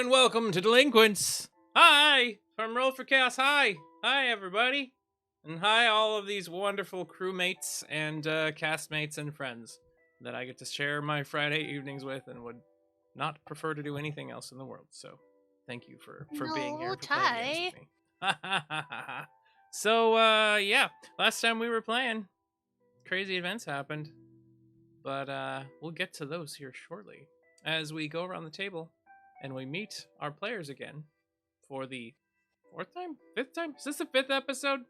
and welcome to Delinquents. Hi, from Roll for Chaos. Hi, everybody, and hi all of these wonderful crewmates and castmates and friends that I get to share my Friday evenings with, and would not prefer to do anything else in the world. So, thank you for being here and for playing games with me. So, yeah, last time we were playing, crazy events happened, but we'll get to those here shortly as we go around the table and we meet our players again for the fifth time? Is this the fifth episode?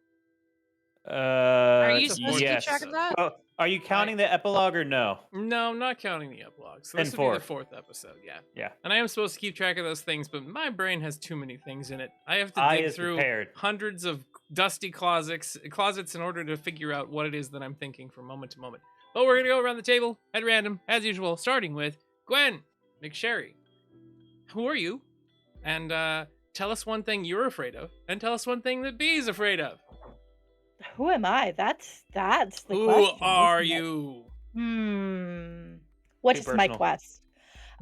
Are you It's a supposed to keep yes. track of that? Well, are you counting the epilogue or no? No, I'm not counting the epilogue. So Then this would be the fourth. fourth episode, yeah. Yeah. And I am supposed to keep track of those things, but my brain has too many things in it. I have to I dig is through prepared. hundreds of dusty closets in order to figure out what it is that I'm thinking from moment to moment. But we're gonna go around the table at random, as usual, starting with Gwen McSherry. Who are you? And tell us one thing you're afraid of, and tell us one thing that B is afraid of. Who am I? That's the Who question. are isn't it? you? What Too is my personal. quest?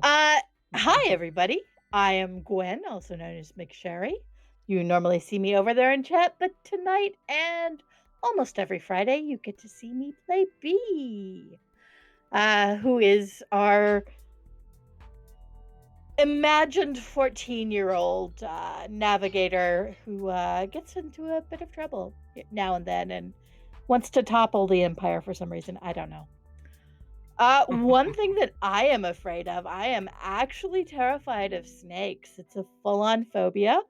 Hi everybody. I am Gwen, also known as McSherry. You normally see me over there in chat, but tonight and almost every Friday you get to see me play B. Who is our imagined 14-year-old navigator who gets into a bit of trouble now and then and wants to topple the empire for some reason. I don't know. One thing that I am afraid of, I am actually terrified of snakes. It's a full-on phobia.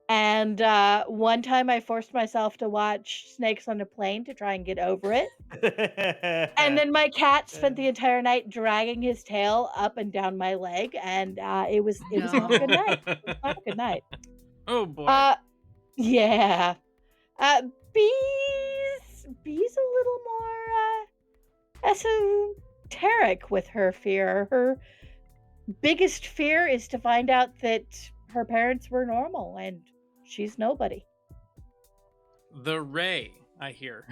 And one time I forced myself to watch snakes on a plane to try and get over it. And then my cat spent the entire night dragging his tail up and down my leg, and it was not a good night. It was not a good night. Oh boy. Yeah. Bee's a little more esoteric with her fear. Her biggest fear is to find out that her parents were normal and she's nobody. The Ray, I hear.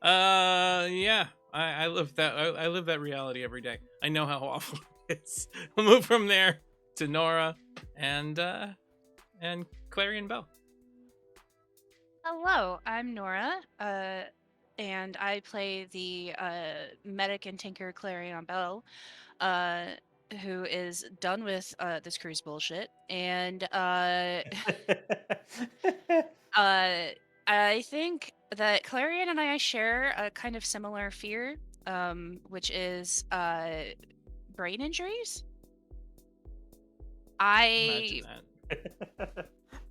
Yeah. I live that. I live that reality every day. I know how awful it is. We'll move from there to Nora and Clarion Bell. Hello, I'm Nora, and I play the medic and tinker Clarion Bell, who is done with this cruise bullshit, and I think that Clarion and I share a kind of similar fear, which is brain injuries. Imagine that.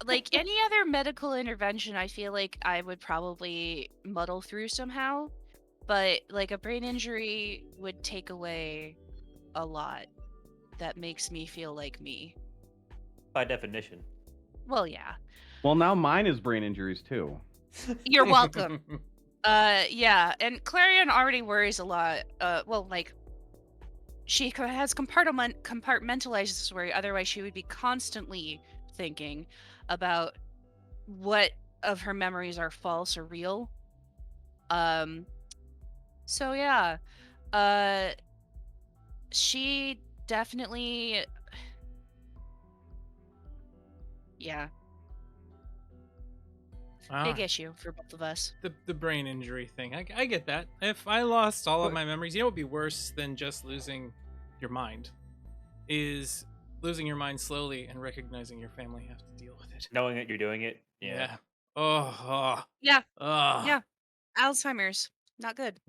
Like any other medical intervention, I feel like I would probably muddle through somehow, but like a brain injury would take away a lot that makes me feel like me. By definition. Well, yeah. Well, now mine is brain injuries too. You're welcome. Yeah, and Clarion already worries a lot. Well, like she has compartmentalized this worry, otherwise she would be constantly thinking about what of her memories are false or real. So yeah, she definitely, yeah, big issue for both of us. The brain injury thing. I get that. If I lost all of my memories, you know what would be worse than just losing your mind? Is losing your mind slowly and recognizing your family have to deal with it. Knowing that you're doing it. Yeah. Yeah. Oh. Yeah. Alzheimer's, not good.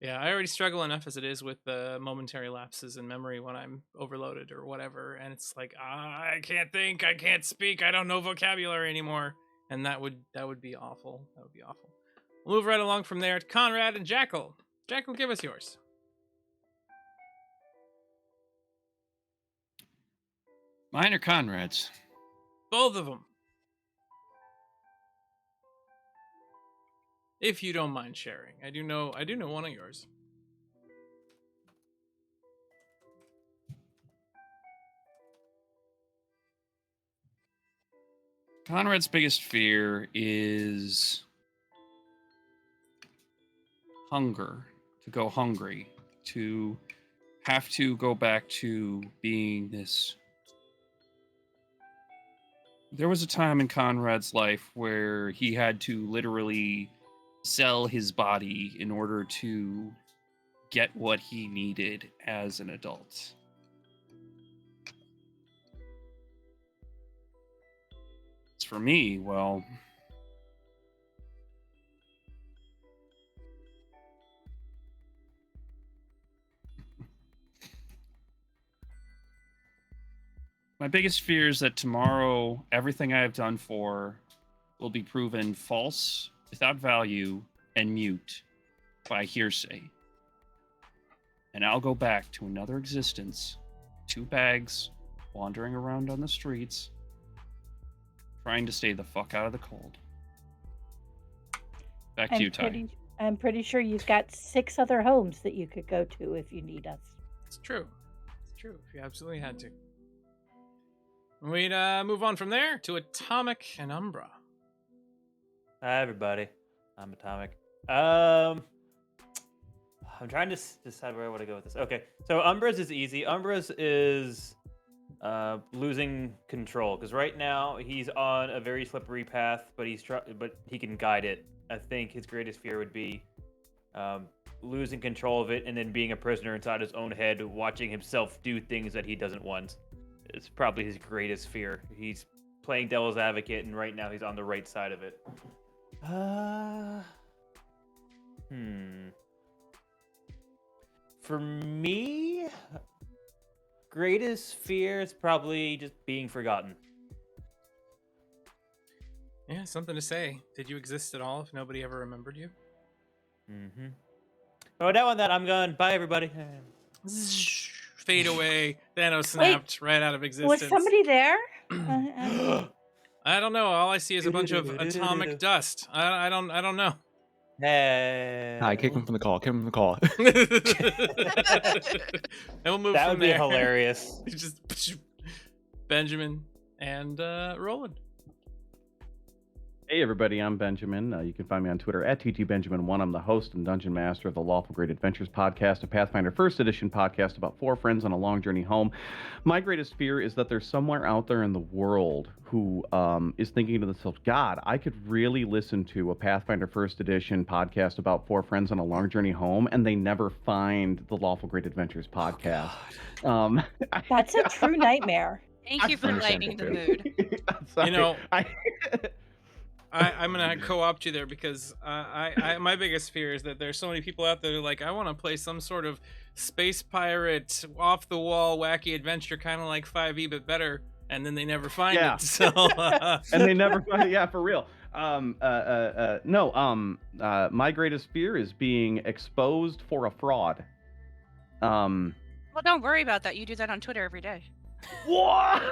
Yeah, I already struggle enough as it is with the momentary lapses in memory when I'm overloaded or whatever, and it's like I can't think, I can't speak, I don't know vocabulary anymore, and that would be awful. That would be awful. We'll move right along from there to Conrad and Jackal. Jackal, give us yours. Mine are Conrad's. Both of them. If you don't mind sharing. I do know one of yours. Conrad's biggest fear is hunger, to go hungry, to have to go back to being this. There was a time in Conrad's life where he had to literally sell his body in order to get what he needed as an adult. As for me, well, my biggest fear is that tomorrow everything I have done for will be proven false, without value, and mute by hearsay. And I'll go back to another existence, 2 bags, wandering around on the streets, trying to stay the fuck out of the cold. Back to you, Ty. I'm pretty sure you've got 6 other homes that you could go to if you need us. It's true. It's true. If you absolutely had to. We'd move on from there to Atomic and Umbra. Hi, everybody. I'm Atomic. I'm trying to decide where I want to go with this. Okay, so Umbra's is easy. Umbra's is losing control because right now he's on a very slippery path, but but he can guide it. I think his greatest fear would be losing control of it and then being a prisoner inside his own head, watching himself do things that he doesn't want. It's probably his greatest fear. He's playing devil's advocate, and right now he's on the right side of it. For me, greatest fear is probably just being forgotten. Yeah, something to say. Did you exist at all if nobody ever remembered you? Mm-hmm. Oh, that one that I'm gone. Bye, everybody. Fade away. Thanos snapped right out of existence. Was somebody there? I don't know. All I see is a bunch of atomic dust. I don't know. Hey. Hi, kick him from the call. Kick him from the call. And we'll move That from would be there. hilarious. Just Benjamin and Roland. Hey everybody, I'm Benjamin. You can find me on Twitter at TTBenjamin1. I'm the host and dungeon master of the Lawful Great Adventures podcast, a Pathfinder 1st Edition podcast about 4 friends on a long journey home. My greatest fear is that there's somewhere out there in the world who is thinking to themselves, God, I could really listen to a Pathfinder 1st Edition podcast about 4 friends on a long journey home, and they never find the Lawful Great Adventures podcast. That's a true nightmare. Thank you for lightening the mood. Sorry. You know, I'm gonna co-opt you there because my biggest fear is that there's so many people out there that are like, I want to play some sort of space pirate, off the wall, wacky adventure, kind of like 5e but better, and then they never find it. So and they never find it. Yeah, for real. My greatest fear is being exposed for a fraud. Well, don't worry about that. You do that on Twitter every day. What?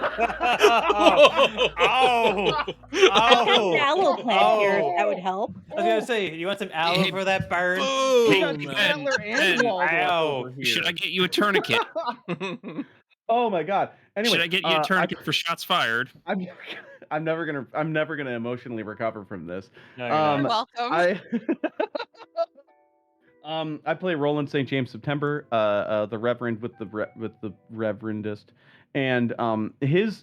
Oh! I've got an aloe plant here if that would help. I was gonna say, you want some aloe for that burn? Boom! Should I get you a tourniquet? Oh my God! Anyway, Should I get you a tourniquet for shots fired? I'm never gonna emotionally recover from this. No, you're not. You're welcome. I play Roland St. James September, the Reverend with the Reverendist, and his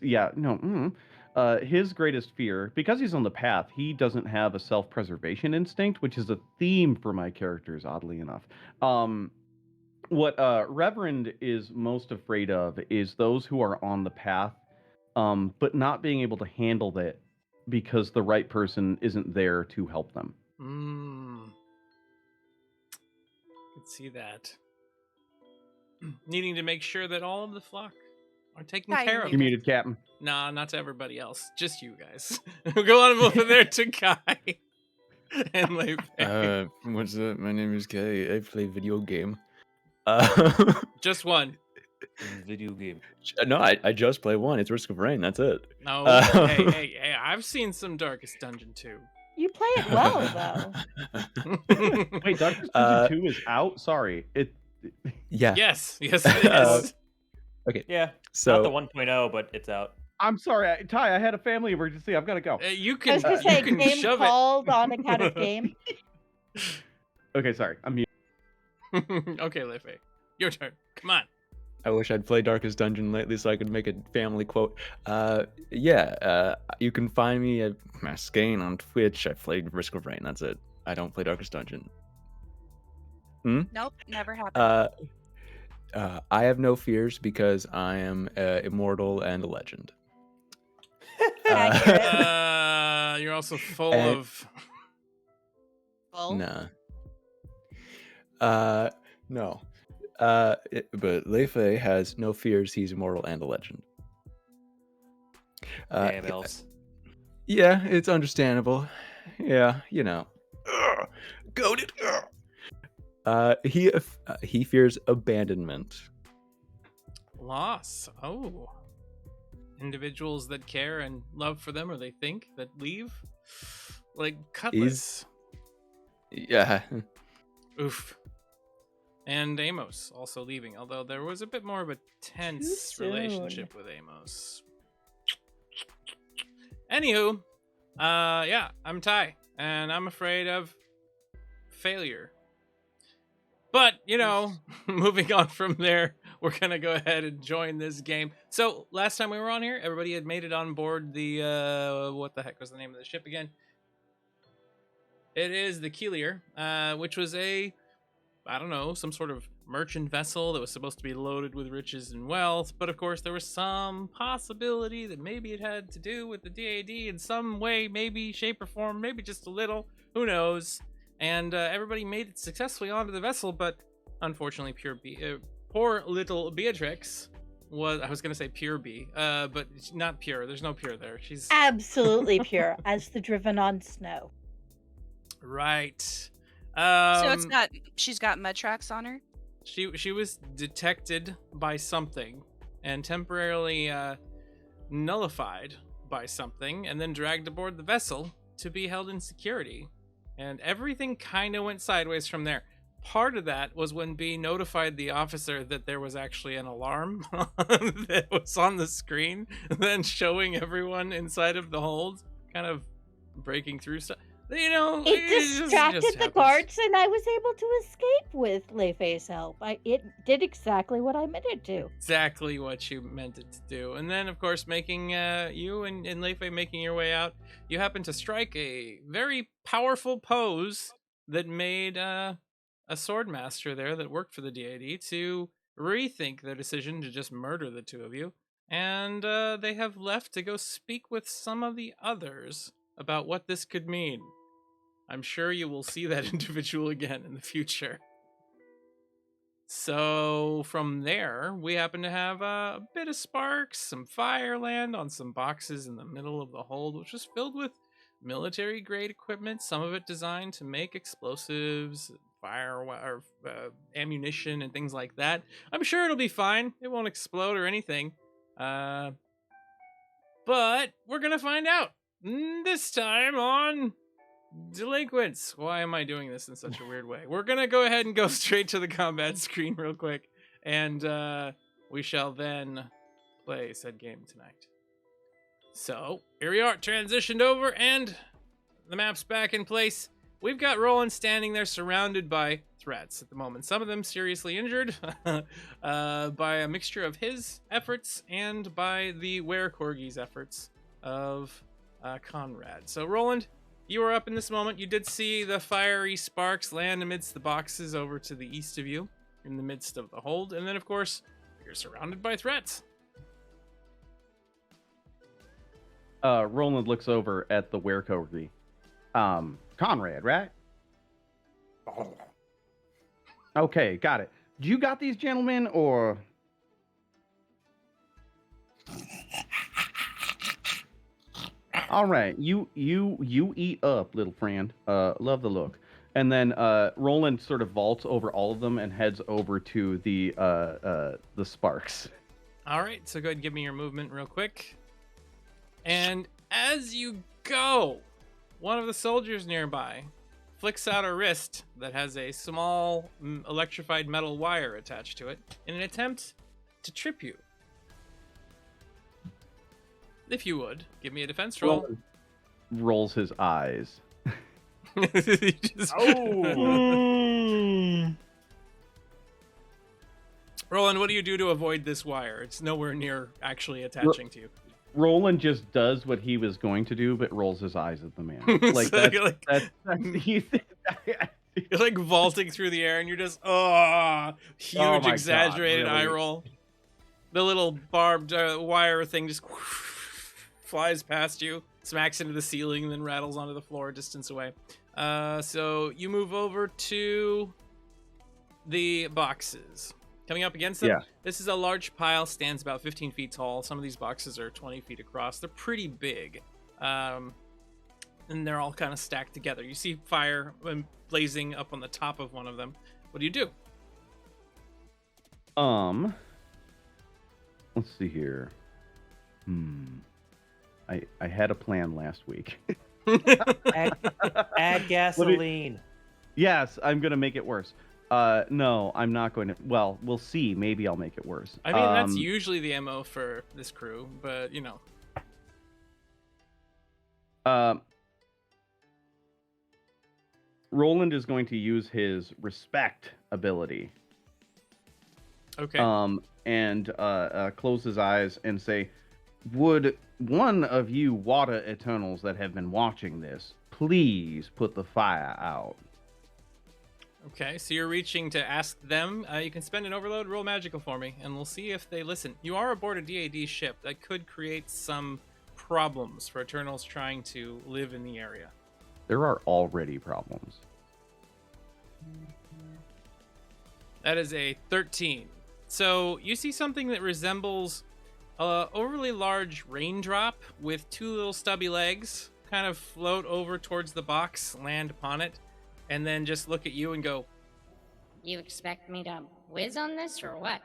greatest fear, because he's on the path, he doesn't have a self-preservation instinct, which is a theme for my characters, oddly enough. What Reverend is most afraid of is those who are on the path, but not being able to handle that because the right person isn't there to help them. Could see that. Needing to make sure that all of the flock are taken Yeah, care of. You muted, Captain. Nah, not to everybody else. Just you guys. We'll go on and move from there to Kai. And Leif. What's up? My name is Kay. I play video game. Just one. Video game. No, I just play one. It's Risk of Rain. That's it. No, hey, I've seen some Darkest Dungeon 2. You play it well, though. Wait, Darkest Dungeon 2 is out? Sorry. Yeah. Yes, it is. Okay. Yeah. So Not the 1.0, but it's out. I'm sorry, Ty, I had a family emergency. I've got to go. You I can, was gonna say, you can game shove called on account of game. Okay, sorry. I'm mute. Okay, Leif, your turn. Come on. I wish I'd played Darkest Dungeon lately so I could make a family quote. You can find me at Mascane on Twitch. I played Risk of Rain. That's it. I don't play Darkest Dungeon. Nope, never happened. I have no fears because I am immortal and a legend. Accurate. You're also full And- of. Well, Nah. No. But Leifei has no fears. He's immortal and a legend. Damn elves. Yeah, it's understandable. Yeah, you know. Goated. He fears abandonment. Loss. Oh. Individuals that care and love for them, or they think that leave. Like Cutlass. Yeah. Oof. And Amos also leaving, although there was a bit more of a tense soon. relationship with Amos. Anywho, yeah, I'm Ty, and I'm afraid of failure. But, moving on from there, we're going to go ahead and join this game. So, last time we were on here, everybody had made it on board the, what the heck was the name of the ship again? It is the Keelier, which was some sort of merchant vessel that was supposed to be loaded with riches and wealth. But, of course, there was some possibility that maybe it had to do with the DAD in some way, maybe shape or form, maybe just a little. Who knows? And everybody made it successfully onto the vessel, but unfortunately, poor little Beatrix I was going to say pure B, but it's not pure. There's no pure there. She's Absolutely pure, as the driven on snow. right. so she's got mud tracks on her. She was detected by something and temporarily nullified by something, and then dragged aboard the vessel to be held in security. And everything kind of went sideways from there. Part of that was when B notified the officer that there was actually an alarm that was on the screen, then showing everyone inside of the hold, kind of breaking through stuff. It just distracted the happens. guards, and I was able to escape with Leifei's help. It did exactly what I meant it to. Exactly what you meant it to do. And then, of course, making you and Leifei making your way out, you happen to strike a very powerful pose that made a sword master there that worked for the DAD to rethink their decision to just murder the two of you. And they have left to go speak with some of the others about what this could mean. I'm sure you will see that individual again in the future. So from there, we happen to have a bit of sparks, some fire land on some boxes in the middle of the hold, which was filled with military-grade equipment, some of it designed to make explosives, fire, or ammunition, and things like that. I'm sure it'll be fine. It won't explode or anything. But we're going to find out. This time on Delinquents. Why am I doing this in such a weird way? We're going to go ahead and go straight to the combat screen real quick. And we shall then play said game tonight. So, here we are, transitioned over, and the map's back in place. We've got Roland standing there surrounded by threats at the moment. Some of them seriously injured by a mixture of his efforts and by the Were-Corgi's efforts of Conrad. So, Roland, you are up in this moment. You did see the fiery sparks land amidst the boxes over to the east of you, in the midst of the hold. And then, of course, you're surrounded by threats. Roland looks over at the Were-Corgi. Conrad, right? Okay, got it. Do you got these gentlemen, or... All right, you eat up, little friend. Love the look. And then Roland sort of vaults over all of them and heads over to the sparks. All right, so go ahead and give me your movement real quick. And as you go, one of the soldiers nearby flicks out a wrist that has a small electrified metal wire attached to it in an attempt to trip you. If you would, give me a defense roll. Roland rolls his eyes. Roland, what do you do to avoid this wire? It's nowhere near actually attaching to you. Roland just does what he was going to do, but rolls his eyes at the man. Like So you're like, that's he's. you're like vaulting through the air, and you're just huge Oh my God, exaggerated eye really? roll. The little barbed wire thing just flies past you, smacks into the ceiling, and then rattles onto the floor a distance away. So you move over to the boxes. Coming up against them, Yeah. this is a large pile, stands about 15 feet tall. Some of these boxes are 20 feet across. They're pretty big. And they're all kind of stacked together. You see fire blazing up on the top of one of them. What do you do? Let's see here. I had a plan last week. Add gasoline. Yes, I'm gonna make it worse. No, I'm not going to. Well, we'll see. Maybe I'll make it worse. I mean, that's usually the MO for this crew, but you know. Roland is going to use his respect ability. Okay. And close his eyes and say, "Would one of you water eternals that have been watching this please put the fire out?" Okay, so you're reaching to ask them. You can spend an overload, roll magical for me, and we'll see if they listen. You are aboard a DAD ship. That could create some problems for Eternals trying to live in the area. There are already problems. That is a 13. So you see something that resembles a overly large raindrop with two little stubby legs kind of float over towards the box, land upon it, and then just look at you and go, You expect me to whiz on this or what?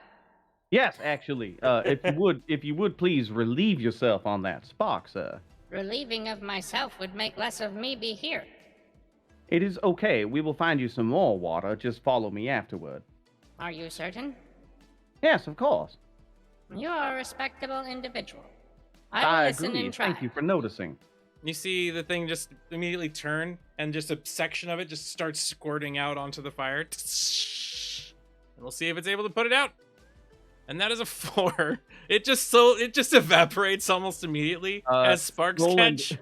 Yes, actually, if you would please relieve yourself on that spark, sir. Relieving of myself would make less of me be here. It is okay. We will find you some more water. Just follow me afterward. Are you certain? Yes, of course. You are a respectable individual. I I will listen agree. and try. Thank you for noticing. you see the thing just immediately turn, and just a section of it just starts squirting out onto the fire. And we'll see if it's able to put it out. And that is a 4. It just evaporates almost immediately as sparks catch.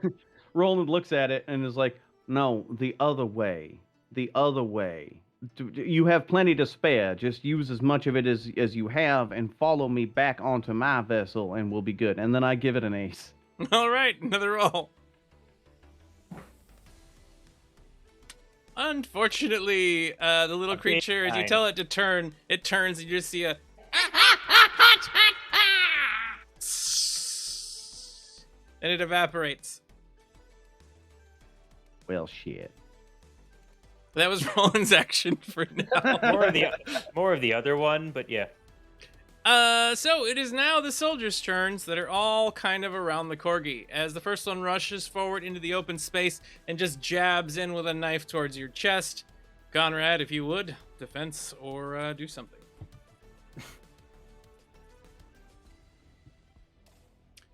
Roland looks at it and is like, "No, the other way. The other way. You have plenty to spare. Just use as much of it as you have and follow me back onto my vessel and we'll be good." And then I give it an ace. All right, another roll. Unfortunately, the little creature, as you 9. tell it to turn, it turns and you just see a and it evaporates. Well, shit. That was Roland's action for now. More of the other one, but yeah. So it is now the soldiers' turns that are all kind of around the corgi, as the first one rushes forward into the open space and just jabs in with a knife towards your chest. Conrad, if you would, defense or do something.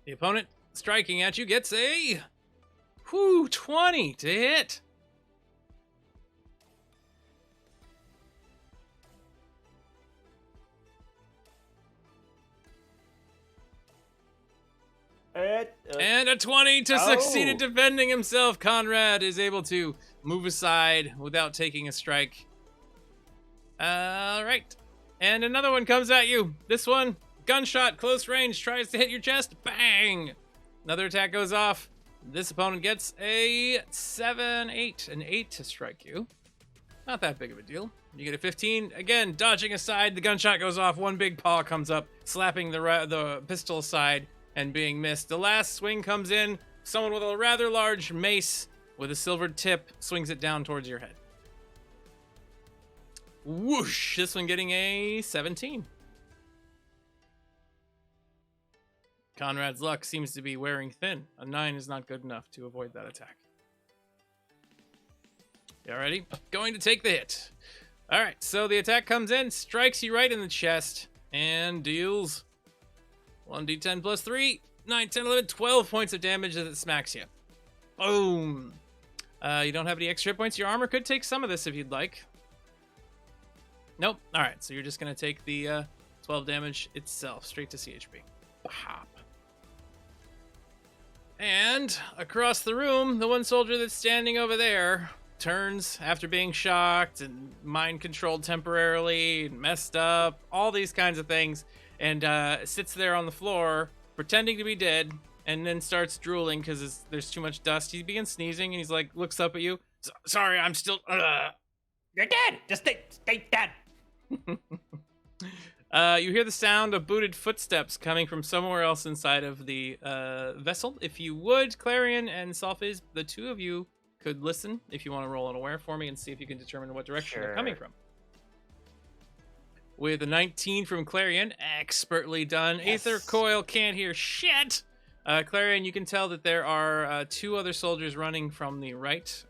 The opponent striking at you gets a 20 to hit. And a 20 to succeed at defending himself. Conrad is able to move aside without taking a strike. All right. And another one comes at you. This one, gunshot, close range, tries to hit your chest. Bang! Another attack goes off. This opponent gets a 7, 8. An 8 to strike you. Not that big of a deal. You get a 15. Again, dodging aside, the gunshot goes off. One big paw comes up, slapping the pistol aside and being missed. The last swing comes in. Someone with a rather large mace with a silvered tip swings it down towards your head. Whoosh! This one getting a 17. Conrad's luck seems to be wearing thin. A 9 is not good enough to avoid that attack. You all ready? Going to take the hit. All right, so the attack comes in, strikes you right in the chest, and deals 1d10 plus 3, 9, 10, 11, 12 points of damage as it smacks you. Boom. You don't have any extra hit points. Your armor could take some of this if you'd like. Nope. All right, so you're just going to take the 12 damage itself, straight to CHP. Pop. And across the room, the one soldier that's standing over there turns after being shocked and mind controlled temporarily and messed up, all these kinds of things, and sits there on the floor pretending to be dead, and then starts drooling because there's too much dust. He begins sneezing, and he's like, looks up at you. Sorry, I'm still. You're dead. Just stay dead. You hear the sound of booted footsteps coming from somewhere else inside of the vessel. If you would, Clarion and Sulfiz, the two of you could listen if you want to roll an aware for me and see if you can determine what direction they're coming from. With a 19 from Clarion, expertly done. Yes. Aether Coil can't hear shit. Clarion, you can tell that there are two other soldiers running from the right.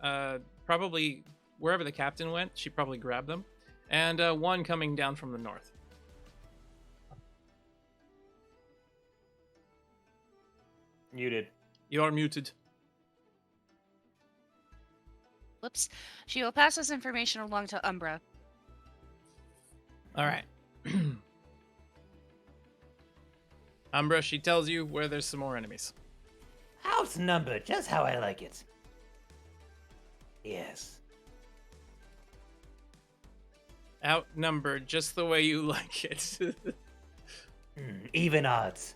Probably wherever the captain went, she probably grabbed them. And one coming down from the north. Muted. You are muted. Whoops. She will pass this information along to Umbra. All right. Umbra, she tells you where there's some more enemies. Outnumbered, just how I like it. Yes. Outnumbered, just the way you like it. Even odds.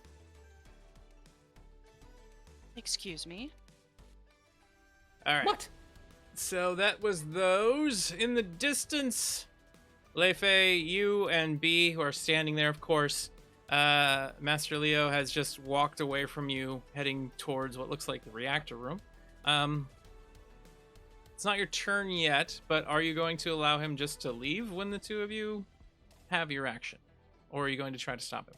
Excuse me? All right. What? So that was those. In the distance, Leifei, you and B, who are standing there, of course. Master Leo has just walked away from you, heading towards what looks like the reactor room. It's not your turn yet, but are you going to allow him just to leave when the two of you have your action? Or are you going to try to stop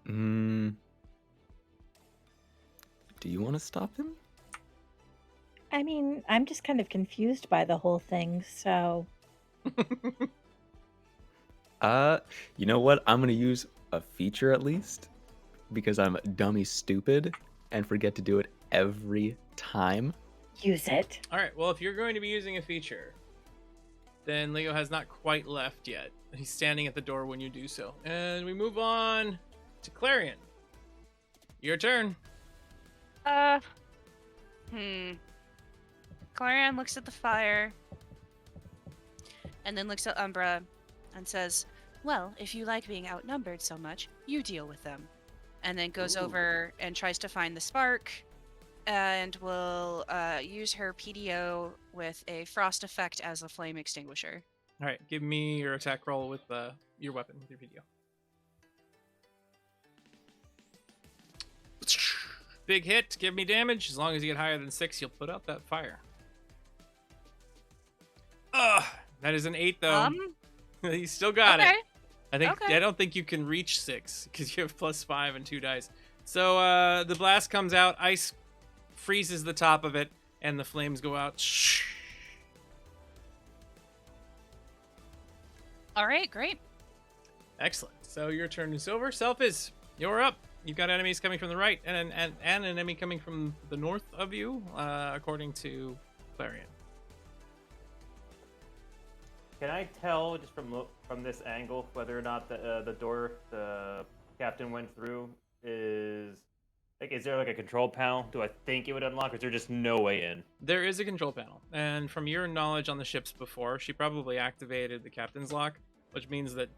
him? Do you want to stop him? I mean, I'm just kind of confused by the whole thing, so... You know what? I'm gonna use a feature at least, because I'm dummy stupid and forget to do it every time. Use it. All right, well, if you're going to be using a feature, then Leo has not quite left yet. He's standing at the door when you do so. And we move on to Clarion. Your turn. Clarion looks at the fire and then looks at Umbra and says, well, if you like being outnumbered so much, you deal with them. And then goes over and tries to find the spark and will use her PDO with a frost effect as a flame extinguisher. All right, give me your attack roll with your weapon, with your PDO. Big hit, give me damage. As long as you get higher than 6, you'll put out that fire. That is an 8 though. You still got it. I don't think you can reach 6 because you have +5 and 2 dice. So the blast comes out, ice freezes the top of it, and the flames go out. All right, great. Excellent. So your turn is over. Sulfiz, you're up. You've got enemies coming from the right and an enemy coming from the north of you, according to Clarion. Can I tell just from this angle whether or not the door the captain went through is there like a control panel? Do I think it would unlock, or is there just no way in? There is a control panel, and from your knowledge on the ships before, she probably activated the captain's lock, which means that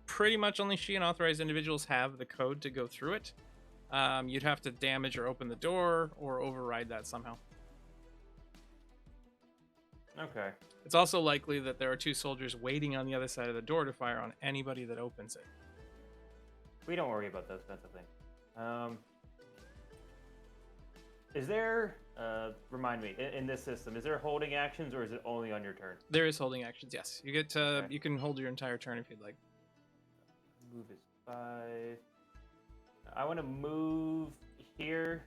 pretty much only she and authorized individuals have the code to go through it. You'd have to damage or open the door or override that somehow. Okay. It's also likely that there are 2 soldiers waiting on the other side of the door to fire on anybody that opens it. We don't worry about those kinds of things. Is there, remind me, in this system, is there holding actions or is it only on your turn? There is holding actions, yes. You get to, You can hold your entire turn if you'd like. Move is 5. I want to move here,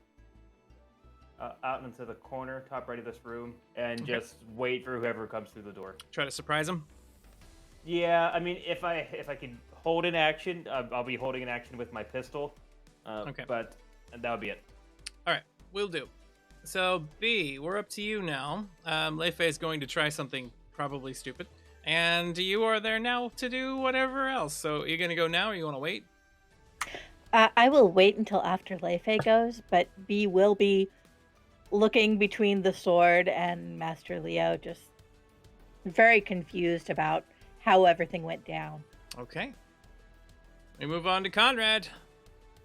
out into the corner, top right of this room, and just wait for whoever comes through the door. Try to surprise them? Yeah, I mean, if I can hold an action, I'll be holding an action with my pistol. But that would be it. All right, will do. So, B, we're up to you now. Leifei is going to try something probably stupid. And you are there now to do whatever else. So you're gonna go now, or you want to wait? I will wait until after Leifei goes, but B will be looking between the sword and Master Leo, just very confused about how everything went down. Okay. We move on to Conrad.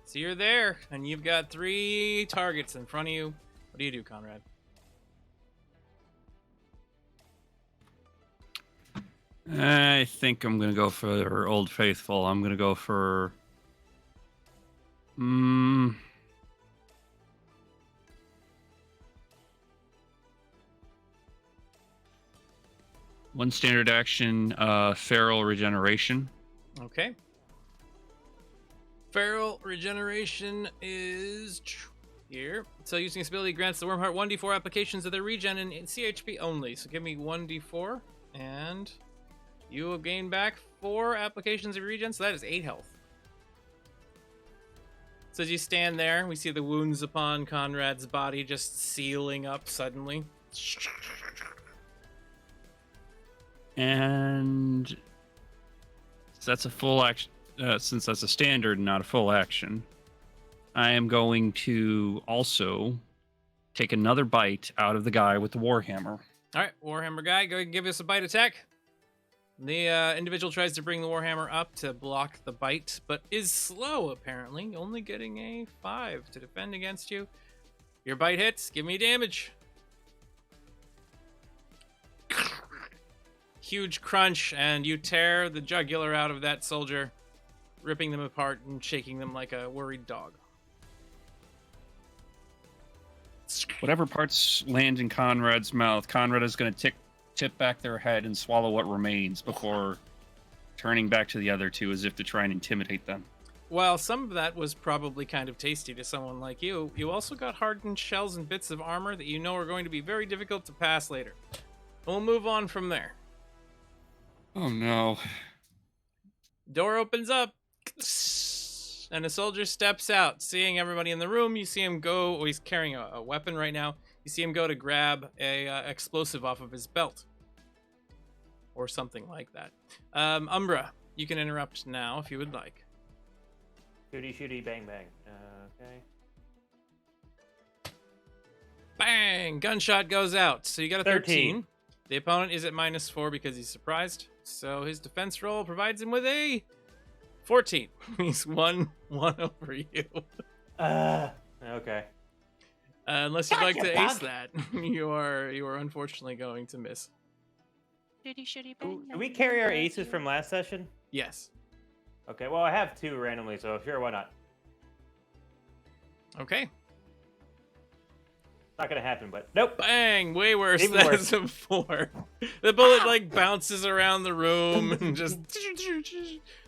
So you're there, and you've got 3 targets in front of you. What do you do, Conrad? I think I'm gonna go for Old Faithful. I'm gonna go for. One standard action, Feral Regeneration. Okay. Feral Regeneration is here. So using this ability grants the Wormheart 1d4 applications of their regen and CHP only. So give me 1d4, and you will gain back 4 applications of regen, so that is 8 health. So as you stand there, we see the wounds upon Conrad's body just sealing up suddenly. And so that's a full action. Since that's a standard, not a full action, I am going to also take another bite out of the guy with the Warhammer. All right, Warhammer guy, go ahead and give us a bite attack. The individual tries to bring the Warhammer up to block the bite, but is slow, apparently, only getting a 5 to defend against you. Your bite hits. Give me damage. Huge crunch, and you tear the jugular out of that soldier, ripping them apart and shaking them like a worried dog. Whatever parts land in Conrad's mouth, Conrad is going to tip back their head and swallow what remains before turning back to the other 2 as if to try and intimidate them. While some of that was probably kind of tasty to someone like you, you also got hardened shells and bits of armor that you know are going to be very difficult to pass later. We'll move on from there. Oh no. Door opens up, and a soldier steps out. Seeing everybody in the room, you see him go. Oh, he's carrying a weapon right now. You see him go to grab a explosive off of his belt, or something like that. Umbra, you can interrupt now if you would like. Shooty, shooty, bang, bang. Okay. Bang! Gunshot goes out. So you got a 13. 13. The opponent is at -4 because he's surprised. So his defense roll provides him with a 14. He's one over you. Okay. Unless you'd like Gotcha, to ace bug. that, you are unfortunately going to miss. Shitty, Ooh, do we carry our aces from last session? Yes. Okay, well, I have 2 randomly, so sure, why not? Okay. Not gonna happen, but nope. Bang! Way worse. Even That's worse. a 4. The bullet like bounces around the room and just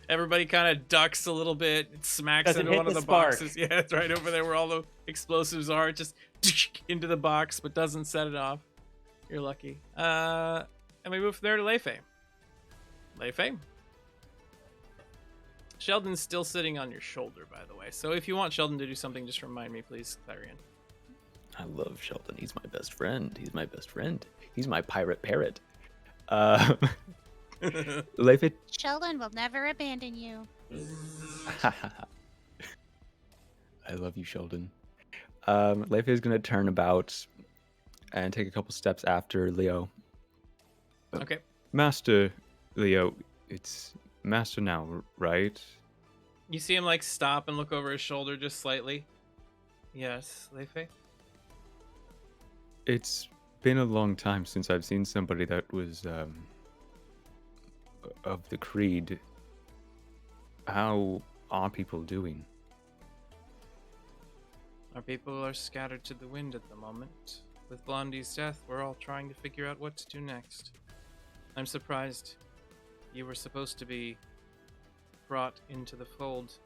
everybody kind of ducks a little bit. It smacks Doesn't into hit one of the the spark. boxes. Yeah, it's right over there where all the explosives are. It just into the box, but doesn't set it off. You're lucky. And we move from there to Leifei. Leifei. Sheldon's still sitting on your shoulder, by the way. So if you want Sheldon to do something, just remind me, please, Clarion. I love Sheldon. He's my best friend. He's my best friend. He's my pirate parrot. Leifei. Sheldon will never abandon you. I love you, Sheldon. Leifei is going to turn about and take a couple steps after Leo. Okay. Master Leo, it's Master now, right? You see him like stop and look over his shoulder just slightly. Yes, Leifei? It's been a long time since I've seen somebody that was of the creed. How are people doing? Our people are scattered to the wind at the moment. With Blondie's death, we're all trying to figure out what to do next. I'm surprised. You were supposed to be brought into the fold,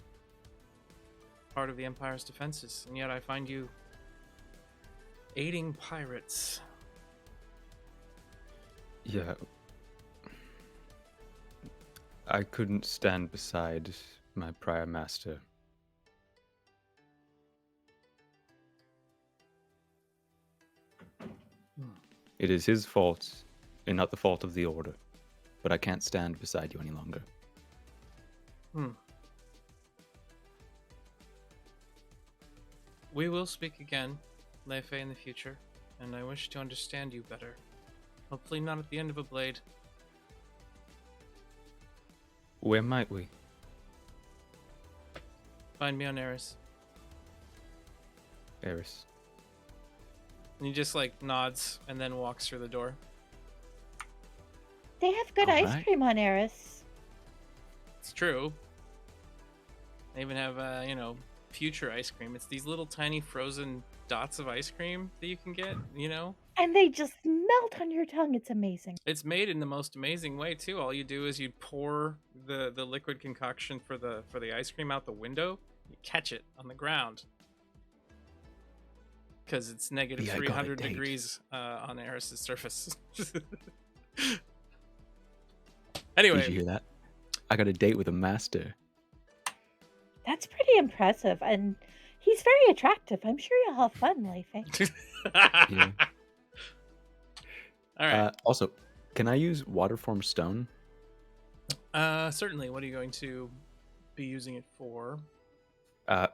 part of the Empire's defenses, and yet I find you aiding pirates. Yeah. I couldn't stand beside my prior master. It is his fault, and not the fault of the Order. but I can't stand beside you any longer. We will speak again, Leifei, in the future, and I wish to understand you better. Hopefully not at the end of a blade. Where might we? Find me on Eris. Eris. And he just like nods and then walks through the door. They have good ice Alright. cream on Eris. It's true. They even have, you know, future ice cream. It's these little tiny frozen dots of ice cream that you can get, you know? And they just melt on your tongue. It's amazing. It's made in the most amazing way too. All you do is you pour the liquid concoction for the ice cream out the window. You catch it on the ground because it's negative Yeah, I got a 300 date. degrees on Eris's surface. Anyway, Did you hear that? I got a date with a master. That's pretty impressive. And he's very attractive. I'm sure you'll have fun, Leifei. Yeah. All right. Also, can I use waterform stone? Certainly. What are you going to be using it for?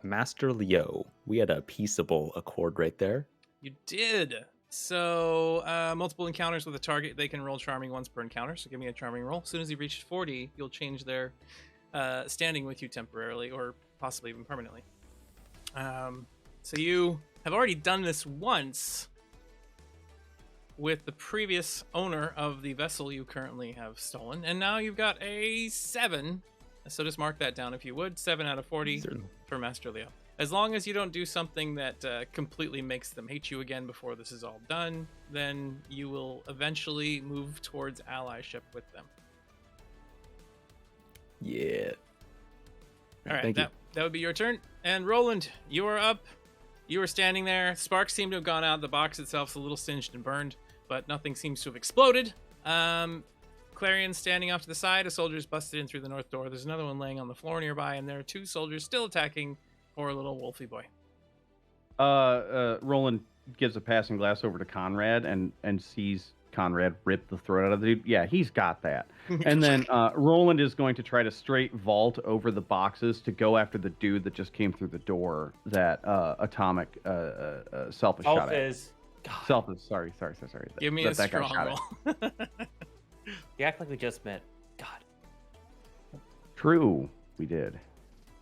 Master Leo. We had a peaceable accord right there. You did. So, multiple encounters with a target, they can roll charming once per encounter. So give me a charming roll. As soon as you reach 40, you'll change their standing with you temporarily or possibly even permanently. So you have already done this once with the previous owner of the vessel you currently have stolen. And now you've got a 7. So just mark that down if you would. 7 out of 40 Certainly. for Master Leo. As long as you don't do something that completely makes them hate you again before this is all done, then you will eventually move towards allyship with them. Yeah. All right, Thank you. that would be your turn. And Roland, you are up. You are standing there. Sparks seem to have gone out. The box itself is a little singed and burned, but nothing seems to have exploded. Clarion's standing off to the side. A soldier's busted in through the north door. There's another one laying on the floor nearby, and there are 2 soldiers still attacking poor little Wolfie boy. Roland gives a passing glass over to Conrad and sees Conrad rip the throat out of the dude. Yeah, he's got that. And then Roland is going to try to straight vault over the boxes to go after the dude that just came through the door that Atomic Selfish shot at. Selfish, sorry. Give me a that guy strong shot roll. at. You act like we just met. God. True, we did.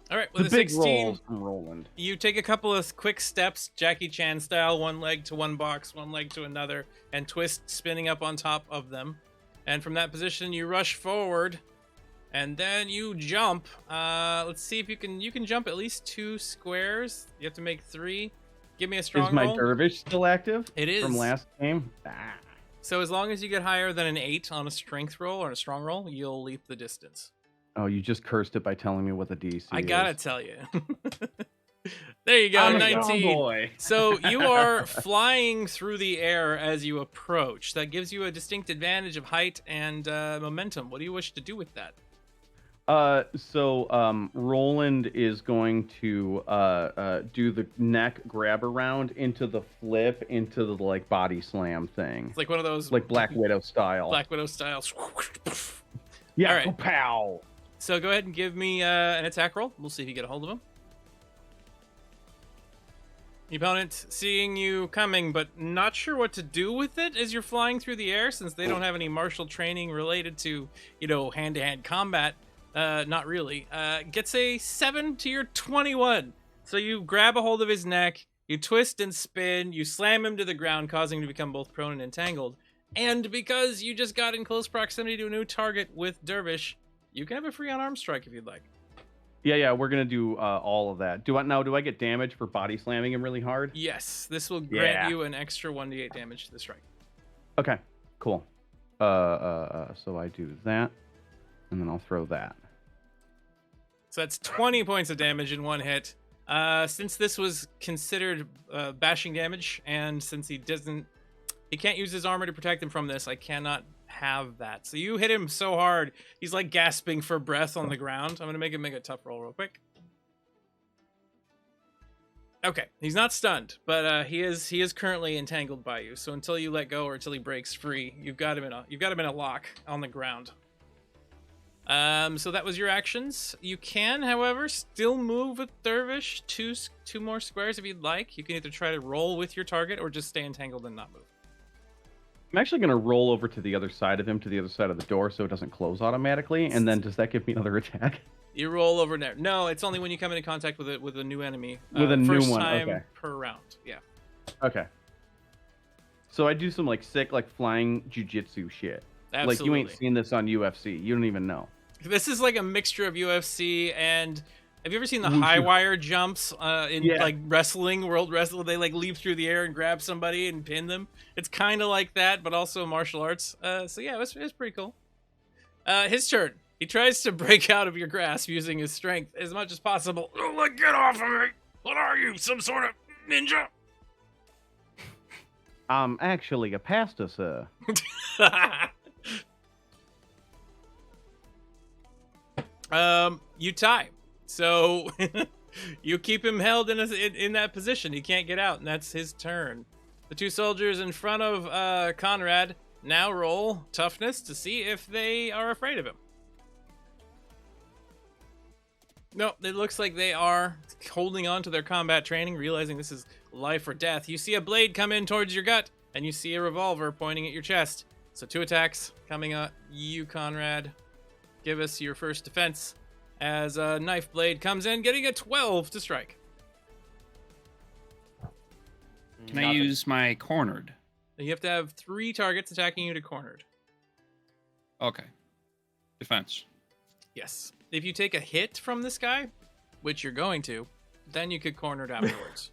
All right, The with a big 16, rolls from Roland. you take a couple of quick steps, Jackie Chan style, one leg to one box, one leg to another, and twist, spinning up on top of them. And from that position, you rush forward, and then you jump. Let's see if you can jump at least 2 squares. You have to make 3. Give me a strong Is my roll. dervish still active? It is. From last game? So as long as you get higher than an 8 on a strength roll or a strong roll, you'll leap the distance. Oh, you just cursed it by telling me what the DC I is. gotta tell you. There you go, I'm a 19. boy. So you are flying through the air as you approach. That gives you a distinct advantage of height and momentum. What do you wish to do with that? Roland is going to do the neck grab around into the flip into the like body slam thing, It's like one of those like Black Widow style. Black Widow style. Yeah, All right. pow. So go ahead and give me an attack roll. We'll see if you get a hold of him. The opponent seeing you coming, but not sure what to do with it as you're flying through the air, since they don't have any martial training related to, hand-to-hand combat. Not really. Gets a 7 to your 21. So you grab a hold of his neck, you twist and spin, you slam him to the ground, causing him to become both prone and entangled. And because you just got in close proximity to a new target with Dervish, you can have a free unarmed strike if you'd like. Yeah, we're gonna do all of that. Do I get damage for body slamming him really hard? Yes, this will grant Yeah. you an extra 1d8 damage to the strike. Okay, cool. So I do that, and then I'll throw that. So that's 20 points of damage in one hit. Since this was considered bashing damage, and since he can't use his armor to protect him from this, I cannot have that. So you hit him so hard, he's like gasping for breath on the ground. I'm gonna make him make a tough roll real quick. Okay, he's not stunned, but he is currently entangled by you. So until you let go or until he breaks free, you've got him in a lock on the ground. So that was your actions. You can, however, still move with Dervish two more squares if you'd like. You can either try to roll with your target or just stay entangled and not move. I'm actually going to roll over to the other side of him, to the other side of the door, so it doesn't close automatically. And then does that give me another attack? You roll over there. No, it's only when you come into contact with a new enemy. With a new first one, time okay. per round. Yeah. Okay. So I do some like sick like flying jujitsu shit. Absolutely. Like you ain't seen this on UFC. You don't even know. This is like a mixture of UFC and have you ever seen the Wushu. high wire jumps in Yeah. like wrestling, world wrestling? They like leap through the air and grab somebody and pin them. It's kind of like that, but also martial arts. So yeah, it was pretty cool. His turn. He tries to break out of your grasp using his strength as much as possible. Oh, like, get off of me! What are you, some sort of ninja? I'm actually a pasta, sir. You tie. So you keep him held in that position. He can't get out, and that's his turn. The two soldiers in front of Conrad now roll toughness to see if they are afraid of him. No, it looks like they are holding on to their combat training, realizing this is life or death. You see a blade come in towards your gut, and you see a revolver pointing at your chest. So 2 attacks coming at you, Conrad. Give us your first defense as a knife blade comes in, getting a 12 to strike. Can I use my cornered? You have to have 3 targets attacking you to cornered. Okay. Defense. Yes. If you take a hit from this guy, which you're going to, then you could corner it afterwards.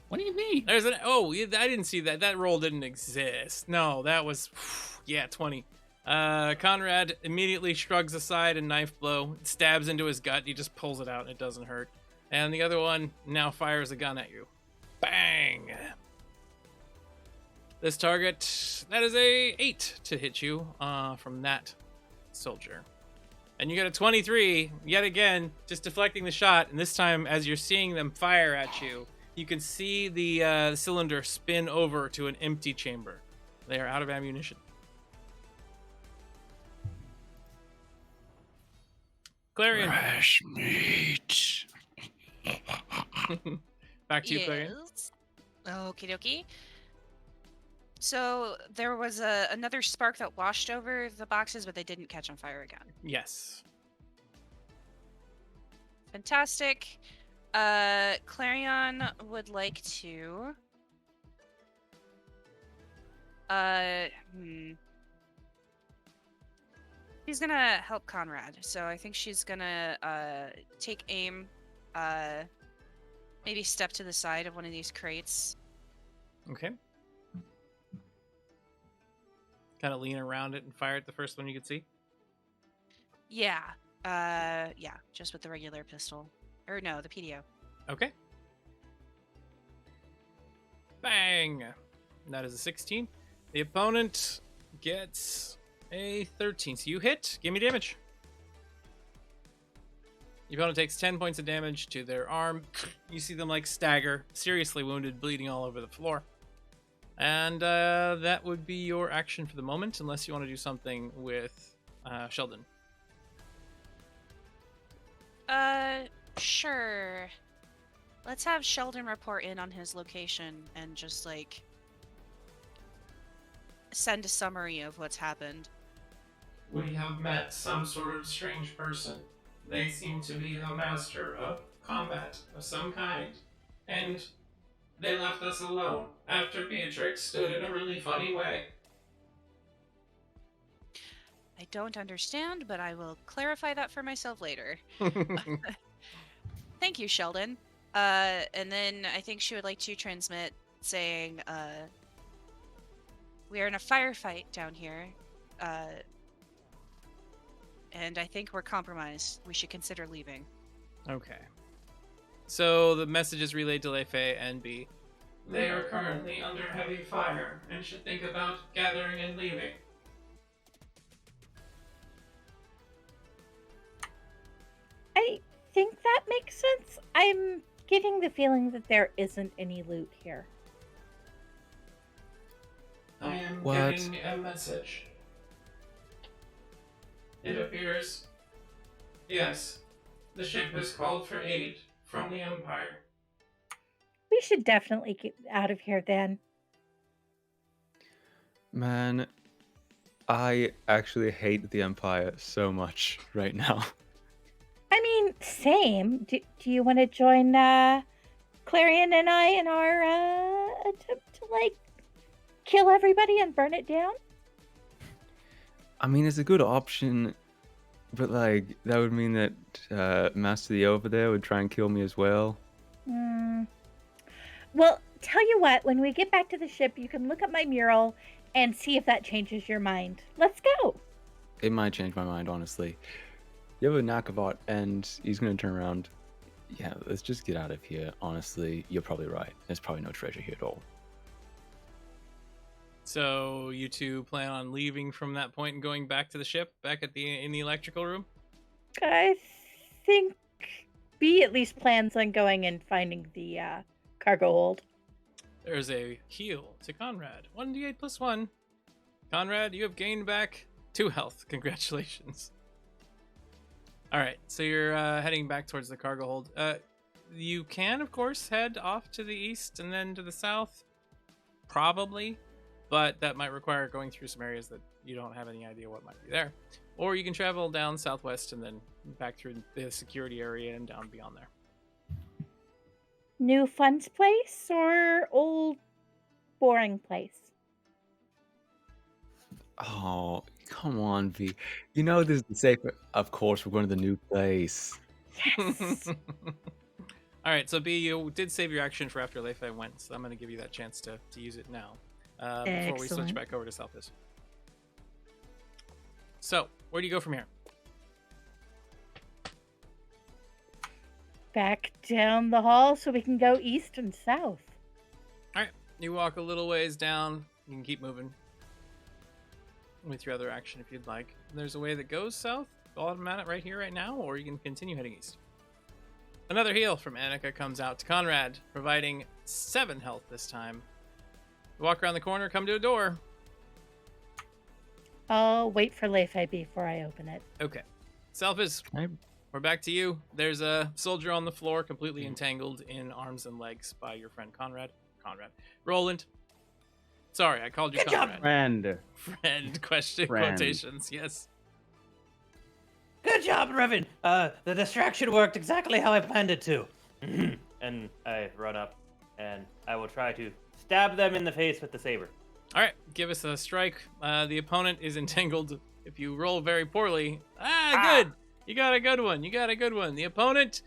What do you mean? There's an I didn't see that. That roll didn't exist. No, that was 20. Conrad immediately shrugs aside a knife blow, stabs into his gut. He just pulls it out and it doesn't hurt. And the other one now fires a gun at you. Bang! This target, that is a 8 to hit you from that soldier. And you get a 23, yet again, just deflecting the shot. And this time, as you're seeing them fire at you, you can see the cylinder spin over to an empty chamber. They are out of ammunition. Clarion. Fresh meat. Back to you, Clarion. Yes. Okie dokie. So there was another spark that washed over the boxes, but they didn't catch on fire again. Yes. Fantastic. Clarion would like to. She's gonna help Conrad, so I think she's gonna take aim. Maybe step to the side of one of these crates. Okay. Kind of lean around it and fire at the first one you could see. Yeah. Yeah, just with the regular pistol. Or no, the PDO. Okay. Bang! That is a 16. The opponent gets a 13. So you hit. Give me damage. Your opponent takes 10 points of damage to their arm. You see them like stagger, seriously wounded, bleeding all over the floor. And that would be your action for the moment, unless you want to do something with Sheldon. Sure. Let's have Sheldon report in on his location and just, like, send a summary of what's happened. We have met some sort of strange person. They seem to be the master of combat of some kind. And they left us alone after Beatrix stood in a really funny way. I don't understand, but I will clarify that for myself later. Thank you, Sheldon. And then I think she would like to transmit saying, we are in a firefight down here, and I think we're compromised. We should consider leaving. Okay. So the message is relayed to Leifei and B. They are currently under heavy fire and should think about gathering and leaving. I think that makes sense. I'm getting the feeling that there isn't any loot here. I am What? getting a message. It appears, yes, the ship has called for aid from the Empire. We should definitely get out of here then. Man, I actually hate the Empire so much right now. I mean, same. Do you want to join Clarion and I in our attempt to, like, kill everybody and burn it down? I mean, it's a good option, but like that would mean that Master the over there would try and kill me as well. Well, tell you what, when we get back to the ship, you can look at my mural and see if that changes your mind. Let's go. It might change my mind, honestly. You have a Nakavot, and he's gonna turn around. Yeah, let's just get out of here. Honestly, you're probably right. There's probably no treasure here at all. So you two plan on leaving from that point and going back to the ship, back at in the electrical room? I think B at least plans on going and finding the cargo hold. There's a heal to Conrad. 1d8 plus 1. Conrad, you have gained back 2 health. Congratulations. Alright, so you're heading back towards the cargo hold. You can, of course, head off to the east and then to the south. Probably. But that might require going through some areas that you don't have any idea what might be there. Or you can travel down southwest and then back through the security area and down beyond there. New fun's place or old boring place? Oh, come on, V. You know this is the safe. Of course, we're going to the new place. Yes. All right, so B, you did save your action for after Leifei went, so I'm going to give you that chance to use it now. Before we switch Excellent. back over to Selfish. So, where do you go from here? Back down the hall so we can go east and south. All right, you walk a little ways down. You can keep moving with your other action if you'd like. There's a way that goes south, automatic right here, right now, or you can continue heading east. Another heal from Annika comes out to Conrad, providing 7 health this time. You walk around the corner, come to a door. I'll wait for Leifei before I open it. Okay. Selphis, we're back to you. There's a soldier on the floor, completely entangled in arms and legs by your friend Conrad. Roland. Sorry, I called you Good job. Conrad. Friend. Question Friend. quotations, yes. Good job, Revan. The distraction worked exactly how I planned it to. And I run up, and I will try to stab them in the face with the saber. All right, give us a strike. The opponent is entangled. If you roll very poorly, good. You got a good one. The opponent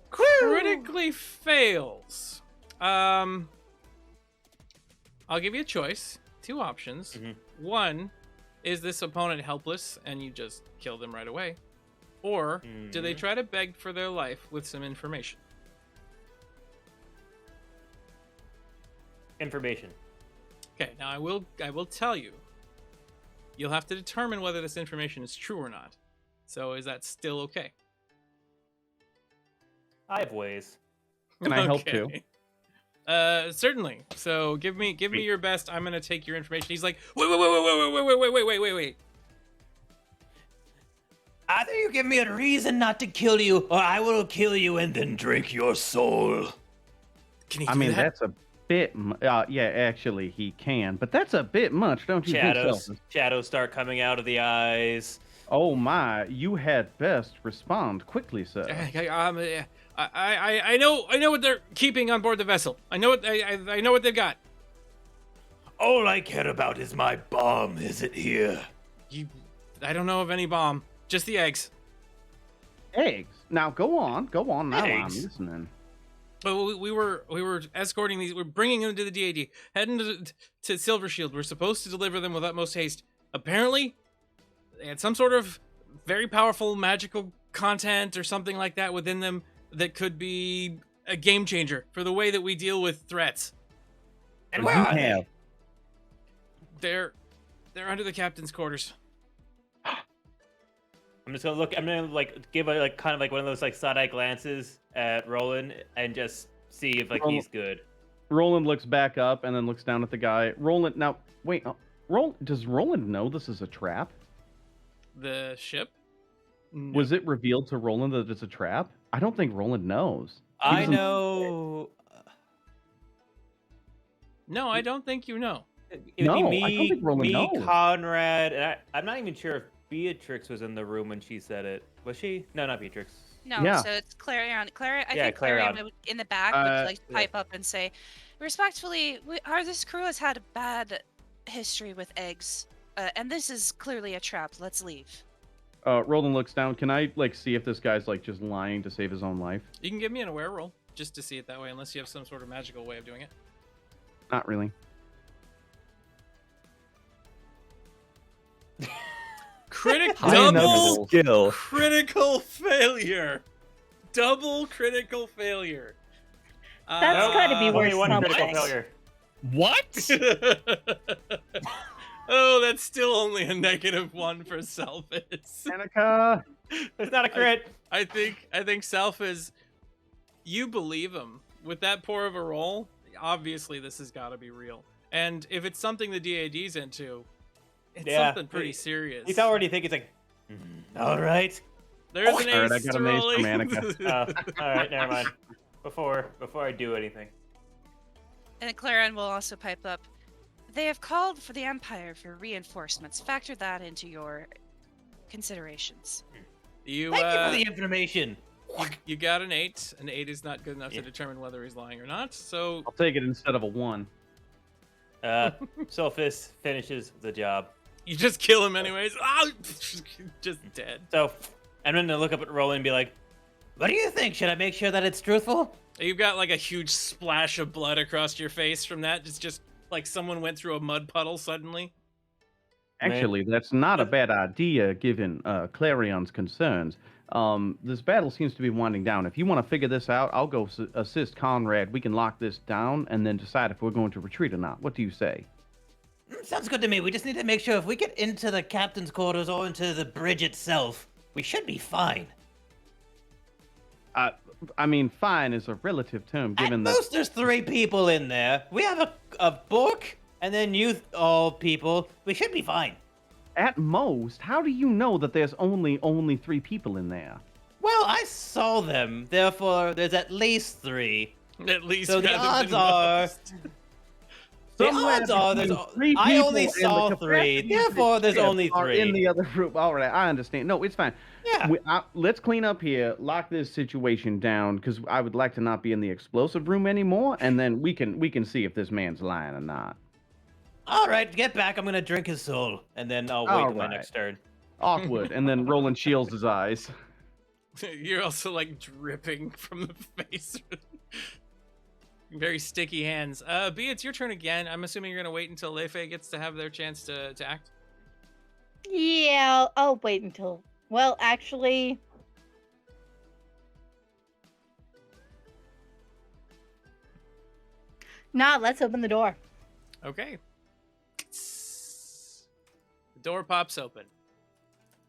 critically fails. I'll give you a choice. 2 options. One, is this opponent helpless and you just kill them right away? Or do they try to beg for their life with some information? Information. Okay, now I will tell you. You'll have to determine whether this information is true or not. So is that still okay? I have ways. Can I help too? Certainly. So give me your best. I'm gonna take your information. He's like, wait. Either you give me a reason not to kill you, or I will kill you and then drink your soul. Can he I do mean, that? that's a bit. Yeah, actually, he can, but that's a bit much, don't you think, Selphis? Shadows start coming out of the eyes. Oh my! You had best respond quickly, sir. I know what they're keeping on board the vessel. I know what they've got. All I care about is my bomb. Is it here? I don't know of any bomb. Just the eggs. Eggs. Now go on. Now Eggs. I'm listening. But we were escorting these. We're bringing them to the DAD, heading to Silver Shield. We're supposed to deliver them with utmost haste. Apparently, they had some sort of very powerful magical content or something like that within them that could be a game changer for the way that we deal with threats. And where are they? They're under the captain's quarters. I'm just gonna look. I'm gonna give a kind of one of those side-eye glances at Roland and just see if he's good. Roland looks back up and then looks down at the guy. Roland, now wait. Does Roland know this is a trap? the ship. No. Was it revealed to Roland that it's a trap? I don't think Roland knows. He I doesn't- know. No, I don't think you know. It would be No, I don't me, think Roland knows. Conrad, and I'm not even sure if Beatrix was in the room when she said it. Was she? No, not Beatrix. No, Yeah. so it's Clarion. I Yeah, think Clarion Clarion. in the back would like pipe up and say, respectfully, this crew has had a bad history with eggs, and this is clearly a trap. Let's leave. Roland looks down. Can I see if this guy's just lying to save his own life? You can give me an aware roll just to see it that way, unless you have some sort of magical way of doing it. Not really. High enough Double skill. critical failure. Double critical failure. That's gotta be Only worth one critical something. failure. What? Oh, that's still only a -1 for Selphis. Danica! It's not a crit. I think Selphis, you believe him with that poor of a roll. Obviously, this has got to be real. And if it's something the DAD's into, it's something pretty serious. He's already thinking, it's like, all right. There's an Alright, I ace got to an ace rolling. for Manica. All right, never mind. Before I do anything. And Clarion will also pipe up. They have called for the Empire for reinforcements. Factor that into your considerations. You, Thank you for the information. you got an 8. An 8 is not good enough to determine whether he's lying or not. So I'll take it instead of a 1. Sophis finishes the job. you just kill him anyways. Oh, just dead. So I'm gonna look up at Roland and be like, what do you think? Should I make sure that it's truthful? You've got a huge splash of blood across your face from that. It's just like someone went through a mud puddle suddenly. Actually, that's not a bad idea given Clarion's concerns. This battle seems to be winding down. If you want to figure this out, I'll go assist Conrad. We can lock this down and then decide if we're going to retreat or not. What do you say? Sounds good to me. We just need to make sure if we get into the captain's quarters or into the bridge itself, we should be fine. I mean, fine is a relative term given At that... most, there's 3 people in there. We have a book, and then you all people. We should be fine. At most, how do you know that there's only 3 people in there? Well, I saw them. Therefore, there's at least 3. At least So the rather odds than are... most. The Somewhere odds are between there's... 3 I people only and the saw capacity 3. of the Therefore, there's ship only are 3. in the other room. All right, I understand. No, it's fine. Yeah. Let's clean up here, lock this situation down, because I would like to not be in the explosive room anymore, and then we can see if this man's lying or not. All right, get back. I'm gonna drink his soul, and then I'll wait All till my right. next turn. Awkward. And then Roland shields his eyes. You're also dripping from the face. Very sticky hands. B, it's your turn again. I'm assuming you're gonna wait until Lefe gets to have their chance to act. Yeah, I'll wait until. Well, actually. Nah, let's open the door. Okay. The door pops open.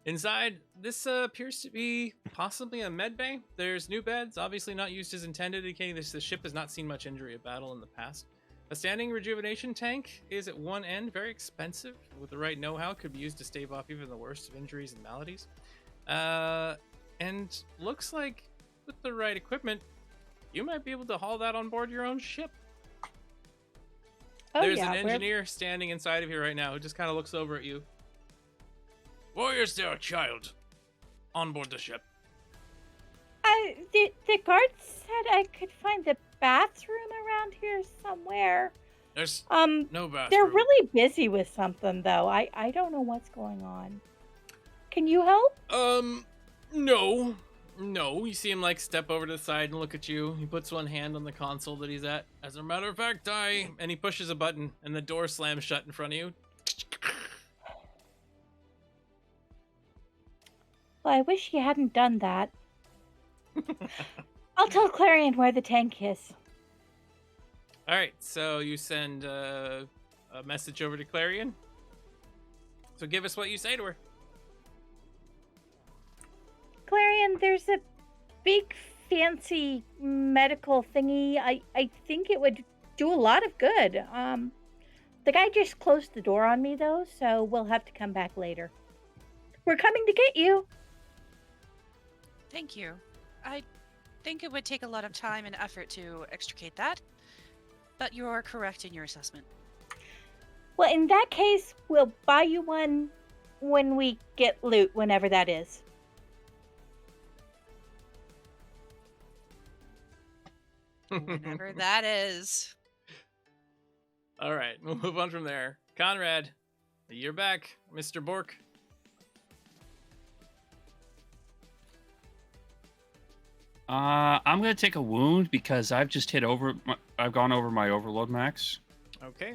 Inside, this appears to be possibly a med bay. There's new beds, obviously not used as intended, indicating the ship has not seen much injury or battle in the past. A standing rejuvenation tank is at one end, very expensive. With the right know-how, could be used to stave off even the worst of injuries and maladies. And looks like with the right equipment, you might be able to haul that on board your own ship. Oh, There's yeah, an engineer standing inside of here right now who just kind of looks over at you. Why is there a child on board the ship? The guard said I could find the bathroom around here somewhere. There's no bathroom. They're really busy with something though. I don't know what's going on. Can you help? No. You see him step over to the side and look at you. He puts one hand on the console that he's at. As a matter of fact, and he pushes a button and the door slams shut in front of you. Well, I wish he hadn't done that. I'll tell Clarion where the tank is. All right, so you send a message over to Clarion. So give us what you say to her. Clarion, there's a big fancy medical thingy. I think it would do a lot of good. The guy just closed the door on me though, so we'll have to come back later. We're coming to get you. Thank you. I think it would take a lot of time and effort to extricate that, but you're correct in your assessment. Well, in that case, we'll buy you one when we get loot, whenever that is. Whenever that is. All right, we'll move on from there. Conrad, you're back, Mr. Bork. I'm gonna take a wound because I've just I've gone over my overload max, Okay.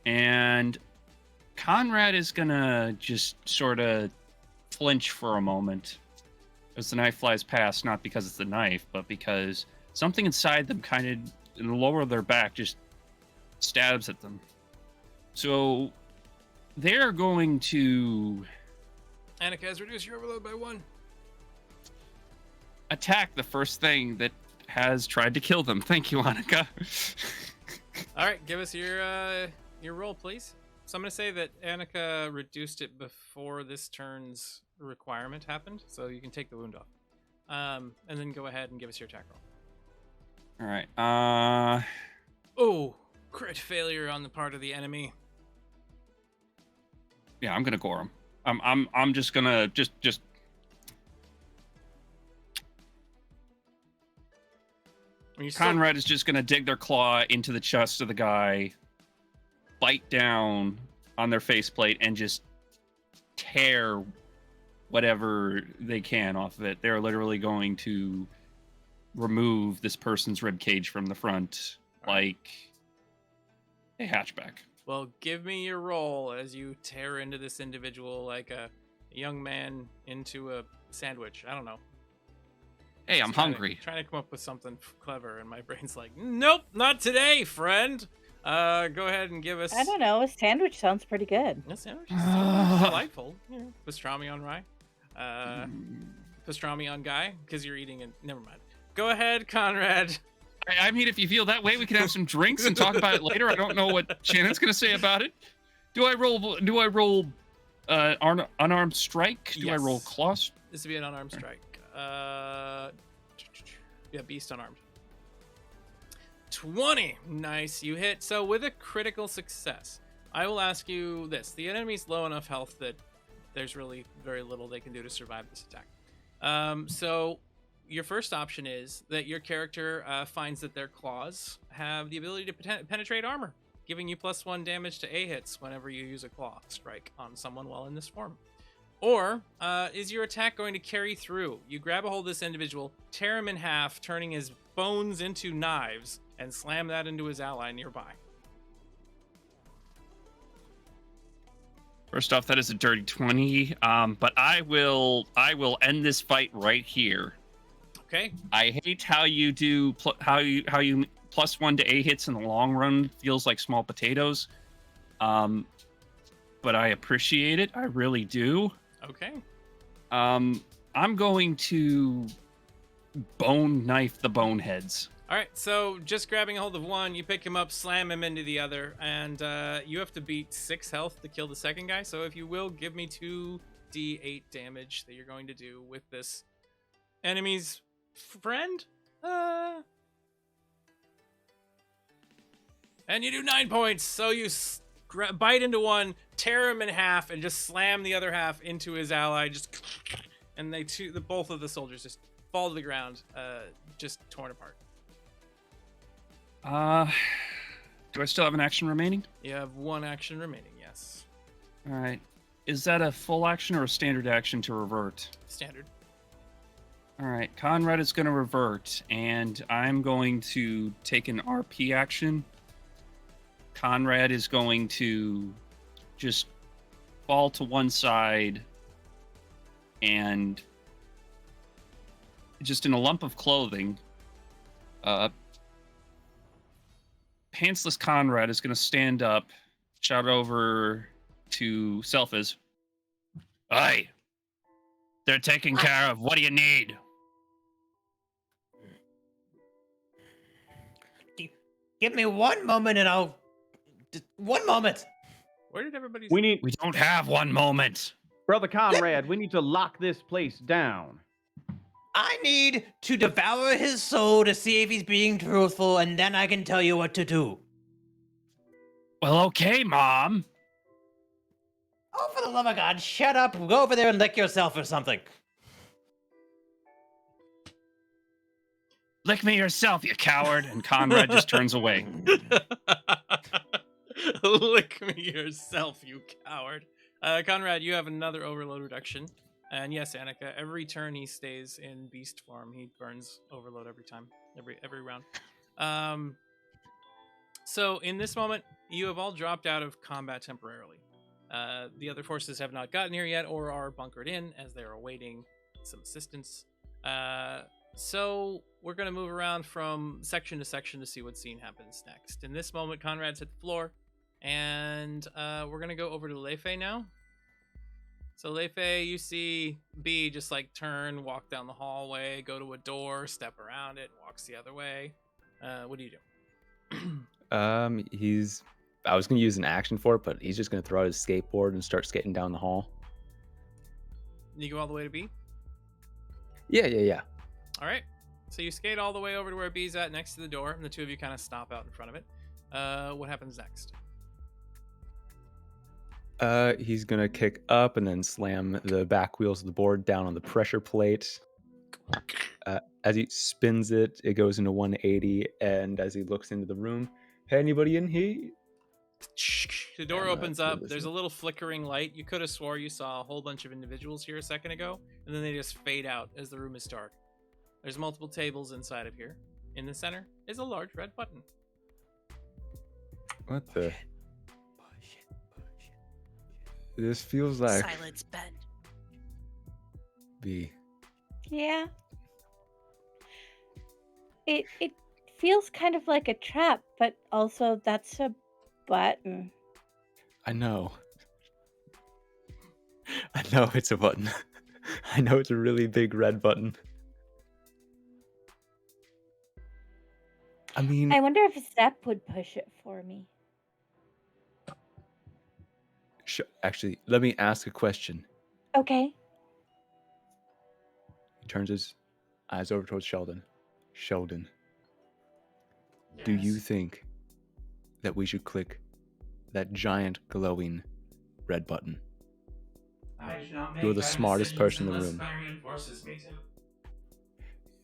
and Conrad is gonna just sort of flinch for a moment as the knife flies past, not because it's the knife, but because something inside them, kind of in the lower of their back, just stabs at them. So they're going to Annika has reduced your overload by 1. attack the first thing that has tried to kill them. Thank you, Annika. All right, give us your roll, please. So I'm going to say that Annika reduced it before this turn's requirement happened, so you can take the wound off. And then go ahead and give us your attack roll. All right. Oh, crit failure on the part of the enemy. Yeah, I'm gonna gore him. I'm just gonna just. Conrad is just gonna dig their claw into the chest of the guy, bite down on their faceplate, and just tear whatever they can off of it. They're literally going to remove this person's rib cage from the front like a hatchback. Well, give me your roll as you tear into this individual like a young man into a sandwich. I don't know. Hey, I'm hungry. Trying to come up with something clever, and my brain's like, nope, not today, friend. Go ahead and give us. I don't know. A sandwich sounds pretty good. A sandwich is delightful. Yeah. Pastrami on rye. Pastrami on guy, because you're eating it. Never mind. Go ahead, Conrad. I mean, if you feel that way, we can have some drinks and talk about it later. I don't know what Shannon's gonna say about it. Do I roll unarmed strike? Do I roll claws? This would be an unarmed strike. Yeah, beast unarmed. 20. Nice, you hit. So with a critical success, I will ask you this. The enemy's low enough health that there's really very little they can do to survive this attack. So your first option is that your character finds that their claws have the ability to penetrate armor, giving you +1 damage to A hits whenever you use a claw strike on someone while in this form. Or is your attack going to carry through? You grab a hold of this individual, tear him in half, turning his bones into knives, and slam that into his ally nearby. First off, that is a dirty 20. But I will end this fight right here. Okay. I hate how you do how you +1 to A hits in the long run feels like small potatoes. But I appreciate it. I really do. Okay. I'm going to bone knife the boneheads. All right, so just grabbing a hold of one, you pick him up, slam him into the other, and you have to beat 6 health to kill the second guy. So if you will, give me 2d8 damage that you're going to do with this enemy's friend. And you do 9 points. So you bite into one, tear him in half, and just slam the other half into his ally. And both of the soldiers just fall to the ground, just torn apart. Do I still have an action remaining? You have 1 action remaining, yes. All right. Is that a full action or a standard action to revert? Standard. All right. Conrad is going to revert, and I'm going to take an RP action. Conrad is going to just fall to one side and just in a lump of clothing, pantsless Conrad is going to stand up, shout over to Selphis. Aye, they're taken care of. What do you need? Give me one moment and I'll... Just one moment. Where did everybody? We don't have one moment. Brother Conrad, we need to lock this place down. I need to devour his soul to see if he's being truthful, and then I can tell you what to do. Well, okay, Mom. Oh, for the love of God, shut up. Go over there and lick yourself or something. Lick me yourself, you coward. And Conrad just turns away. Lick me yourself, you coward. Conrad, you have another overload reduction. And yes, Annika, every turn he stays in beast form, he burns overload every time, every round. So in this moment, you have all dropped out of combat temporarily. The other forces have not gotten here yet or are bunkered in as they're awaiting some assistance. So we're going to move around from section to section to see what scene happens next. In this moment, Conrad's hit the floor, and we're going to go over to Leifei now. So Leifei, you see B just like turn, walk down the hallway, go to a door, step around it, walks the other way. What do you do? I was gonna use an action for it, but he's just gonna throw out his skateboard and start skating down the hall. You go all the way to B? Yeah. All right. So you skate all the way over to where B's at, next to the door, and the two of you kind of stop out in front of it. What happens next? He's gonna kick up and then slam the back wheels of the board down on the pressure plate. As he spins it, it goes into 180, and as he looks into the room, hey, anybody in here? The door opens up. There's a little flickering light. You could have swore you saw a whole bunch of individuals here a second ago, and then they just fade out as the room is dark. There's multiple tables inside of here. In the center is a large red button. What the? This feels like Silence, Ben. B. Yeah. It feels kind of like a trap, but also that's a button. I know it's a button. I know it's a really big red button. I mean, I wonder if Zep would push it for me. actually, let me ask a question. Okay. He turns his eyes over towards Sheldon. Sheldon, do you think that we should click that giant glowing red button? You're the smartest person in the room.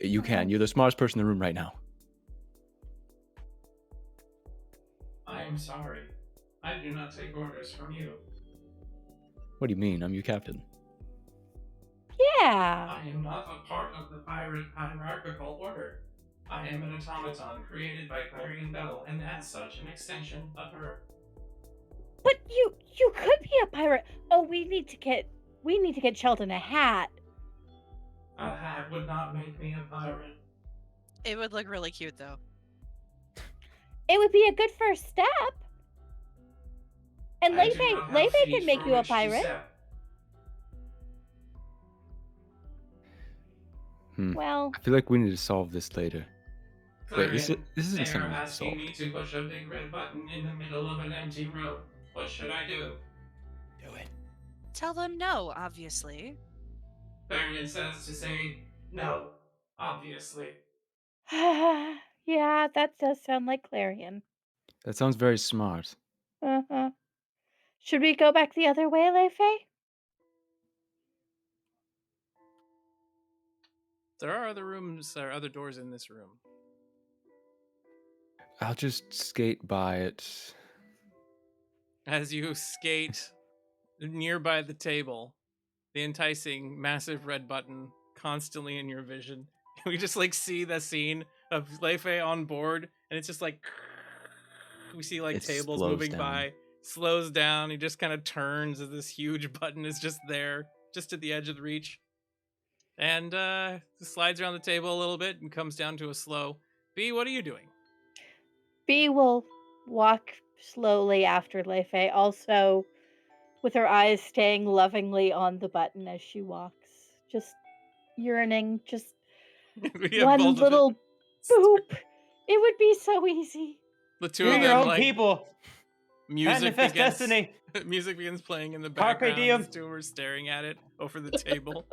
You can. You're the smartest person in the room right now. I am sorry. I do not take orders from you. What do you mean? I'm your captain. Yeah. I am not a part of the pirate hierarchical order. I am an automaton created by Clarion Bell, and as such, an extension of her. But you could be a pirate. Oh, we need to get Sheldon a hat. A hat would not make me a pirate. It would look really cute, though. It would be a good first step. And Leifei can make you a pirate. Well, I feel like we need to solve this later. Wait, this isn't something They are to asking solve. me to push a big red button in the middle of an empty room. What should I do? Do it. Tell them no, obviously. Varian says to say no, obviously. yeah, that does sound like Clarion. That sounds very smart. Uh-huh. Should we go back the other way, Leifei? There are other rooms or other doors in this room. I'll just skate by it. As you skate nearby the table, the enticing massive red button constantly in your vision. We just like see the scene of Leifei on board, and it's just like we see like It tables slows moving down. by, slows down. He just kind of turns as this huge button is just there, just at the edge of the reach, and slides around the table a little bit and comes down to a slow. B, what are you doing? B will walk slowly after Leifei, also with her eyes staying lovingly on the button as she walks. Just yearning, just We have one both of it. little boop. It would be so easy. The two You're of your them own like people. Music Manifest begins. destiny. Music begins playing in the Carpe background. diem. The two are staring at it over the table.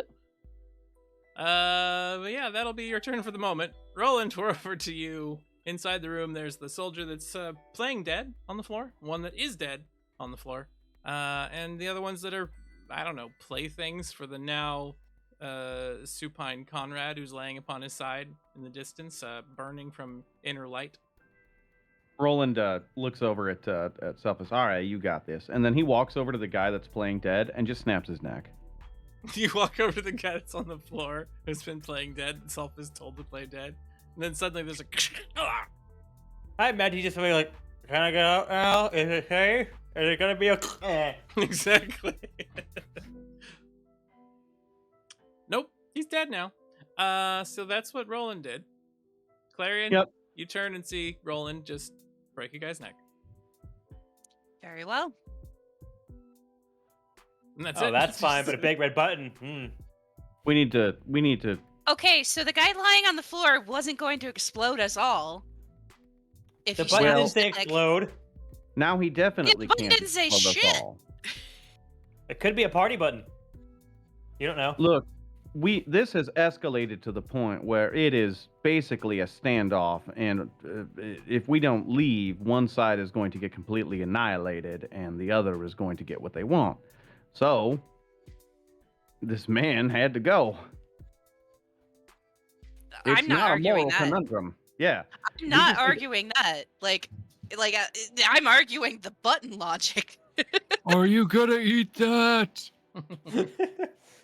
But yeah, that'll be your turn for the moment. Roland, we're over to you. Inside the room, there's the soldier that's playing dead on the floor. One that is dead on the floor. And the other ones that are, I don't know, playthings for the now supine Conrad, who's laying upon his side in the distance, burning from inner light. Roland looks over at Selphus. All right, you got this. And then he walks over to the guy that's playing dead and just snaps his neck. You walk over to the guy that's on the floor who's been playing dead. Self is told to play dead. And then suddenly there's a... I imagine you just be like, can I get out now? Is it safe? Is it gonna be okay? Exactly. Nope, he's dead now. So that's what Roland did. Clarion, Yep. You turn and see Roland just break a guy's neck. Very well. And that's Oh, it. that's fine, but a big red button. We need to. Okay, so the guy lying on the floor wasn't going to explode us all. If The he button snapped didn't his say neck. explode. Now he definitely button can't didn't say explode us shit. all. It could be a party button. You don't know. Look, this has escalated to the point where it is basically a standoff, and if we don't leave, one side is going to get completely annihilated, and the other is going to get what they want. So, this man had to go. It's I'm not a arguing moral that. conundrum. Yeah. I'm not arguing that. I'm arguing the button logic. Are you gonna eat that?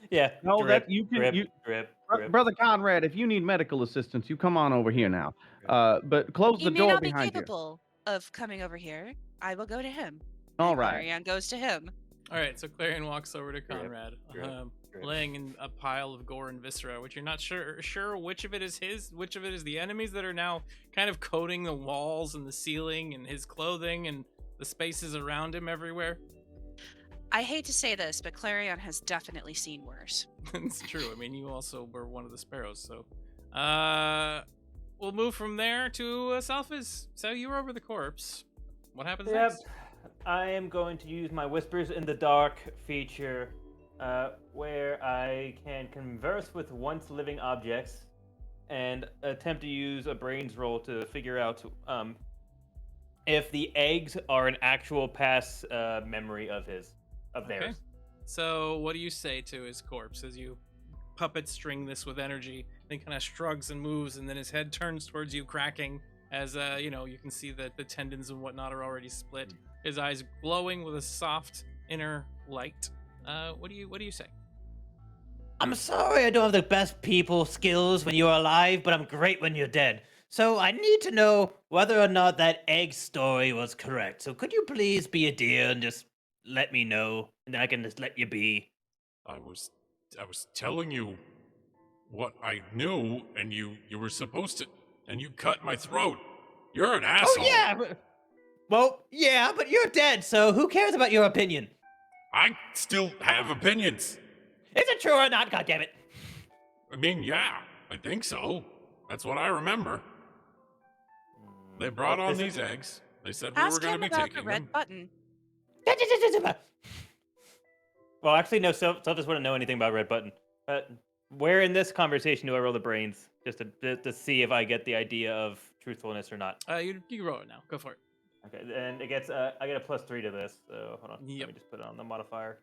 Yeah. No, drip, that you can. drip, you, drip, Br- drip. Brother Conrad, if you need medical assistance, you come on over here now. But close He the may door not be behind you. capable of coming over here. I will go to him. All And right. Clarion goes to him. All right, so Clarion walks over to Conrad, drip, drip. laying in a pile of gore and viscera, which you're not sure which of it is his, which of it is the enemies that are now kind of coating the walls and the ceiling and his clothing and the spaces around him everywhere. I hate to say this, but Clarion has definitely seen worse. It's true. I mean, you also were one of the Sparrows, so we'll move from there to Selphus. So you were over the corpse. What happens Yep. next? I am going to use my Whispers in the Dark feature, where I can converse with once living objects and attempt to use a brains roll to figure out if the eggs are an actual past memory of theirs. Okay. So what do you say to his corpse as you puppet string this with energy? Then kind of shrugs and moves, and then his head turns towards you, cracking as you can see that the tendons and whatnot are already split. His eyes glowing with a soft inner light. What do you say? I'm sorry I don't have the best people skills when you're alive, but I'm great when you're dead. So I need to know whether or not that egg story was correct. So could you please be a dear and just let me know, and then I can just let you be? I was telling you what I knew, and you were supposed to, and you cut my throat. You're an asshole. Oh yeah, well, yeah, but you're dead, so who cares about your opinion? I still have opinions. Is it true or not? God damn it! I mean, yeah, I think so. That's what I remember. They brought on these eggs. They said we were Ask going him to be about taking the red them. button. Well, actually, no. Self just wouldn't know anything about red button. Where in this conversation do I roll the brains just to see if I get the idea of truthfulness or not? You can roll it now. Go for it. Okay, and it gets I get a +3 to this. So hold on. Yep. Let me just put it on the modifier.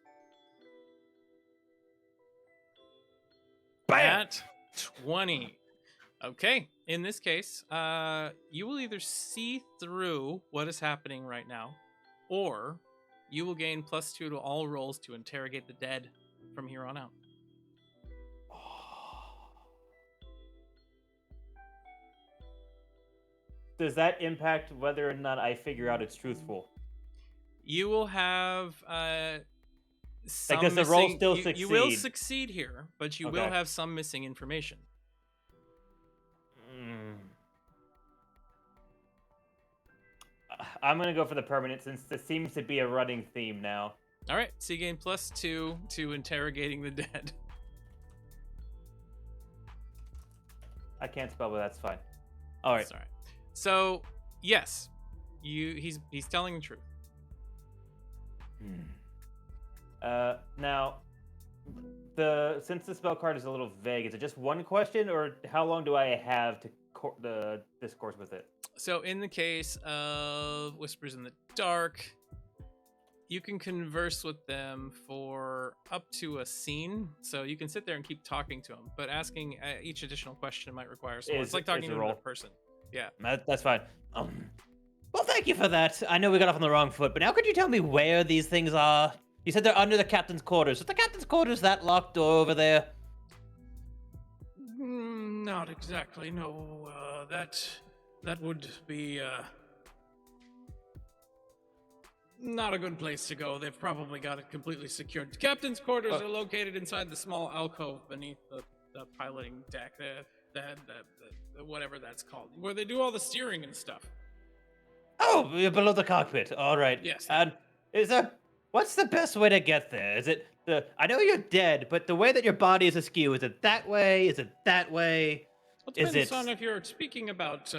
At 20. Okay. In this case, you will either see through what is happening right now, or you will gain +2 to all rolls to interrogate the dead from here on out. Does that impact whether or not I figure out it's truthful? You will have some does the roll missing- still you will succeed? succeed here, but you will Okay. have some missing information. I'm gonna go for the permanent since this seems to be a running theme now. All right, so you gain +2 to interrogating the dead. I can't spell, but that's fine. All right. That's all right. So yes, he's telling the truth. Now, since the spell card is a little vague, is it just one question, or how long do I have to discourse with it? So in the case of Whispers in the Dark, you can converse with them for up to a scene. So you can sit there and keep talking to them, but asking each additional question might require some. It's like talking to another person. Yeah. That's fine. Well, thank you for that. I know we got off on the wrong foot, but now could you tell me where these things are? You said they're under the captain's quarters. Is the captain's quarters that locked door over there? Not exactly. No, that would be not a good place to go. They've probably got it completely secured. The captain's quarters are located inside the small alcove beneath the piloting deck. The whatever that's called, where they do all the steering and stuff. Oh, you're below the cockpit. All right. Yes. And what's the best way to get there? Is it I know you're dead, but the way that your body is askew, is it that way? Is it that way? Well, it depends on if you're speaking about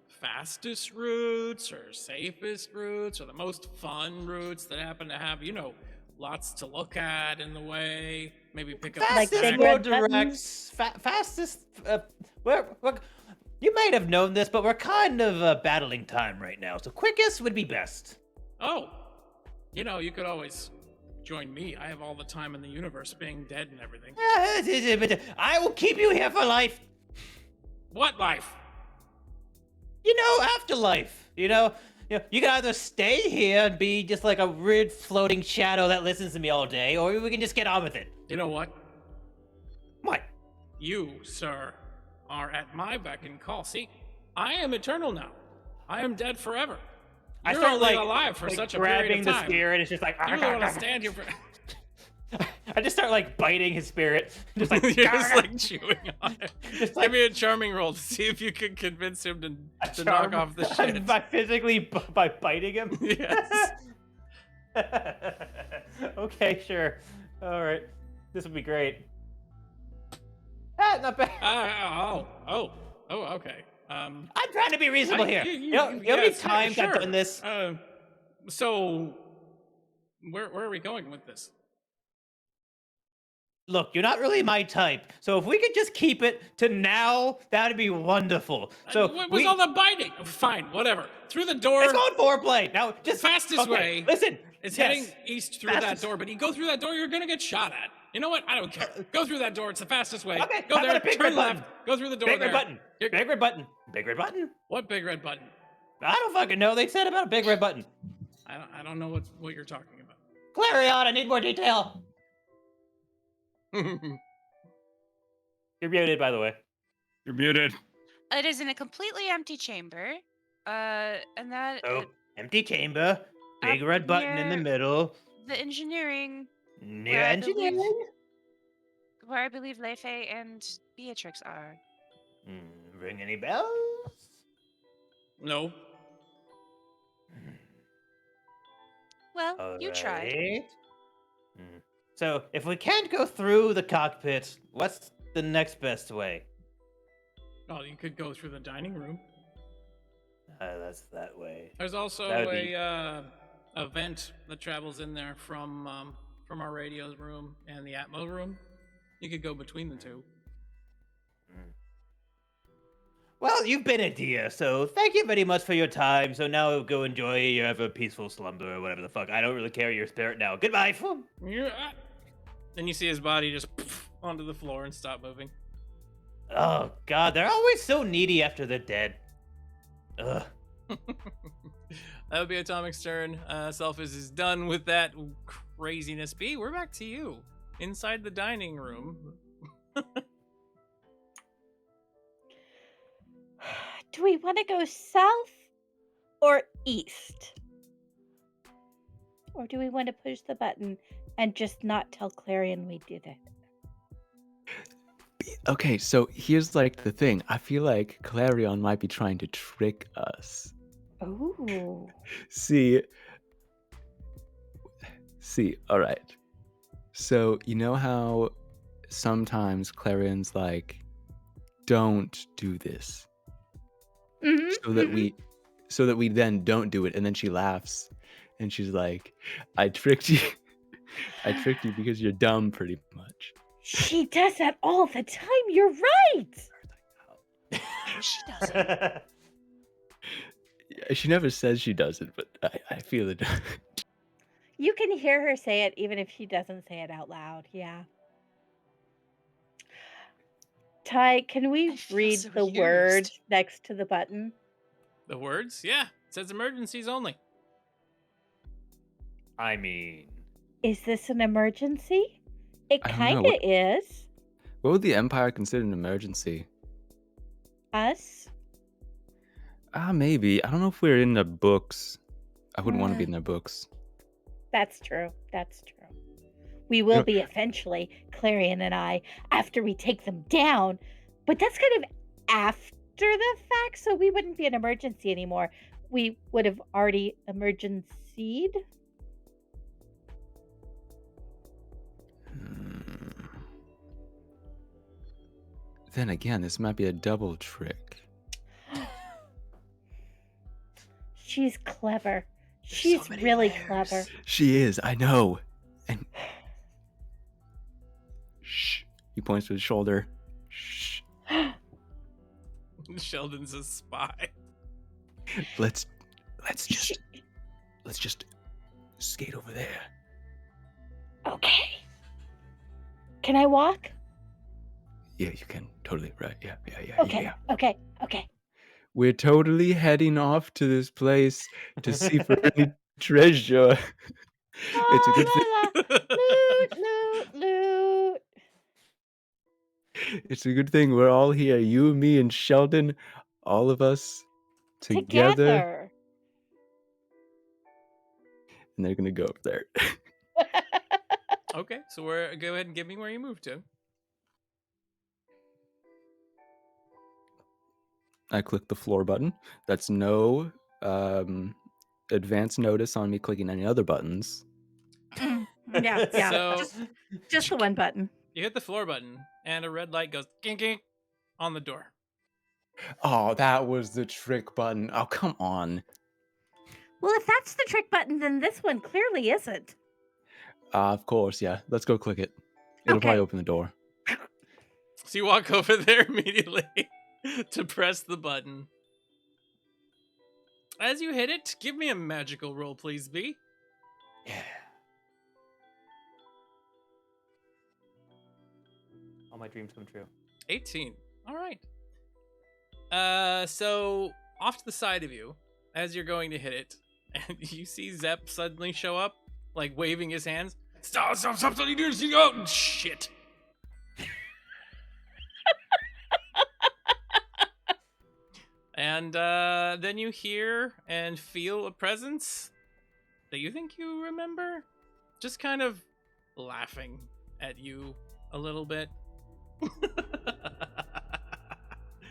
fastest routes or safest routes or the most fun routes that happen to have, lots to look at in the way. Maybe pick up fastest, snack. more direct, fastest. You might have known this, but we're kind of battling time right now, so quickest would be best. Oh, you could always join me. I have all the time in the universe, being dead and everything. But I will keep you here for life. What life? Afterlife. You can either stay here and be just like a weird floating shadow that listens to me all day, or we can just get on with it. You know what? What? You, sir, are at my beck and call. See, I am eternal now. I am dead forever. I You're start only like alive for such a grabbing period of time. the spear, and it's just like You really want to stand here for. I just start like biting his spirit, just like You're just like chewing on it. Just Give me a charming roll to see if you can convince him to knock off the shit. by physically by biting him. Yes. Okay, sure. All right, this would be great. Not bad. Okay. I'm trying to be reasonable here. You know how many times I've done this? So, where are we going with this? Look, you're not really my type, so if we could just keep it to now, that'd be wonderful. So what was all the biting? Fine, whatever. Through the door. It's called foreplay. Now, just fastest way. Listen, it's heading east through that door, but you go through that door, you're gonna get shot at. You know what? I don't care. Go through that door. It's the fastest way. Okay, go how there. about a big Turn red left. button? Go through the door. Big there. red button. Big red button. Big red button. What big red button? I don't fucking know. They said about a big red button. I don't know what you're talking about. Clarion, I need more detail. You're muted, by the way. You're muted. It is in a completely empty chamber. And that Empty chamber. Big red button in the middle. the engineering Near engineering. where I believe Lefe and Beatrix are. Ring any bells? No. Well, you tried. Alright. So, if we can't go through the cockpit, what's the next best way? Oh, you could go through the dining room. That's that way. There's also a vent that travels in there from our radio's room and the Atmo room. You could go between the two. Well, you've been a dear, so thank you very much for your time. So now go enjoy your ever peaceful slumber or whatever the fuck. I don't really carry your spirit now. Goodbye. Yeah. Then you see his body just onto the floor and stop moving. Oh, God, they're always so needy after they're dead. Ugh. That would be Atomic's turn. Selphis is done with that craziness. B, we're back to you. Inside the dining room. Do we want to go south or east? Or do we want to push the button and just not tell Clarion we did it? Okay, so here's like the thing. I feel like Clarion might be trying to trick us. Oh. See, all right. So, you know how sometimes Clarion's like, don't do this. Mm-hmm. So that we then don't do it, and then she laughs And she's like, I tricked you. I tricked you because you're dumb, pretty much. She does that all the time. You're right. No, she doesn't. She never says she does it, but I feel it. You can hear her say it even if she doesn't say it out loud. Yeah. Ty, can we I feel read so the used. words next to the button? The words? Yeah. It says emergencies only. I mean, Is this an emergency? It I don't kind know. of is. What would the Empire consider an emergency? Us? Maybe. I don't know if we're in their books. I wouldn't want to be Mm. in their books. That's true. That's true. We will be eventually, Clarion and I, after we take them down. But that's kind of after the fact, so we wouldn't be an emergency anymore. We would have already emergencied. Then again, this might be a double trick. She's clever. There's She's so many really layers. clever. She is, I know. And shh. He points to his shoulder. Shh. Sheldon's a spy. Let's just skate over there. Okay. Can I walk? Yeah, you can. Totally. Right. Yeah. Okay. Okay. We're totally heading off to this place to see for any treasure. It's a good thing. Loot. It's a good thing we're all here. You, me, and Sheldon, all of us together. And they're gonna go over there. Okay, so go ahead and give me where you moved to. I click the floor button. That's no advance notice on me clicking any other buttons. Yeah. So Just the one button. you hit the floor button, and a red light goes gink gink on the door. Oh, that was the trick button. Oh, come on. Well, if that's the trick button, then this one clearly isn't. Of course, yeah. Let's go click it. It'll Okay. probably open the door. So you walk over there immediately to press the button. As you hit it, give me a magical roll, please, B. yeah. All my dreams come true. 18. All right. So off to the side of you, as you're going to hit it, and you see Zep suddenly show up, like waving his hands. Stop! You do this! Oh, shit! And then you hear and feel a presence that you think you remember, just kind of laughing at you a little bit.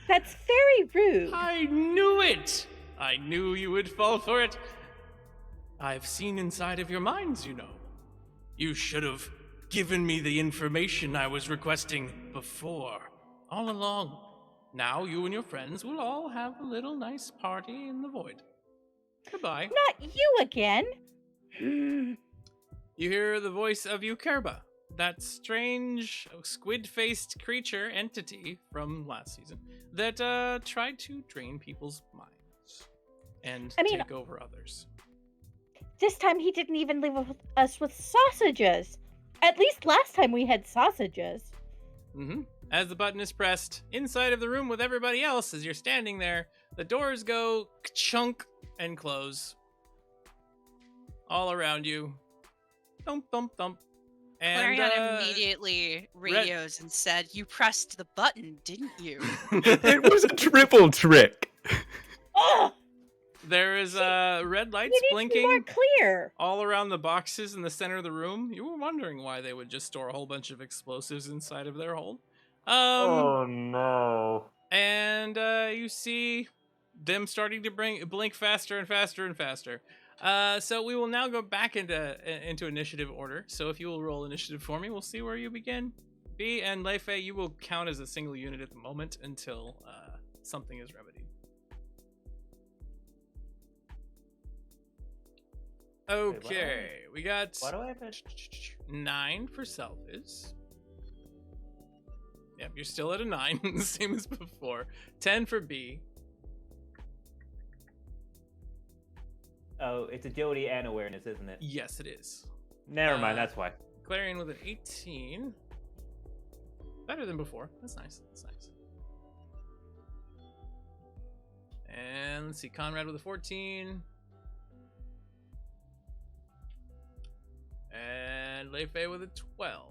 That's very rude. I knew it! I knew you would fall for it. I've seen inside of your minds, you know. You should have given me the information I was requesting before, all along. Now you and your friends will all have a little nice party in the void. Goodbye. Not you again. You hear the voice of Eukerba, that strange squid-faced creature entity from last season that tried to drain people's minds and take over others. This time he didn't even leave us with sausages. At least last time we had sausages. Mm-hmm. As the button is pressed, inside of the room with everybody else, as you're standing there, the doors go chunk and close. All around you. Thump, thump, thump. And Clarion immediately radios and said, "You pressed the button, didn't you?" It was a triple trick. Oh, there is red lights you need blinking to be more clear. all around the boxes in the center of the room. You were wondering why they would just store a whole bunch of explosives inside of their hold. Oh no. And you see them starting to blink faster and faster and faster. So we will now go back into initiative order. So if you will roll initiative for me, we'll see where you begin. B and Leifei, you will count as a single unit at the moment until something is remedied. Okay, we got Why do I have it? 9 for Selfish. Yep, you're still at a 9, same as before. 10 for B. Oh, it's agility and awareness, isn't it? Yes, it is. Never mind, that's why. Clarion with an 18. Better than before. That's nice. That's nice. And let's see, Conrad with a 14. And Leifei with a 12.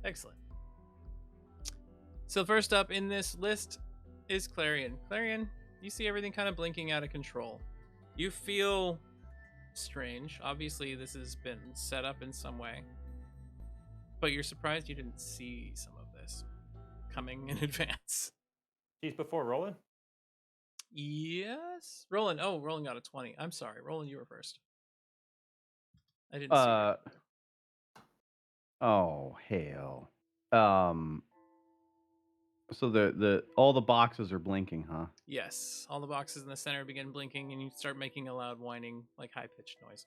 Excellent. So first up in this list is Clarion. Clarion, you see everything kind of blinking out of control. You feel strange. Obviously, this has been set up in some way. But you're surprised you didn't see some of this coming in advance. She's before Roland? Yes. Roland. Oh, Roland got a 20. I'm sorry. Roland, you were first. I didn't see her. Oh hell. So the all the boxes are blinking, huh? Yes. All the boxes in the center begin blinking, and you start making a loud whining, like high-pitched noise.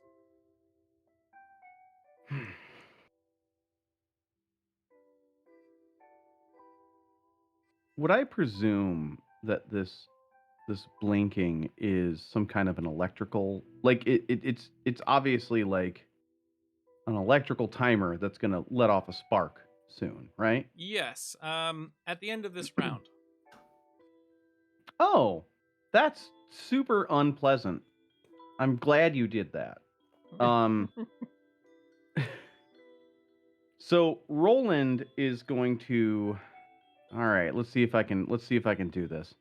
Would I presume that this blinking is some kind of an electrical, like it's obviously like an electrical timer that's going to let off a spark soon, right? Yes. At the end of this round. Oh, that's super unpleasant. I'm glad you did that. So Roland is going to. All right, let's see if I can do this.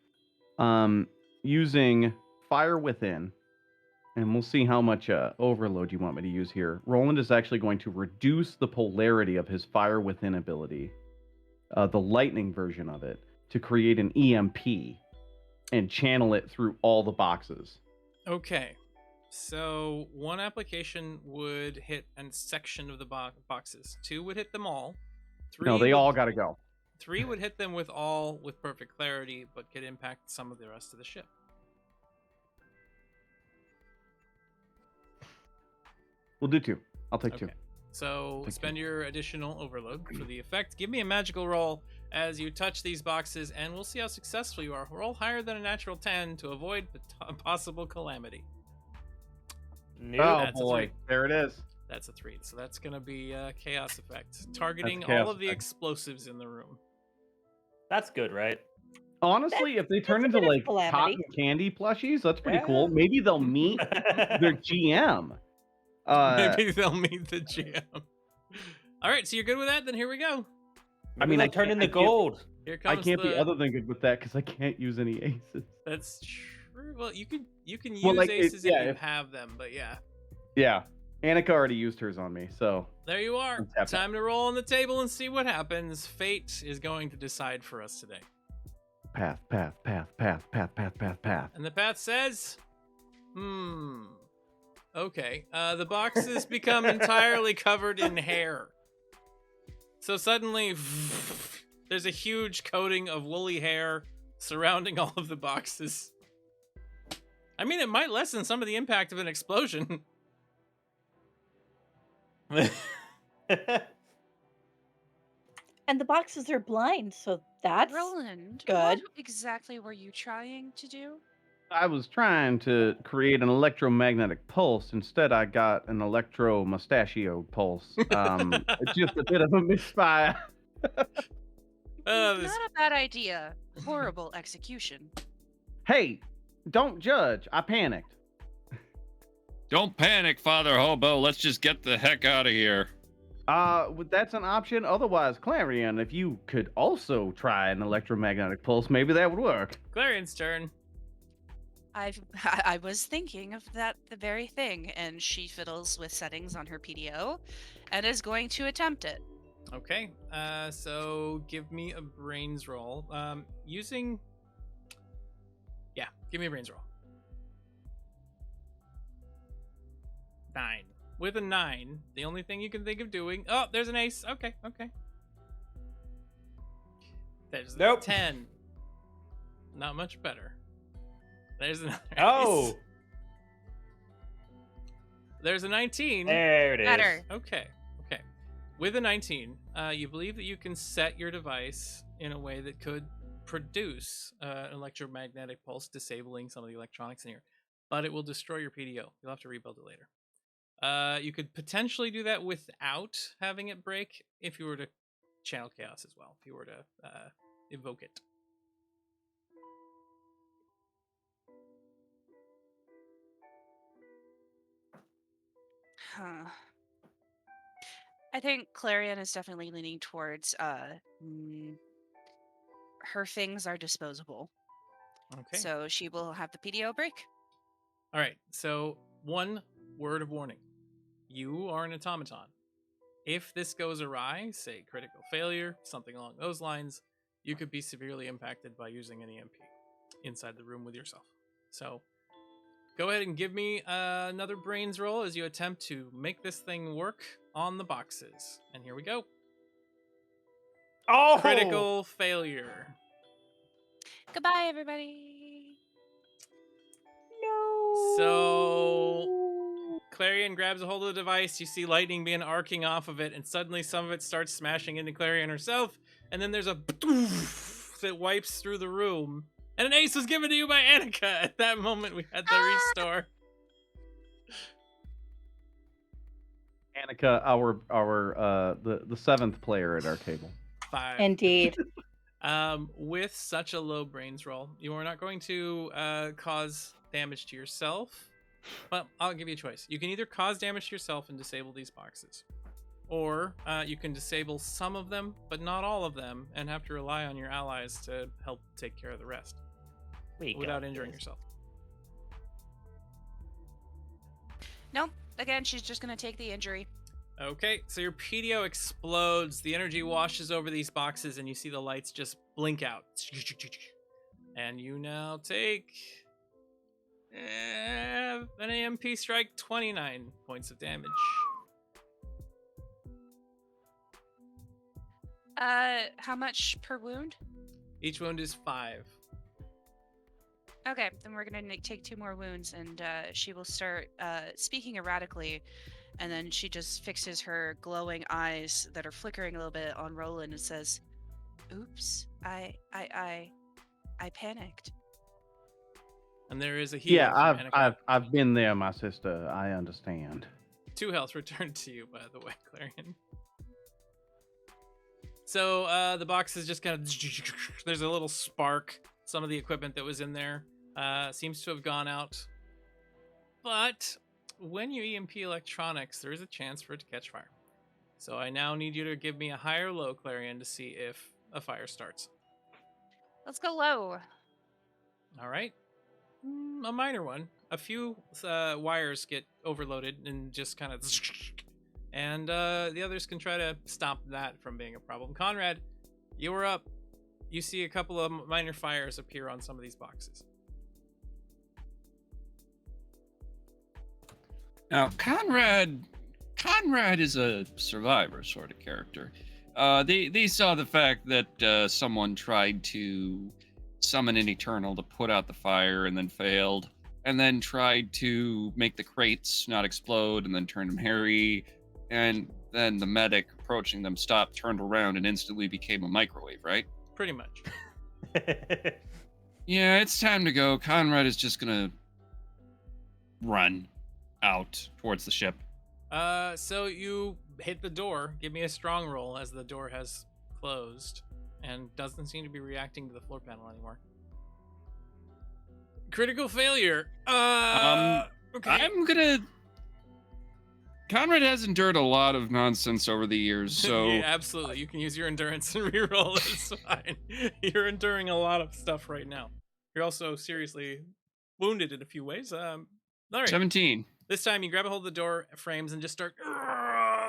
Using Fire Within, and we'll see how much overload you want me to use here. Roland is actually going to reduce the polarity of his Fire Within ability, the lightning version of it, to create an EMP and channel it through all the boxes. Okay. So one application would hit a section of the boxes. 2 would hit them all. 3 No, they would, all got to go. 3 would hit them with perfect clarity, but could impact some of the rest of the ship. We'll do 2. I'll take 2. So spend your additional overload for the effect. Give me a magical roll as you touch these boxes, and we'll see how successful you are. Roll higher than a natural 10 to avoid possible calamity. Nope. Oh That's a boy, 3. there it is. That's a 3. So that's going to be chaos effect, targeting chaos all of the effect. explosives in the room. That's good, right? Honestly, if they turn that's a into bit of like calamity. cotton candy plushies, that's pretty Yeah. cool. Maybe they'll meet their GM. Maybe they'll meet the GM. All right, so you're good with that? Then here we go. I mean, I turn can't- into I can't- gold. Here I comes can't be the- other than good with that because I can't use any aces. That's true. Well, you can use Well, like, aces yeah, if you if- have them, but yeah. Yeah, Annika already used hers on me, so There you are. Let's have Time to roll on the table and see what happens. Fate is going to decide for us today. path. And the path says, okay. The boxes become entirely covered in hair. So suddenly, there's a huge coating of woolly hair surrounding all of the boxes. I mean, it might lessen some of the impact of an explosion. And the boxes are blind, so that's Roland, good. what exactly were you trying to do? I was trying to create an electromagnetic pulse. Instead, I got an electro mustachio pulse. It's just a bit of a misfire. Oh, this- Not a bad idea. Horrible execution. Hey, don't judge. I panicked. Don't panic, Father Hobo. Let's just get the heck out of here. That's an option. Otherwise, Clarion, if you could also try an electromagnetic pulse, maybe that would work. Clarion's turn. I was thinking of the very thing, and she fiddles with settings on her PDO, and is going to attempt it. Okay. So give me a brains roll. Give me a brains roll. 9. With a 9, the only thing you can think of doing. Oh, there's an ace. Okay. There's a Nope. 10. Not much better. There's another Oh, ace. There's a 19. there it is. Better. Okay. With a 19, you believe that you can set your device in a way that could produce an electromagnetic pulse, disabling some of the electronics in here, but it will destroy your PDO. You'll have to rebuild it later. You could potentially do that without having it break if you were to channel chaos as well, if you were to evoke it. Huh. I think Clarion is definitely leaning towards her things are disposable. Okay. So she will have the PDO break. All right. So, one word of warning. You are an automaton. If this goes awry, say critical failure, something along those lines, you could be severely impacted by using an EMP inside the room with yourself. So, go ahead and give me another brains roll as you attempt to make this thing work on the boxes. And here we go. Oh, Critical failure. Goodbye, everybody. No. So Clarion grabs a hold of the device. You see lightning being arcing off of it, and suddenly some of it starts smashing into Clarion herself. And then there's a that wipes through the room. And an ace was given to you by Annika. At that moment, we had the restore. Annika, the seventh player at our table. 5. Indeed. With such a low brains roll, you are not going to cause damage to yourself, but I'll give you a choice. You can either cause damage to yourself and disable these boxes, or you can disable some of them, but not all of them, and have to rely on your allies to help take care of the rest without injuring yourself. Nope. Again, she's just going to take the injury. Okay, so your PDO explodes, the energy washes over these boxes, and you see the lights just blink out. And you now take an AMP strike, 29 points of damage. How much per wound? Each wound is 5. Okay, then we're going to take 2 more wounds, and she will start speaking erratically. And then she just fixes her glowing eyes that are flickering a little bit on Roland and says, "Oops, I panicked." And there is a heal. Yeah, I've been there, my sister. I understand. 2 health returned to you, by the way, Clarion. So the box is just kind of there's a little spark. Some of the equipment that was in there seems to have gone out, but when you EMP electronics, there is a chance for it to catch fire. So I now need you to give me a high or low, Clarion, to see if a fire starts. Let's go low. All right. A minor one. A few wires get overloaded and just kind of... And the others can try to stop that from being a problem. Conrad, you were up. You see a couple of minor fires appear on some of these boxes. Now, Conrad is a survivor sort of character. They saw the fact that someone tried to summon an Eternal to put out the fire and then failed, and then tried to make the crates not explode and then turned them hairy, and then the medic approaching them stopped, turned around, and instantly became a microwave, right? Pretty much. Yeah, it's time to go. Conrad is just gonna run out towards the ship. So you hit the door. Give me a strong roll as the door has closed and doesn't seem to be reacting to the floor panel anymore. Critical failure. Okay. Conrad has endured a lot of nonsense over the years, so Yeah, absolutely. You can use your endurance and reroll. It's fine. You're enduring a lot of stuff right now. You're also seriously wounded in a few ways. All right. 17. This time you grab a hold of the door frames and just start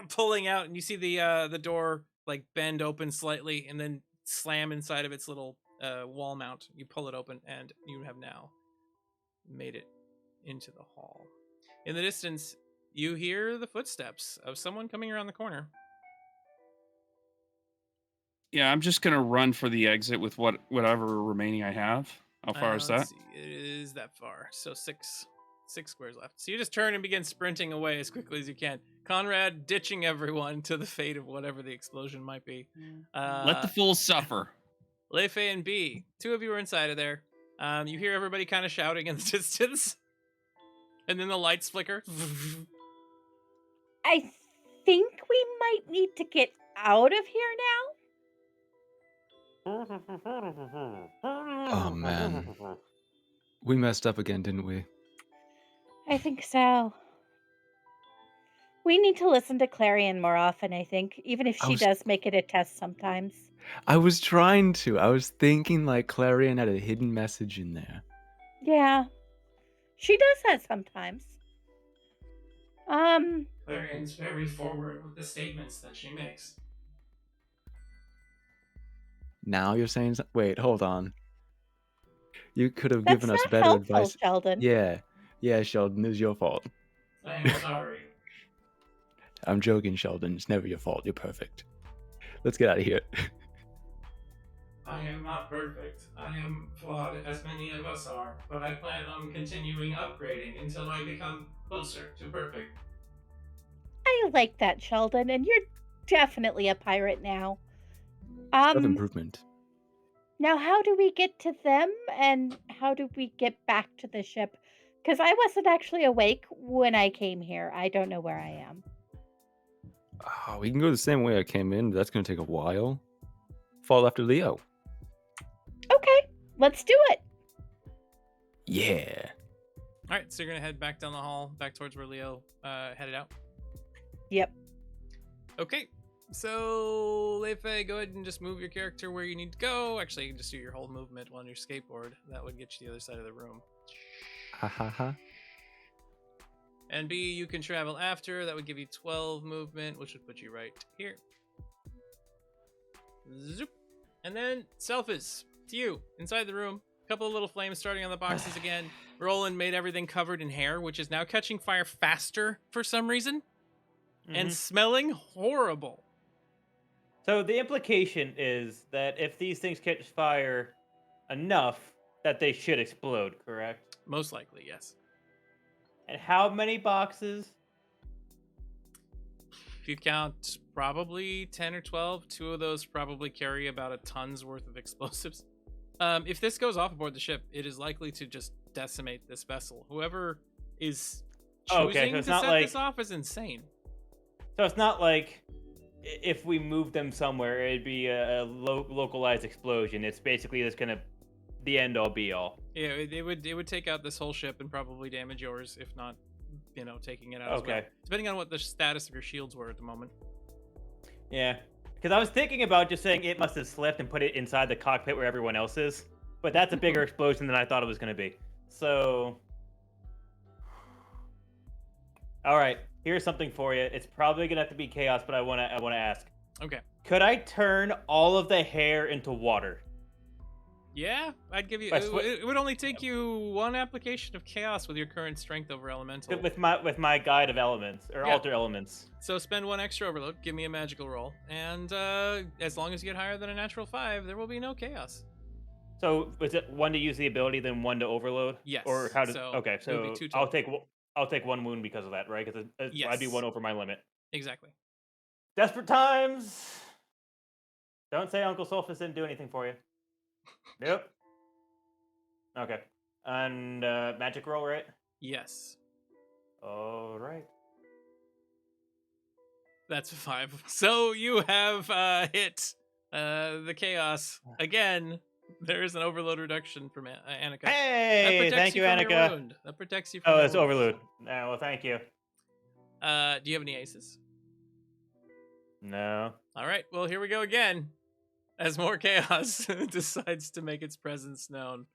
pulling out, and you see the door like bend open slightly and then slam inside of its little wall mount. You pull it open, and you have now made it into the hall. In the distance, you hear the footsteps of someone coming around the corner. Yeah, I'm just gonna run for the exit with whatever remaining I have. How far is that? Let's see. It is that far. So six squares left. So you just turn and begin sprinting away as quickly as you can. Conrad ditching everyone to the fate of whatever the explosion might be. Let the fools suffer. Lefe and B, two of you are inside of there. You hear everybody kind of shouting in the distance. And then the lights flicker. I think we might need to get out of here now. Oh man. We messed up again, didn't we? I think so. We need to listen to Clarion more often, I think, even if she does make it a test sometimes. I was trying to. I was thinking like Clarion had a hidden message in there. Yeah. She does that sometimes. Clarion's very forward with the statements that she makes. Now you're saying wait, hold on. You could have That's given us not better helpful, advice. Sheldon. Yeah, Sheldon, it's your fault. I am sorry. I'm joking, Sheldon. It's never your fault. You're perfect. Let's get out of here. I am not perfect. I am flawed, as many of us are, but I plan on continuing upgrading until I become closer to perfect. I like that, Sheldon, and you're definitely a pirate now. Self-improvement. Now how do we get to them, and how do we get back to the ship? Because I wasn't actually awake when I came here. I don't know where I am. Oh, we can go the same way I came in, but that's going to take a while. Fall after Leo. Okay, let's do it. Yeah. All right, so you're gonna head back down the hall, back towards where Leo headed out. Yep. Okay, so Lefe, go ahead and just move your character where you need to go. Actually, you can just do your whole movement on your skateboard. That would get you to the other side of the room. Ha ha ha. And B, you can travel after. That would give you 12 movement, which would put you right here. Zoop. And then Selphis, to you, inside the room. A couple of little flames starting on the boxes again. Roland made everything covered in hair, which is now catching fire faster for some reason. And smelling horrible. So the implication is that if these things catch fire enough, that they should explode, correct? Most likely, yes. And how many boxes? If you count probably 10 or 12, two of those probably carry about a ton's worth of explosives. If this goes off aboard the ship, it is likely to just decimate this vessel. Whoever is choosing to set this off is insane. So it's not like if we move them somewhere, it'd be a localized explosion. It's basically just gonna the end all be all. Yeah, it would take out this whole ship and probably damage yours, if not, taking it out as well. Depending on what the status of your shields were at the moment. Yeah, because I was thinking about just saying it must have slipped and put it inside the cockpit where everyone else is, but that's a bigger explosion than I thought it was going to be. So, all right, here's something for you. It's probably going to have to be chaos, but I want to ask. Okay. Could I turn all of the hair into water? Yeah, I'd give you. It would only take you one application of chaos with your current strength over elemental. With my guide of elements or alter elements. So spend one extra overload. Give me a magical roll, and as long as you get higher than a natural 5, there will be no chaos. So is it one to use the ability, then one to overload? Yes. Or how does? So Okay, it would be so two total. I'll take one wound because of that, right? Because I'd be one over my limit. Exactly. Desperate times. Don't say Uncle Sulfus didn't do anything for you. Yep. Okay. And magic roll, right? Yes. All right. That's a 5. So you have hit the chaos again. There is an overload reduction from Annika. Hey, thank you, Annika. That protects you from your it's wound. overload. Well, thank you. Do you have any aces? No. All right. Well, here we go again. As more chaos decides to make its presence known.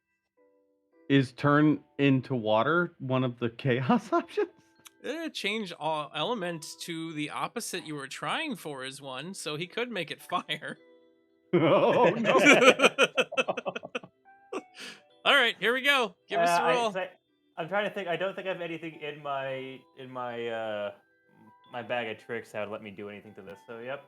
Is turn into water one of the chaos options? Change all element to the opposite you were trying for is one, so he could make it fire. Oh no! All right, here we go. Give us a roll. I'm trying to think. I don't think I have anything in my my bag of tricks that would let me do anything to this. So yep.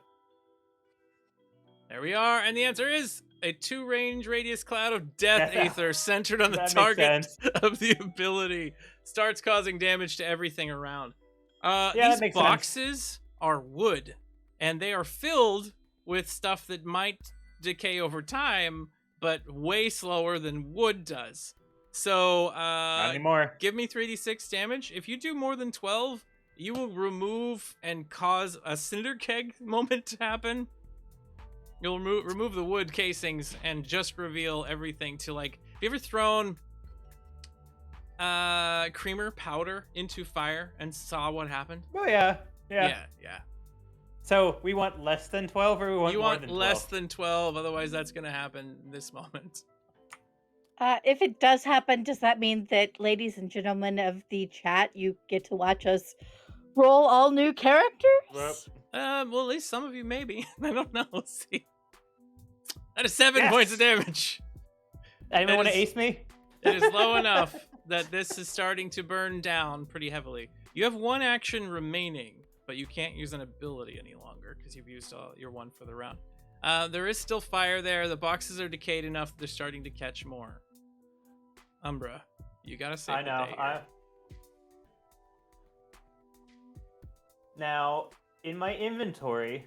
There we are, and the answer is a 2-range radius cloud of death aether centered on the That makes target sense. of the ability. Starts causing damage to everything around. that These makes sense. boxes are wood, and they are filled with stuff that might decay over time, but way slower than wood does. So, Not anymore. give me 3d6 damage. If you do more than 12, you will remove and cause a cinder keg moment to happen. You'll remove the wood casings and just reveal everything to, like, have you ever thrown creamer powder into fire and saw what happened? Oh yeah. Yeah. So we want less than 12, or we want You more want than 12? less than 12, otherwise that's gonna happen this moment. If it does happen, does that mean that, ladies and gentlemen of the chat, you get to watch us roll all new characters? Well, at least some of you maybe. I don't know. We'll see. That is 7 Yes! points of damage. Anyone want to is- ace me? It is low enough that this is starting to burn down pretty heavily. You have 1 action remaining, but you can't use an ability any longer because you've used all your 1 for the round. There is still fire there. The boxes are decayed enough that they're starting to catch more. Umbra, you gotta save I know. the day here. Now, in my inventory,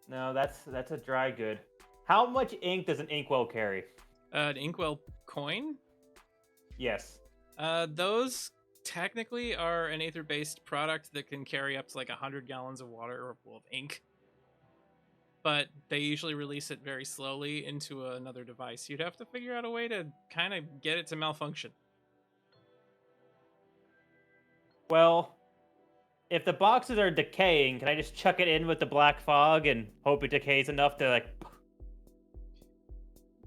no, that's a dry good. How much ink does an inkwell carry? An inkwell coin? Yes. Those technically are an aether-based product that can carry up to like 100 gallons of water or of ink. But they usually release it very slowly into another device. You'd have to figure out a way to kind of get it to malfunction. Well, if the boxes are decaying, can I just chuck it in with the black fog and hope it decays enough to, like...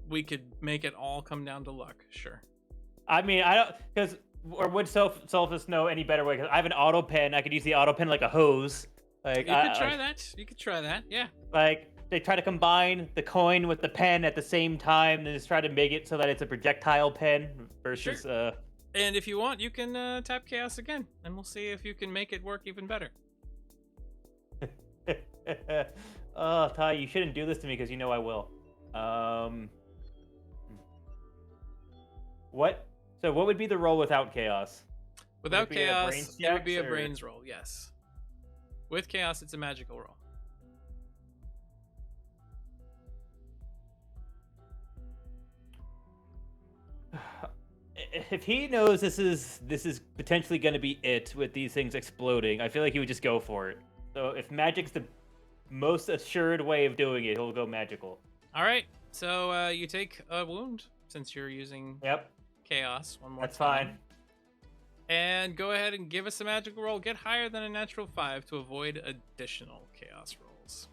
We could make it all come down to luck, sure. I mean, I don't... Because... Or would Sophus know any better way? Because I have an auto pen. I could use the auto pen like a hose. Like, You could try that. You could try that, yeah. Like, they try to combine the coin with the pen at the same time and just try to make it so that it's a projectile pen versus... And if you want, you can tap Chaos again, and we'll see if you can make it work even better. Oh, Ty, you shouldn't do this to me because you know I will. What? So what would be the roll without Chaos? Without Would it be a Chaos, brains it would be a checks, or- brains roll, yes. With Chaos, it's a magical roll. If he knows this is potentially going to be it with these things exploding, I feel like he would just go for it. So if magic's the most assured way of doing it, he'll go magical. All right, so you take a wound since you're using Yep, Chaos one more that's time. fine. And go ahead and give us a magical roll. Get higher than a natural 5 to avoid additional Chaos rolls.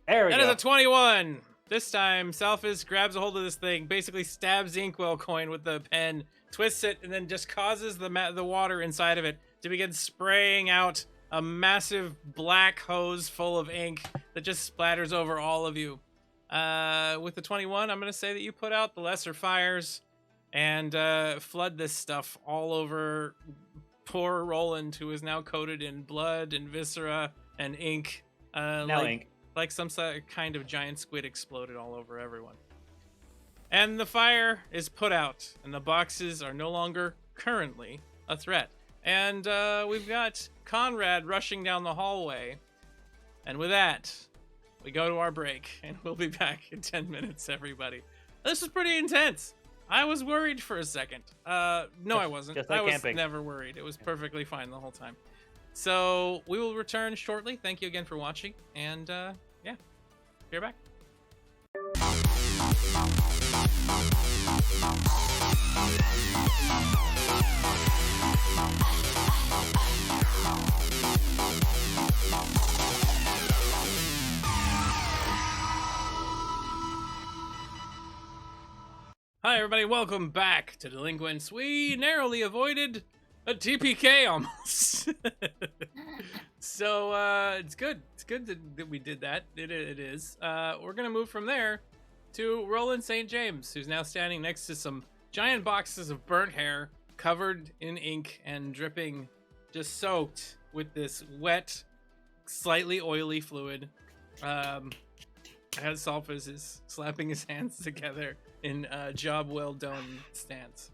There we That go. is a 21. This time, Salphus grabs a hold of this thing, basically stabs the inkwell coin with the pen, twists it, and then just causes the water inside of it to begin spraying out a massive black hose full of ink that just splatters over all of you. With the 21, I'm going to say that you put out the lesser fires and flood this stuff all over poor Roland, who is now coated in blood and viscera and ink. Ink. Like some kind of giant squid exploded all over everyone. And the fire is put out, and the boxes are no longer currently a threat. And we've got Conrad rushing down the hallway. And with that, we go to our break, and we'll be back in 10 minutes, everybody. This was pretty intense. I was worried for a second. No, I wasn't. Just like I was camping. never worried. It was perfectly fine the whole time. So we will return shortly. Thank you again for watching. And yeah, be right back. Hi, everybody. Welcome back to Delinquents. We narrowly avoided a TPK almost. So it's good. It's good that we did that. It is. We're going to move from there to Roland St. James, who's now standing next to some giant boxes of burnt hair covered in ink and dripping, just soaked with this wet, slightly oily fluid. As Sulfus is slapping his hands together in job well done stance.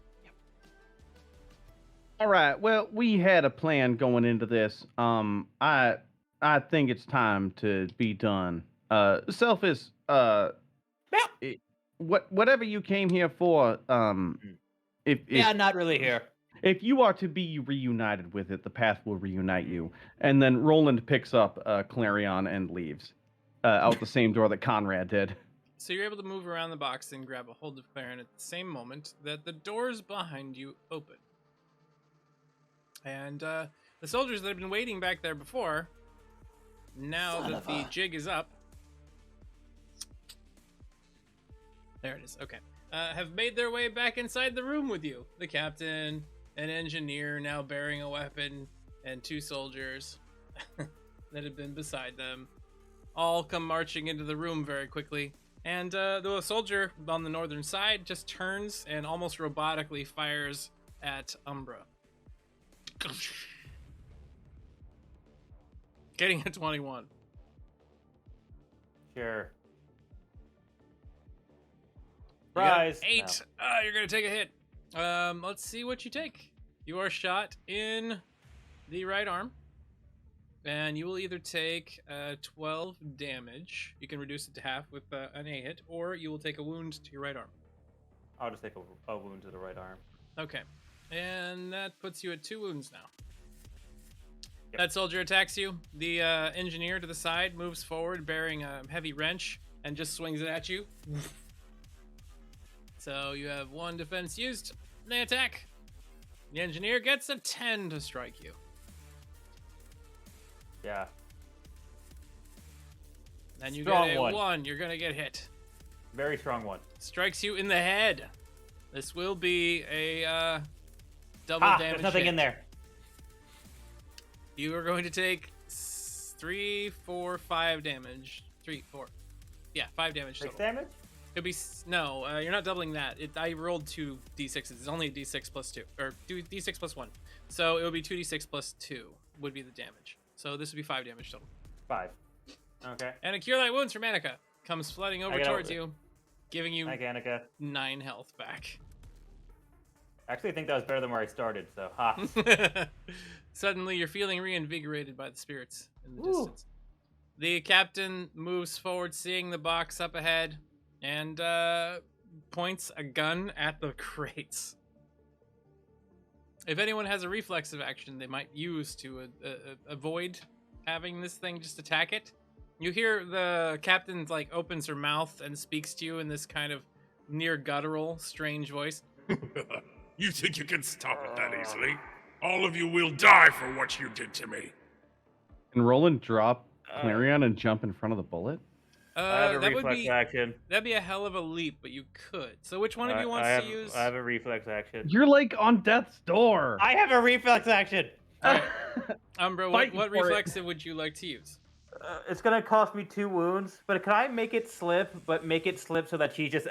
All right. Well, we had a plan going into this. I think it's time to be done. Selfis, whatever you came here for, if Yeah, not really here. if you are to be reunited with it, the path will reunite you. And then Roland picks up Clarion and leaves out the same door that Conrad did. So you're able to move around the box and grab a hold of Clarion at the same moment that the doors behind you open. And the soldiers that have been waiting back there before, now that the jig is up, there it is, okay, have made their way back inside the room with you. The captain, an engineer now bearing a weapon, and 2 soldiers that have been beside them, all come marching into the room very quickly. And the soldier on the northern side just turns and almost robotically fires at Umbra. Getting a 21. Sure. You got Prize. 8. You're gonna take a hit. Let's see what you take. You are shot in the right arm, and you will either take 12 damage. You can reduce it to half with an A hit, or you will take a wound to your right arm. I'll just take a wound to the right arm. Okay, and that puts you at 2 wounds now. Yep. That soldier attacks you. The engineer to the side moves forward bearing a heavy wrench and just swings it at you. So you have 1 defense used. They attack. The engineer gets a 10 to strike you. Yeah. And you Strong get a one. 1. You're going to get hit. Very strong one. Strikes you in the head. This will be a double damage. There's nothing hit. in there. You are going to take 3, 4, 5 damage. 3, 4. Yeah, 5 damage 6 total. damage? Could be no. You're not doubling that. I rolled 2 d6s. It's only a d6 plus 2, or d6 plus 1. So it would be 2d6 plus 2 would be the damage. So this would be 5 damage total. 5. Okay. And a cure light wounds from Annika comes flooding over towards you, giving you Thank you, Annika. 9 health back. Actually, I think that was better than where I started, so ha. Suddenly, you're feeling reinvigorated by the spirits in the Ooh. distance. The captain moves forward, seeing the box up ahead, and points a gun at the crates. If anyone has a reflexive action they might use to avoid having this thing just attack it, you hear the captain like opens her mouth and speaks to you in this kind of near guttural, strange voice. You think you can stop it that easily? All of you will die for what you did to me. Can Roland drop Clarion and jump in front of the bullet? I have a that would reflex be action. that'd be a hell of a leap, but you could. So which one of you wants to use? I have a reflex action. You're like on death's door. I have a reflex action. Alright. Umbra, what Fighting for it. reflexive would you like to use? It's gonna cost me 2 wounds, but can I make it slip? But make it slip so that she just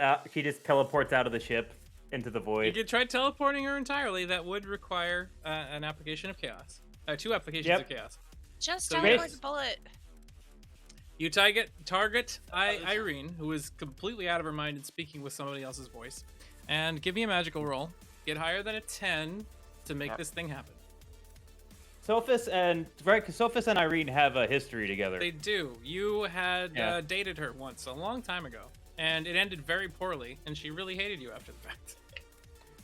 teleports out of the ship into the You void. could try teleporting her entirely. That would require an application of chaos. 2 applications of chaos. Just So teleport yes. the bullet. You target Irene, who is completely out of her mind and speaking with somebody else's voice, and give me a magical roll. Get higher than a 10 to make this thing happen. Sophis and Irene have a history together. They do. You had dated her once a long time ago, and it ended very poorly, and she really hated you after the fact.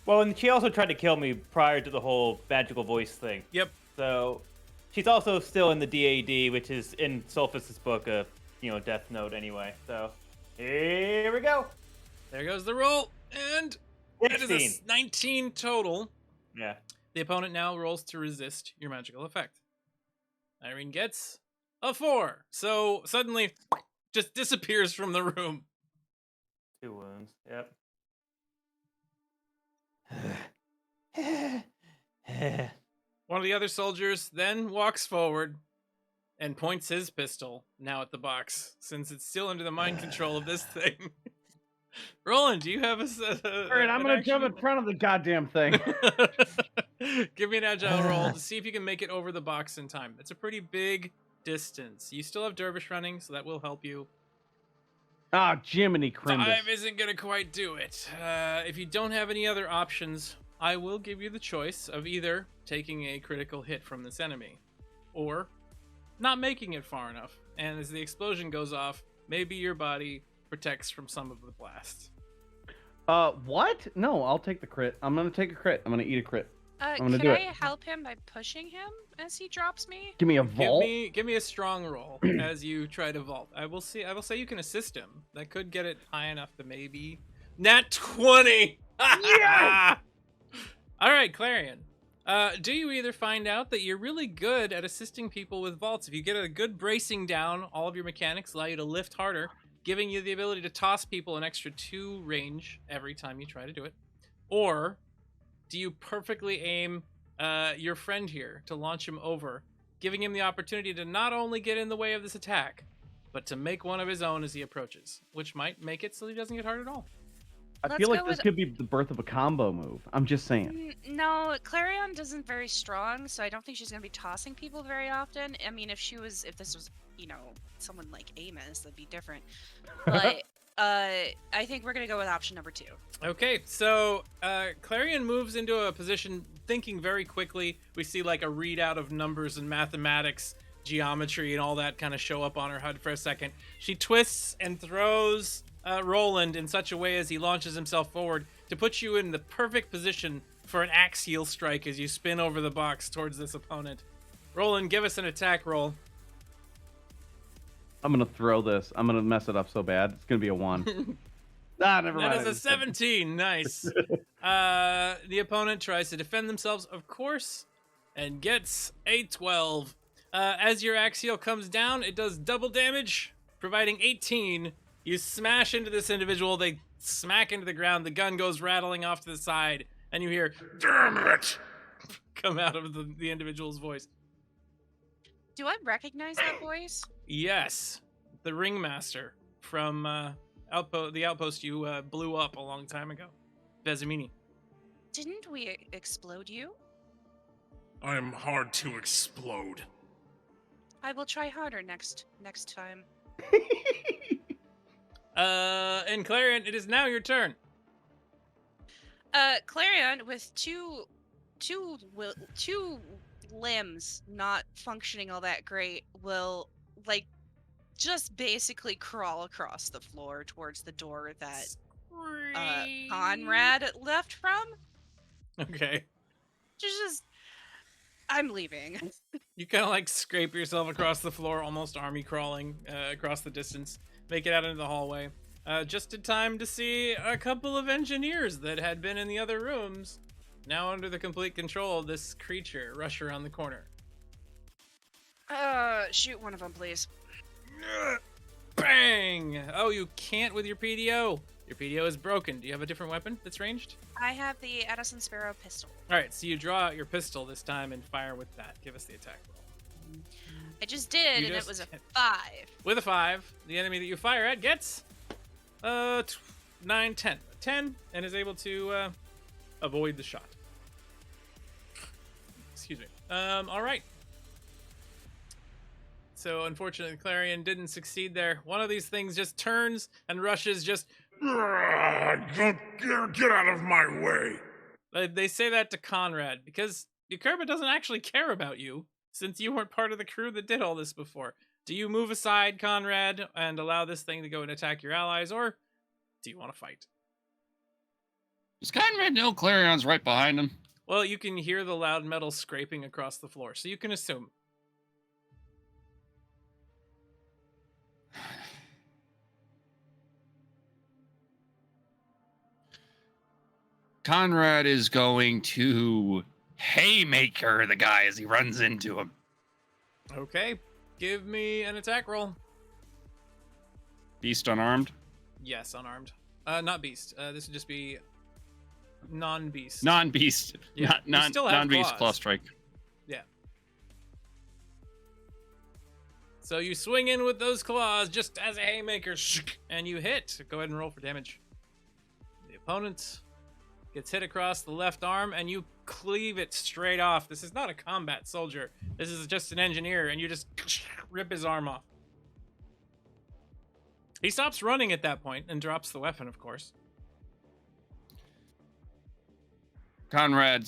Well, and she also tried to kill me prior to the whole magical voice thing. Yep. So she's also still in the DAD, which is in Sulfus's book, Death Note anyway. So here we go. There goes the roll, and it is 16. a 19 total. Yeah. The opponent now rolls to resist your magical effect. Irene gets a 4, so suddenly just disappears from the room. 2 wounds. Yep. One of the other soldiers then walks forward and points his pistol now at the box, since it's still under the mind control of this thing. Roland, do you have All right, I'm gonna jump in front of the goddamn thing. Give me an agile roll to see if you can make it over the box in time. It's a pretty big distance. You still have Dervish running, so that will help you. Ah, Jiminy Crimbus. 5 isn't gonna quite do it. If you don't have any other options, I will give you the choice of either taking a critical hit from this enemy, or not making it far enough. And as the explosion goes off, maybe your body protects from some of the blast. What? No, I'll take the crit. I'm gonna take a crit. I'm gonna eat a crit. I'm gonna Can do I it. help him by pushing him as he drops me? Give me a vault. Give me a strong roll as you try to vault. I will say you can assist him. That could get it high enough to maybe nat 20. Yeah. All right, Clarion. Do you either find out that you're really good at assisting people with vaults? If you get a good bracing down, all of your mechanics allow you to lift harder, giving you the ability to toss people an extra 2 range every time you try to do it. Or do you perfectly aim your friend here to launch him over, giving him the opportunity to not only get in the way of this attack, but to make one of his own as he approaches, which might make it so he doesn't get hurt at all. I feel like this could be the birth of a combo move. I'm just saying. No, Clarion isn't very strong, so I don't think she's going to be tossing people very often. I mean, if this was, someone like Amos, that'd be different. But I think we're going to go with option number 2. Okay, so Clarion moves into a position thinking very quickly. We see like a readout of numbers and mathematics, geometry, and all that kind of show up on her HUD for a second. She twists and throws Roland in such a way as he launches himself forward to put you in the perfect position for an axial strike as you spin over the box towards this opponent. Roland, give us an attack roll. I'm gonna throw this. I'm gonna mess it up so bad. It's gonna be a 1. Never mind. That is a 17. Nice. The opponent tries to defend themselves, of course, and gets a 12. As your axial comes down, it does double damage, providing 18. You smash into this individual. They smack into the ground. The gun goes rattling off to the side, and you hear, "Damn it!" come out of the individual's voice. Do I recognize that voice? Yes, the ringmaster from the outpost you blew up a long time ago, Vezimini. Didn't we explode you? I am hard to explode. I will try harder next time. And Clarion, it is now your turn. Clarion, with two limbs not functioning all that great, will just basically crawl across the floor towards the door that Conrad left from. Okay. I'm leaving. You kind of scrape yourself across the floor, almost army crawling across the distance. Make it out into the hallway. Just in time to see a couple of engineers that had been in the other rooms, now under the complete control of this creature, rush around the corner. Shoot one of them, please. Bang! Oh, you can't with your PDO. Your PDO is broken. Do you have a different weapon that's ranged? I have the Edison Sparrow pistol. All right, so you draw out your pistol this time and fire with that. Give us the attack roll. I just did, and it was a 5. With a 5, the enemy that you fire at gets 9, 10. 10, and is able to avoid the shot. Excuse me. All right. So unfortunately, Clarion didn't succeed there. One of these things just turns and rushes just... Get out of my way. They say that to Conrad because Yakurba doesn't actually care about you, since you weren't part of the crew that did all this before. Do you move aside, Conrad, and allow this thing to go and attack your allies, or do you want to fight? Does Conrad know Clarion's right behind him? Well, you can hear the loud metal scraping across the floor, so you can assume. Conrad is going to haymaker the guy as he runs into him. Okay, give me an attack roll. Beast unarmed? Yes, unarmed. Not beast. This would just be non-beast. Non-beast. Yeah, Non-beast claw strike. Yeah. So you swing in with those claws just as a haymaker, and you hit. Go ahead and roll for damage. The opponent gets hit across the left arm, and you cleave it straight off. This is not a combat soldier. This is just an engineer, and you just rip his arm off. He stops running at that point and drops the weapon, of course. Conrad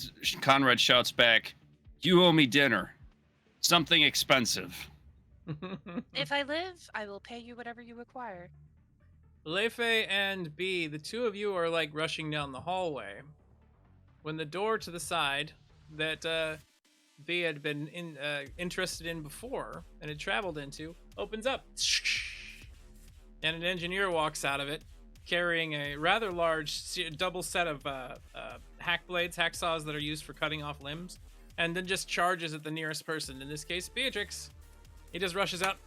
shouts back, "You owe me dinner. Something expensive." If I live, I will pay you whatever you require. Lefe and B, the two of you are like rushing down the hallway when the door to the side that B had been interested in before and had traveled into opens up. And an engineer walks out of it carrying a rather large double set of hack blades, hacksaws that are used for cutting off limbs, and then just charges at the nearest person, in this case, Beatrix. He just rushes out.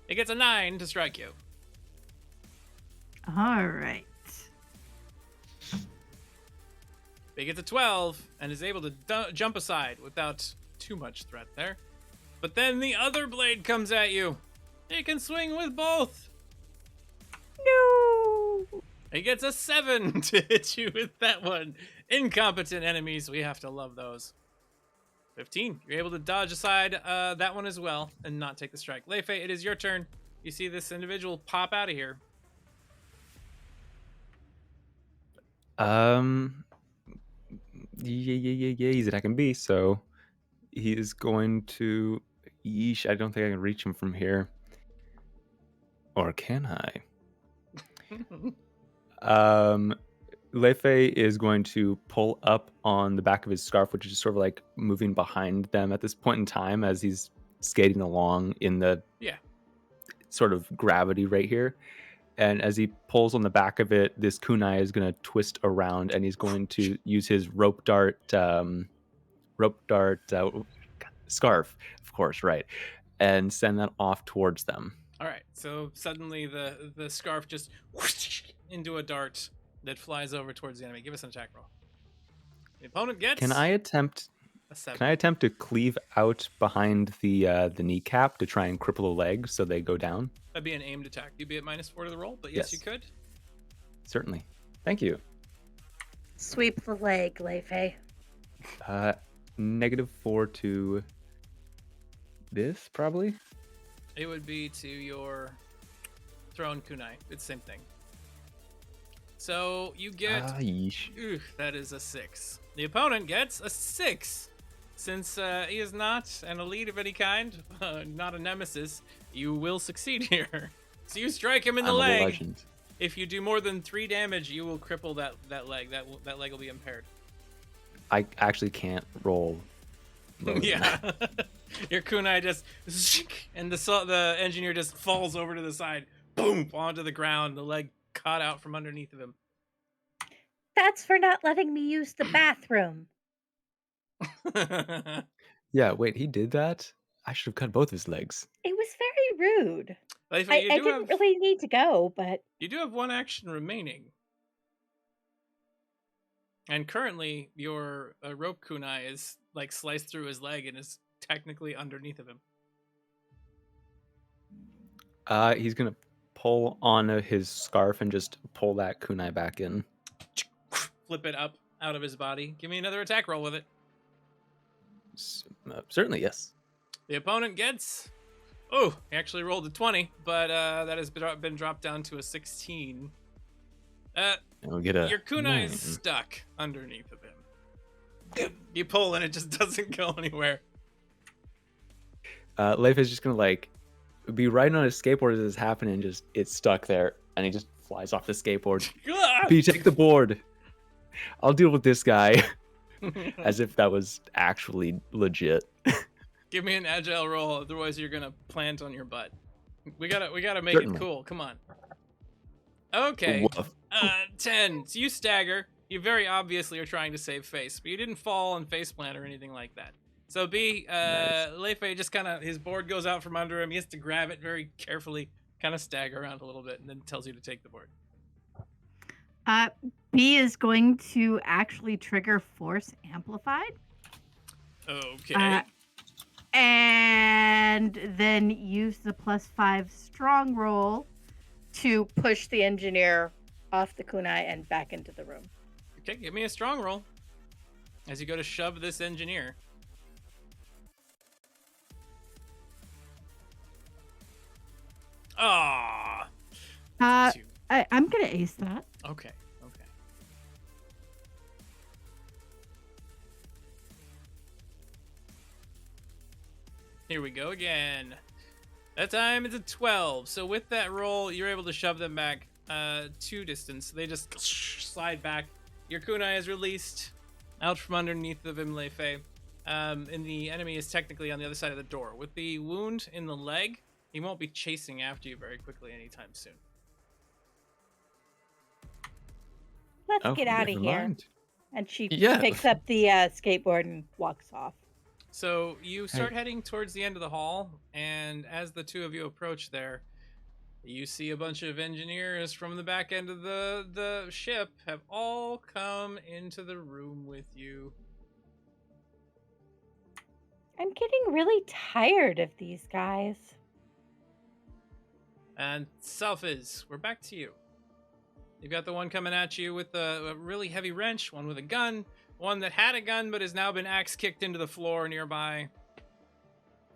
It gets a 9 to strike you. All right. He gets a 12 and is able to jump aside without too much threat there. But then the other blade comes at you. He can swing with both. No. He gets a 7 to hit you with that one. Incompetent enemies, we have to love those. 15. You're able to dodge aside that one as well and not take the strike. Lefe, it is your turn. You see this individual pop out of here. Yeah, he's attacking B, so he is going to... Yeesh, I don't think I can reach him from here. Or can I? Lefe is going to pull up on the back of his scarf, which is just sort of like moving behind them at this point in time as he's skating along in the sort of gravity right here. And as he pulls on the back of it, this kunai is going to twist around, and he's going to use his rope dart scarf, of course, right, and send that off towards them. All right, so suddenly the scarf just whoosh into a dart that flies over towards the enemy. Give us an attack roll. The opponent gets. Can I attempt a 7. Can I attempt to cleave out behind the kneecap to try and cripple the leg so they go down? That'd be an aimed attack. You'd be at -4 to the roll, but yes, you could. Certainly. Thank you. Sweep the leg, Lefe. -4 to this, probably? It would be to your thrown kunai. It's the same thing. So you get. Yeesh. That is a 6. The opponent gets a 6. Since he is not an elite of any kind, not a nemesis, you will succeed here. So you strike him in the leg. Legend. If you do more than 3 damage, you will cripple that leg. That leg will be impaired. I actually can't roll. Yeah. Your kunai just, and the engineer just falls over to the side, boom, onto the ground. The leg caught out from underneath of him. That's for not letting me use the bathroom. Yeah, wait, he did that? I should have cut both his legs. It was very rude. Lefe, I didn't really need to go, but... You do have 1 action remaining. And currently, your rope kunai is like sliced through his leg and is technically underneath of him. He's going to pull on his scarf and just pull that kunai back in. Flip it up out of his body. Give me another attack roll with it. Certainly, yes. The opponent gets... Oh, he actually rolled a 20, but that has been dropped down to a 16. We'll get a your kunai 9. is stuck underneath of him. You pull and it just doesn't go anywhere. Leif is just going to like be riding on his skateboard as this is happening and just it's stuck there and he just flies off the skateboard. B, take the board. I'll deal with this guy. As if that was actually legit. Give me an agile roll, otherwise you're gonna plant on your butt. We gotta make Certainly. it cool. Come on. Okay. 10. So you stagger. You very obviously are trying to save face, but you didn't fall and face plant or anything like that. So B, Nice. Lefe just kind of, his board goes out from under him. He has to grab it very carefully, kind of stagger around a little bit, and then tells you to take the board. B is going to actually trigger Force Amplified. Okay. And then use the +5 strong roll to push the engineer off the kunai and back into the room. Okay, give me a strong roll as you go to shove this engineer. Ah. I'm gonna ace that. Okay. Here we go again. That time it's a 12. So with that roll, you're able to shove them back 2 distance. They just slide back. Your kunai is released out from underneath of Imlefe. And the enemy is technically on the other side of the door. With the wound in the leg, he won't be chasing after you very quickly anytime soon. Let's get out of never here. mind. And she Yeah. picks up the skateboard and walks off. So you start heading towards the end of the hall, and as the two of you approach there, you see a bunch of engineers from the back end of the ship have all come into the room with you. I'm getting really tired of these guys. And Selfies, we're back to you. You've got the one coming at you with a really heavy wrench, one with a gun, one that had a gun but has now been axe kicked into the floor nearby.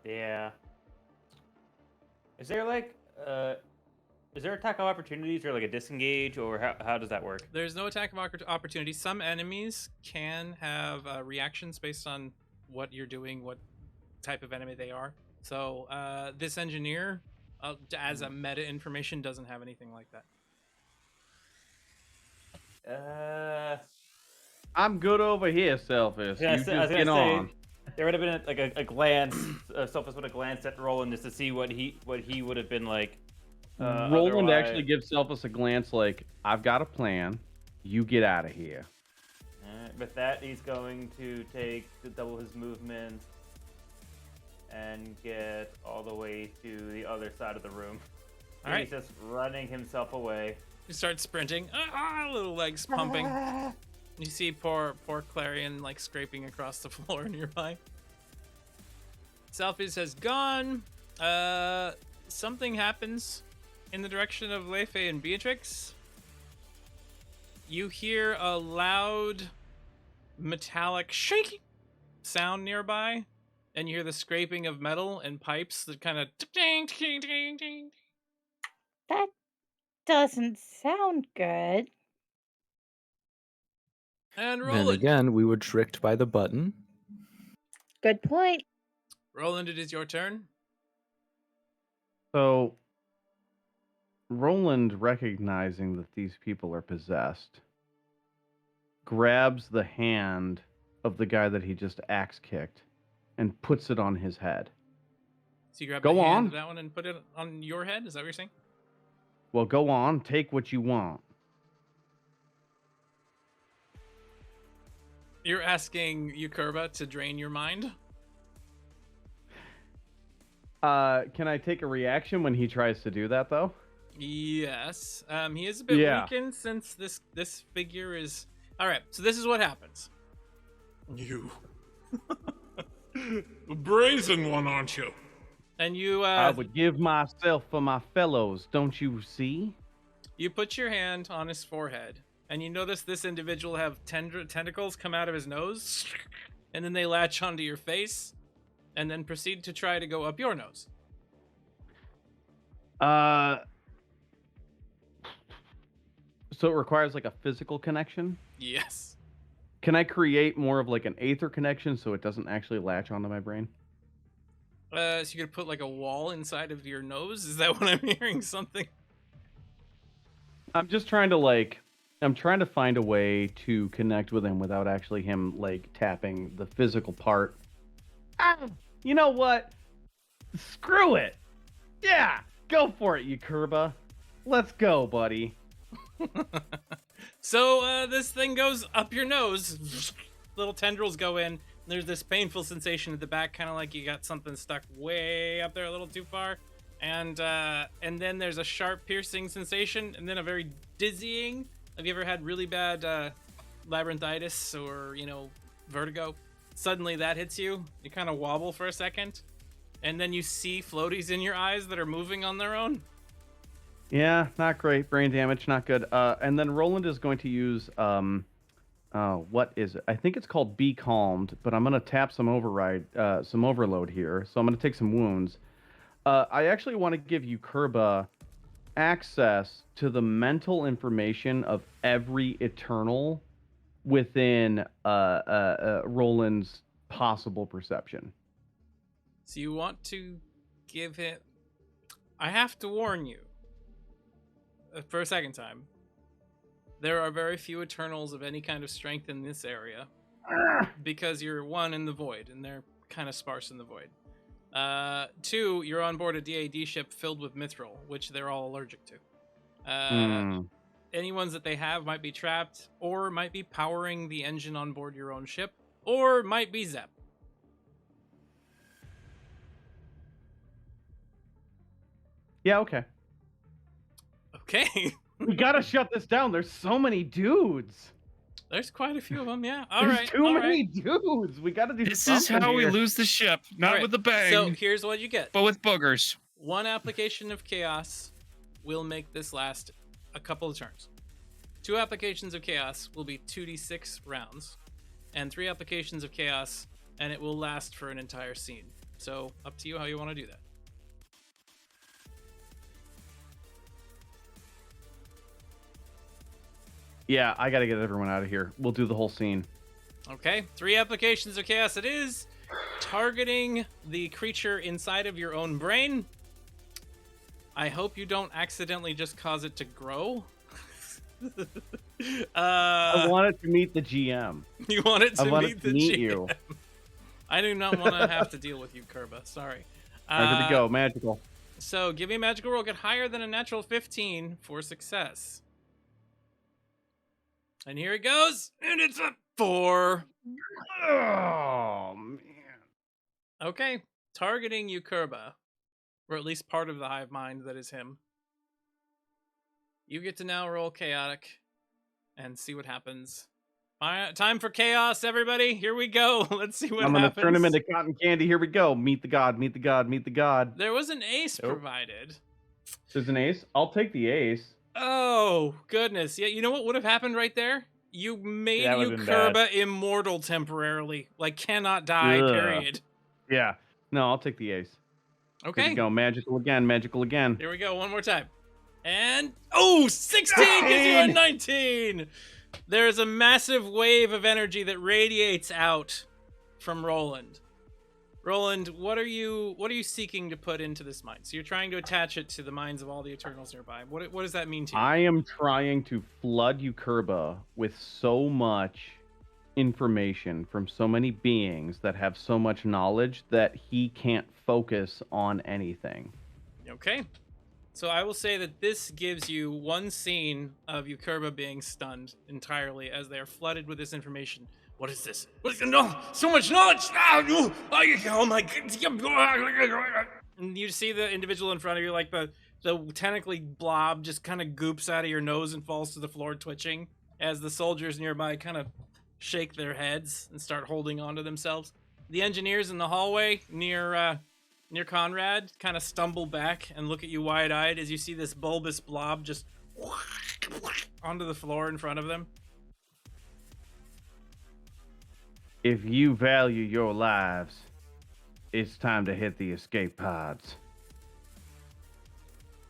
Yeah. Is there like is there attack of opportunities or like a disengage, or how does that work? There's no attack of opportunity. Some enemies can have reactions based on what you're doing, what type of enemy they are. So this engineer, as a meta information, doesn't have anything like that. I'm good over here, Selfish. Yeah, You I was just get gonna say, on. there would have been like a glance. Sophus would have glanced at Roland just to see what he would have been like. Roland otherwise. actually gives Selfish a glance like, I've got a plan. You get out of here. With that, he's going to double his movement and get all the way to the other side of the room. All right. He's just running himself away. You start sprinting, little legs pumping. You see poor Clarion like scraping across the floor nearby. Selfies has gone. Something happens in the direction of Lefe and Beatrix. You hear a loud metallic shaking sound nearby, and you hear the scraping of metal and pipes that kind of ding ding ding ding. That doesn't sound good. And Then Roland. again, we were tricked by the button. Good point. Roland, it is your turn. So, Roland, recognizing that these people are possessed, grabs the hand of the guy that he just axe kicked and puts it on his head. So you grab Go the hand on. of that one and put it on your head? Is that what you're saying? Well, go on, take what you want. You're asking Yukurba to drain your mind? Can I take a reaction when he tries to do that, though? Yes. He is a bit weakened since this figure is... Alright, so this is what happens. You. A brazen one, aren't you? And you, I would give myself for my fellows, don't you see? You put your hand on his forehead, and you notice this individual have tentacles come out of his nose, and then they latch onto your face, and then proceed to try to go up your nose. So it requires like a physical connection? Yes. Can I create more of like an Aether connection so it doesn't actually latch onto my brain? So you're gonna put like a wall inside of your nose? Is that what I'm hearing? Something? I'm just trying to I'm trying to find a way to connect with him without actually him like tapping the physical part. You know what? Screw it. Yeah, go for it, Yukurba. Let's go, buddy. So this thing goes up your nose. Little tendrils go in. There's this painful sensation at the back, kind of like you got something stuck way up there a little too far. And then there's a sharp piercing sensation, and then a very dizzying. Have you ever had really bad labyrinthitis or, vertigo? suddenly that hits you. You kind of wobble for a second, and then you see floaties in your eyes that are moving on their own. Yeah, not great. Brain damage, not good. And then Roland is going to use what is it? I think it's called Be Calmed, but I'm gonna tap some overload here. So I'm gonna take some wounds. I actually want to give you Kerba access to the mental information of every Eternal within Roland's possible perception. So you want to give it... I have to warn you, for a second time, there are very few Eternals of any kind of strength in this area, because you're one in the Void, and they're kind of sparse in the Void. 2, you're on board a DAD ship filled with mithril, which they're all allergic to. Any ones that they have might be trapped, or might be powering the engine on board your own ship, or might be Zep. Yeah, okay. Okay. We gotta shut this down. There's so many dudes. There's quite a few of them, yeah. There's too many dudes. We gotta do This something is how we here. lose the ship. Not with a bang, So here's what you get. but with boogers. 1 application of chaos will make this last a couple of turns. 2 applications of chaos will be 2d6 rounds, and 3 applications of chaos, and it will last for an entire scene. So up to you how you want to do that. Yeah, I gotta get everyone out of here. We'll do the whole scene. Okay, 3 applications of chaos it is, targeting the creature inside of your own brain. I hope you don't accidentally just cause it to grow. I want it to meet the GM. You want it to meet the GM. You. I do not want to have to deal with you, Kerba. Sorry. All right, here we go. Magical. So give me a magical roll. Get higher than a natural 15 for success. And here it goes. And it's a 4. Oh, man. Okay. Targeting you, Kerba. Or at least part of the hive mind that is him. You get to now roll chaotic and see what happens. Time for chaos, everybody. Here we go. Let's see what happens. I'm going to turn him into cotton candy. Here we go. Meet the god, meet the god, meet the god. There was an ace provided. There's an ace? I'll take the ace. Oh, goodness. Yeah, you know what would have happened right there? You made That you would've been Kerba immortal temporarily. Like, cannot die, Ugh. period. Yeah. No, I'll take the ace. Okay. Here we go. Magical again, magical again. Here we go. One more time. And, oh, 16 gives you a 19! There's a massive wave of energy that radiates out from Roland. Roland, what are you seeking to put into this mind? So you're trying to attach it to the minds of all the Eternals nearby. What does that mean to you? I am trying to flood Eukerba with so much information from so many beings that have so much knowledge that he can't focus on anything. Okay. So I will say that this gives you one scene of Eukerba being stunned entirely as they are flooded with this information. What is this? What is it? No, so much knowledge! Oh my god! And you see the individual in front of you, like the tentacly blob just kind of goops out of your nose and falls to the floor twitching as the soldiers nearby kind of shake their heads and start holding on to themselves. The engineers in the hallway near Conrad kind of stumble back and look at you wide-eyed as you see this bulbous blob just onto the floor in front of them. If you value your lives, it's time to hit the escape pods.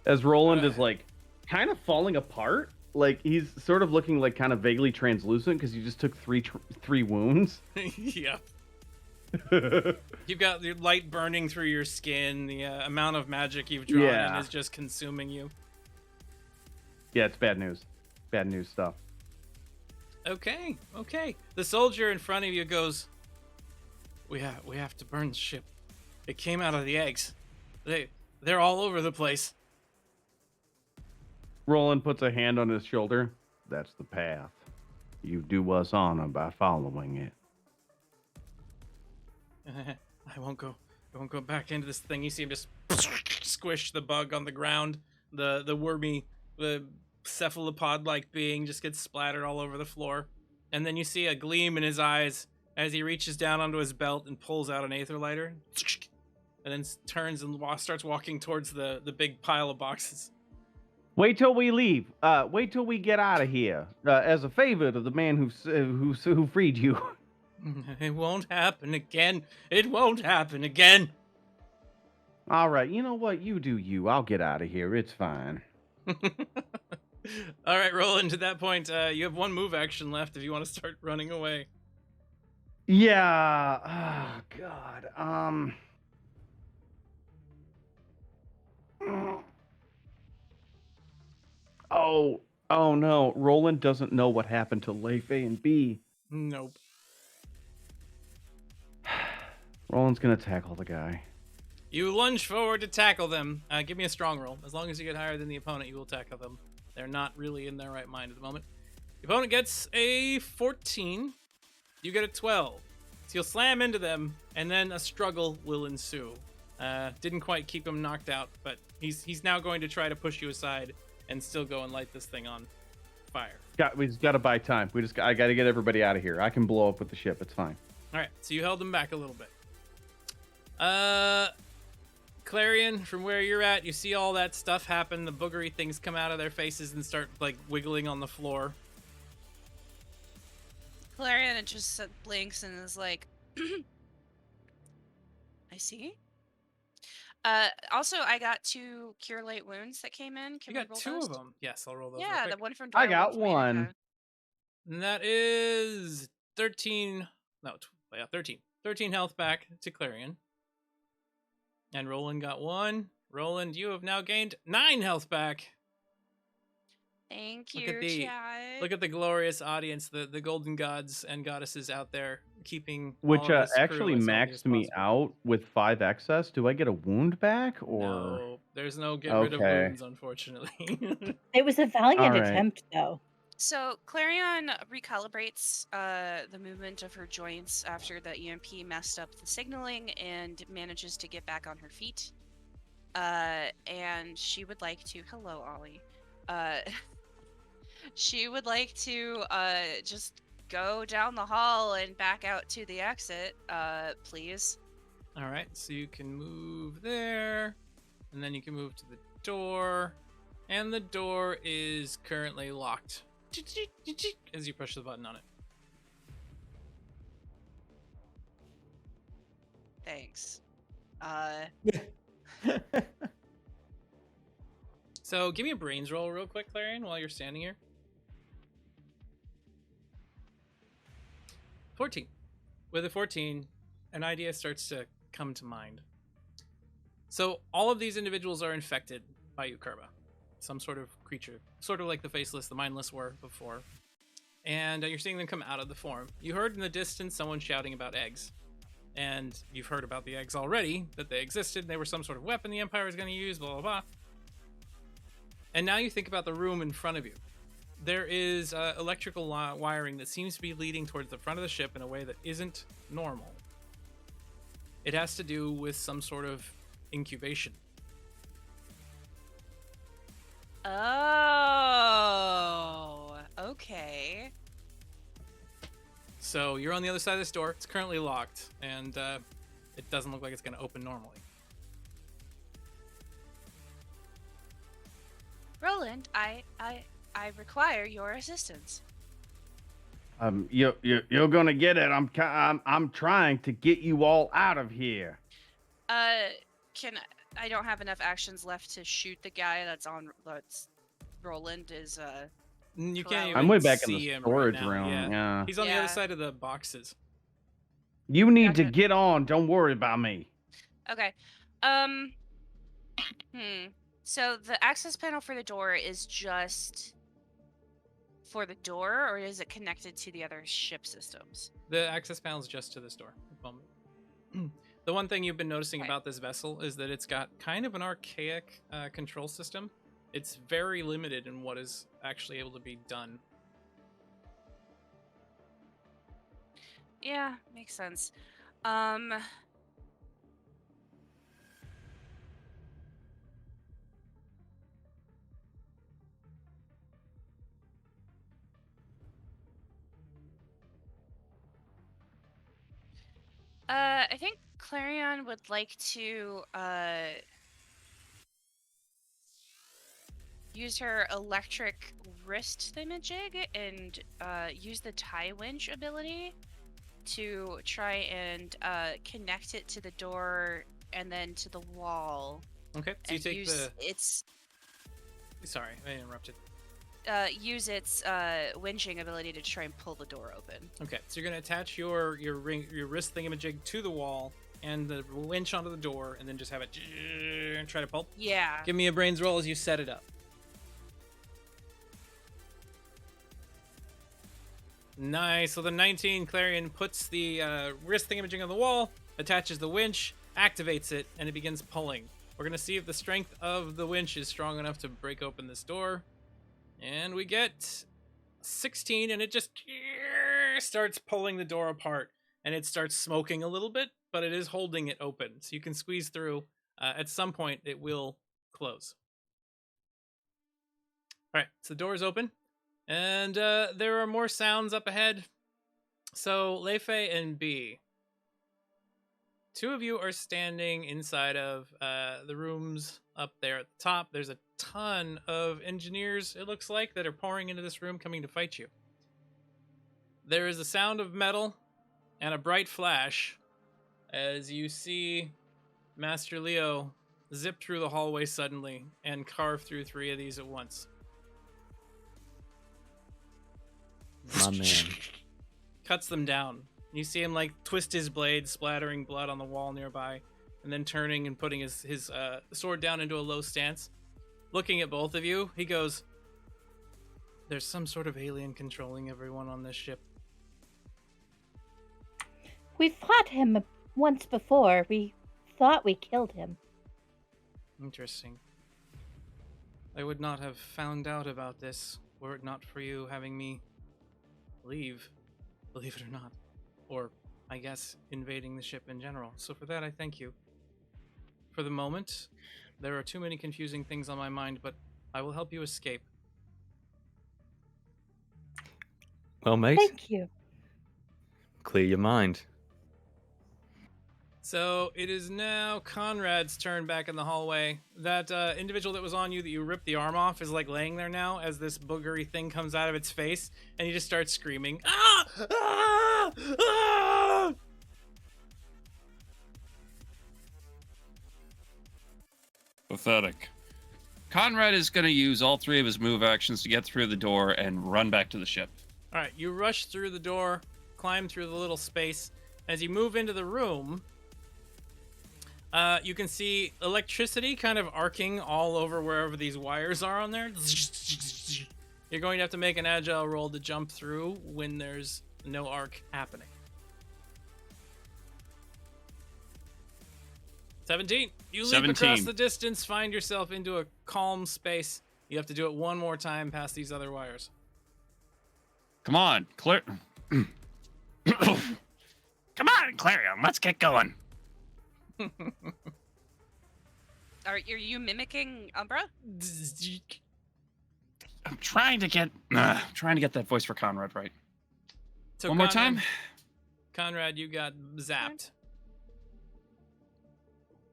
As Roland is like kind of falling apart, like he's sort of looking like kind of vaguely translucent because you just took three wounds. Yeah. You've got your light burning through your skin. The amount of magic you've drawn in is just consuming you. Yeah, it's bad news. Bad news stuff. Okay. The soldier in front of you goes, We have to burn the ship. It came out of the eggs. They're all over the place. Roland puts a hand on his shoulder. That's the path. You do us honor by following it. I won't go back into this thing. You see him just squish the bug on the ground. The wormy, the cephalopod-like being just gets splattered all over the floor. And then you see a gleam in his eyes as he reaches down onto his belt and pulls out an aether lighter, and then turns and starts walking towards the big pile of boxes. Wait till we leave. Wait till we get out of here. As a favor to the man who freed you. It won't happen again. It won't happen again. All right, you know what? You do you. I'll get out of here. It's fine. All right, Roland, at that point, you have one move action left if you want to start running away. Yeah. Oh, God. Oh no. Roland doesn't know what happened to Leif A and B. Nope. Roland's gonna tackle the guy. You lunge forward to tackle them. Give me a strong roll. As long as you get higher than the opponent, you will tackle them. They're not really in their right mind at the moment. The opponent gets a 14. You get a 12. So you'll slam into them, and then a struggle will ensue. Didn't quite keep him knocked out, but he's now going to try to push you aside and still go and light this thing on fire. We just gotta buy time. I gotta get everybody out of here. I can blow up with the ship. It's fine. All right, so you held them back a little bit. Clarion, from where you're at, you see all that stuff happen. The boogery things come out of their faces and start like wiggling on the floor. Clarion just blinks and is like, I see. Also, I got 2 Cure Light Wounds that came in. Can You we got roll 2 those? of them. Yes, I'll roll those. real Yeah, quick. the one from I Dwarven, got from one. America. And that is 13. No, 13. 13 health back to Clarion. And Roland got 1. Roland, you have now gained 9 health back. Thank Look you, at the chat. Look at the glorious audience, the golden gods and goddesses out there keeping Which all of this crew actually as healthy as maxed me possible. out with 5 excess. Do I get a wound back or? No, there's no get rid of Okay. wounds, unfortunately. It was a valiant All right. attempt, though. So Clarion recalibrates the movement of her joints after the EMP messed up the signaling and manages to get back on her feet. And she would like to, hello Ollie. She would like to just go down the hall and back out to the exit, please. All right, so you can move there, and then you can move to the door, and the door is currently locked as you push the button on it. Thanks. So give me a brains roll real quick, Clarion, while you're standing here. 14. With a 14, an idea starts to come to mind. So all of these individuals are infected by Eukerba, some sort of creature, sort of like the Faceless, the Mindless were before. And you're seeing them come out of the form. You heard in the distance someone shouting about eggs. And you've heard about the eggs already, that they existed. They were some sort of weapon the Empire was going to use, blah, blah, blah. And now you think about the room in front of you. There is electrical wiring that seems to be leading towards the front of the ship in a way that isn't normal. It has to do with some sort of incubation. Oh, okay. So you're on the other side of this door. It's currently locked, and it doesn't look like it's going to open normally. Roland, I require your assistance. You're gonna get it. I'm trying to get you all out of here. I don't have enough actions left to shoot the guy that's Roland is You corralled. can't even I'm way back in see the him storage right now. room. Yeah. He's on the Yeah. other side of the boxes. You need to Gotcha. get on. Don't worry about me. Okay. So the access panel for the door is just for the door, or is it connected to the other ship systems? The access panel is just to this door at the moment. The one thing you've been noticing about this vessel is that it's got kind of an archaic control system. It's very limited in what is actually able to be done. Yeah, makes sense. I think Clarion would like to use her electric wrist thingamajig and use the tie winch ability to try and connect it to the door and then to the wall. Okay, so you And take use the. its Sorry, I interrupted. use its winching ability to try and pull the door open. Okay, so you're gonna attach your wrist thingamajig to the wall and the winch onto the door, and then just have it and try to pull. Yeah. Give me a brains roll as you set it up. Nice. So the 19, Clarion puts the wrist thingamajig on the wall, attaches the winch, activates it, and it begins pulling. We're gonna see if the strength of the winch is strong enough to break open this door. And we get 16, and it just starts pulling the door apart, and it starts smoking a little bit, but it is holding it open, so you can squeeze through. At some point, it will close. All right, so the door is open, and there are more sounds up ahead. So Leifei and B, two of you are standing inside of the rooms up there at the top. There's a ton of engineers, it looks like, that are pouring into this room coming to fight you. There is a sound of metal and a bright flash as you see Master Leo zip through the hallway suddenly and carve through 3 of these at once. My man. Cuts them down. You see him like twist his blade, splattering blood on the wall nearby, and then turning and putting his sword down into a low stance. Looking at both of you, he goes, "There's some sort of alien controlling everyone on this ship." We fought him once before. We thought we killed him. Interesting. I would not have found out about this were it not for you having me leave, believe it or not. Or, I guess, invading the ship in general. So for that, I thank you. For the moment, there are too many confusing things on my mind, but I will help you escape. Well, mate, Thank you. clear your mind. So it is now Conrad's turn back in the hallway. That individual that was on you that you ripped the arm off is like laying there now as this boogery thing comes out of its face, and he just starts screaming, "Ah! Ah! Ah!" Pathetic. Conrad is going to use all 3 of his move actions to get through the door and run back to the ship. All right, you rush through the door, climb through the little space. As you move into the room, you can see electricity kind of arcing all over wherever these wires are on there. You're going to have to make an agile roll to jump through when there's no arc happening. 17. You leap across 17. the distance, find yourself into a calm space. You have to do it one more time past these other wires. Come on, Come on, Clarion, let's get going. Are you mimicking Umbra? I'm trying to get that voice for Conrad right. So One more time. Conrad, you got zapped.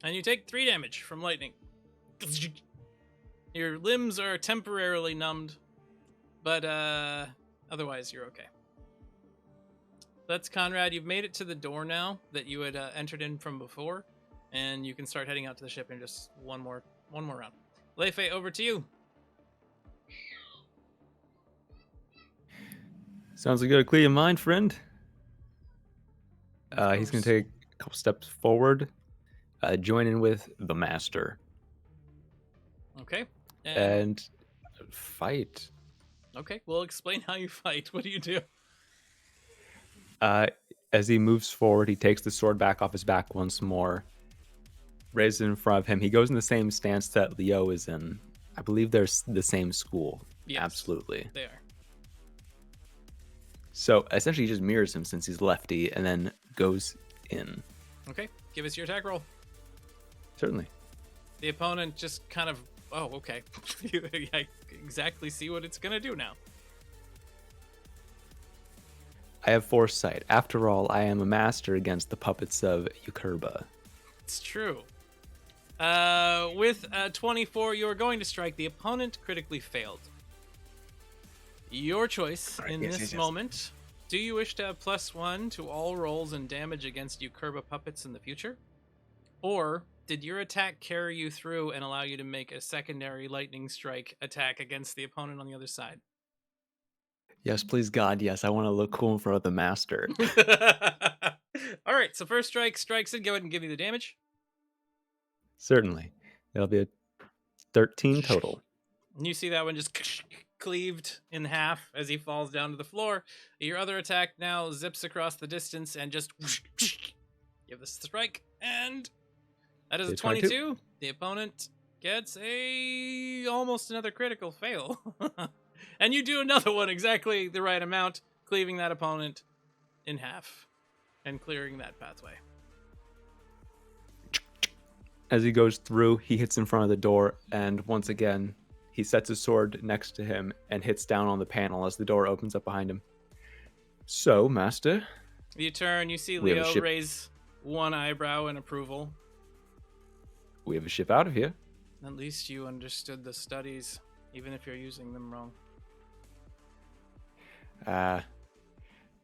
And you take 3 damage from lightning. Your limbs are temporarily numbed, but otherwise you're okay. That's Conrad. You've made it to the door now that you had entered in from before, and you can start heading out to the ship in just one more round. Leifei, over to you. Sounds like you got to clear your mind, friend. He's going to take a couple steps forward, join in with the master, Okay. and fight. Okay, well, explain how you fight. What do you do? As he moves forward, he takes the sword back off his back once more, raises it in front of him. He goes in the same stance that Leo is in. I believe they're the same school. Yes, Absolutely. they are. So essentially, he just mirrors him since he's lefty, and then goes in. Okay, give us your attack roll. Certainly. The opponent just kind of, oh, okay. I exactly see what it's going to do now. I have foresight. After all, I am a master against the puppets of Yukurba. It's true. With 24, you are going to strike. The opponent critically failed. Your choice in this moment. Do you wish to have +1 to all rolls and damage against Yukurba puppets in the future? Or did your attack carry you through and allow you to make a secondary lightning strike attack against the opponent on the other side? Yes, please God, yes. I want to look cool in front of the master. All right, so first strike strikes it. Go ahead and give me the damage. Certainly. That'll be a 13 total. And you see that one just cleaved in half as he falls down to the floor. Your other attack now zips across the distance and just give this a strike. And that is a 22. The opponent gets almost another critical fail. And you do another one exactly the right amount, cleaving that opponent in half and clearing that pathway. As he goes through, he hits in front of the door, and once again, he sets his sword next to him and hits down on the panel as the door opens up behind him. So, Master? You turn, you see We have a Leo ship. raise one eyebrow in approval. We have a ship out of here. At least you understood the studies, even if you're using them wrong.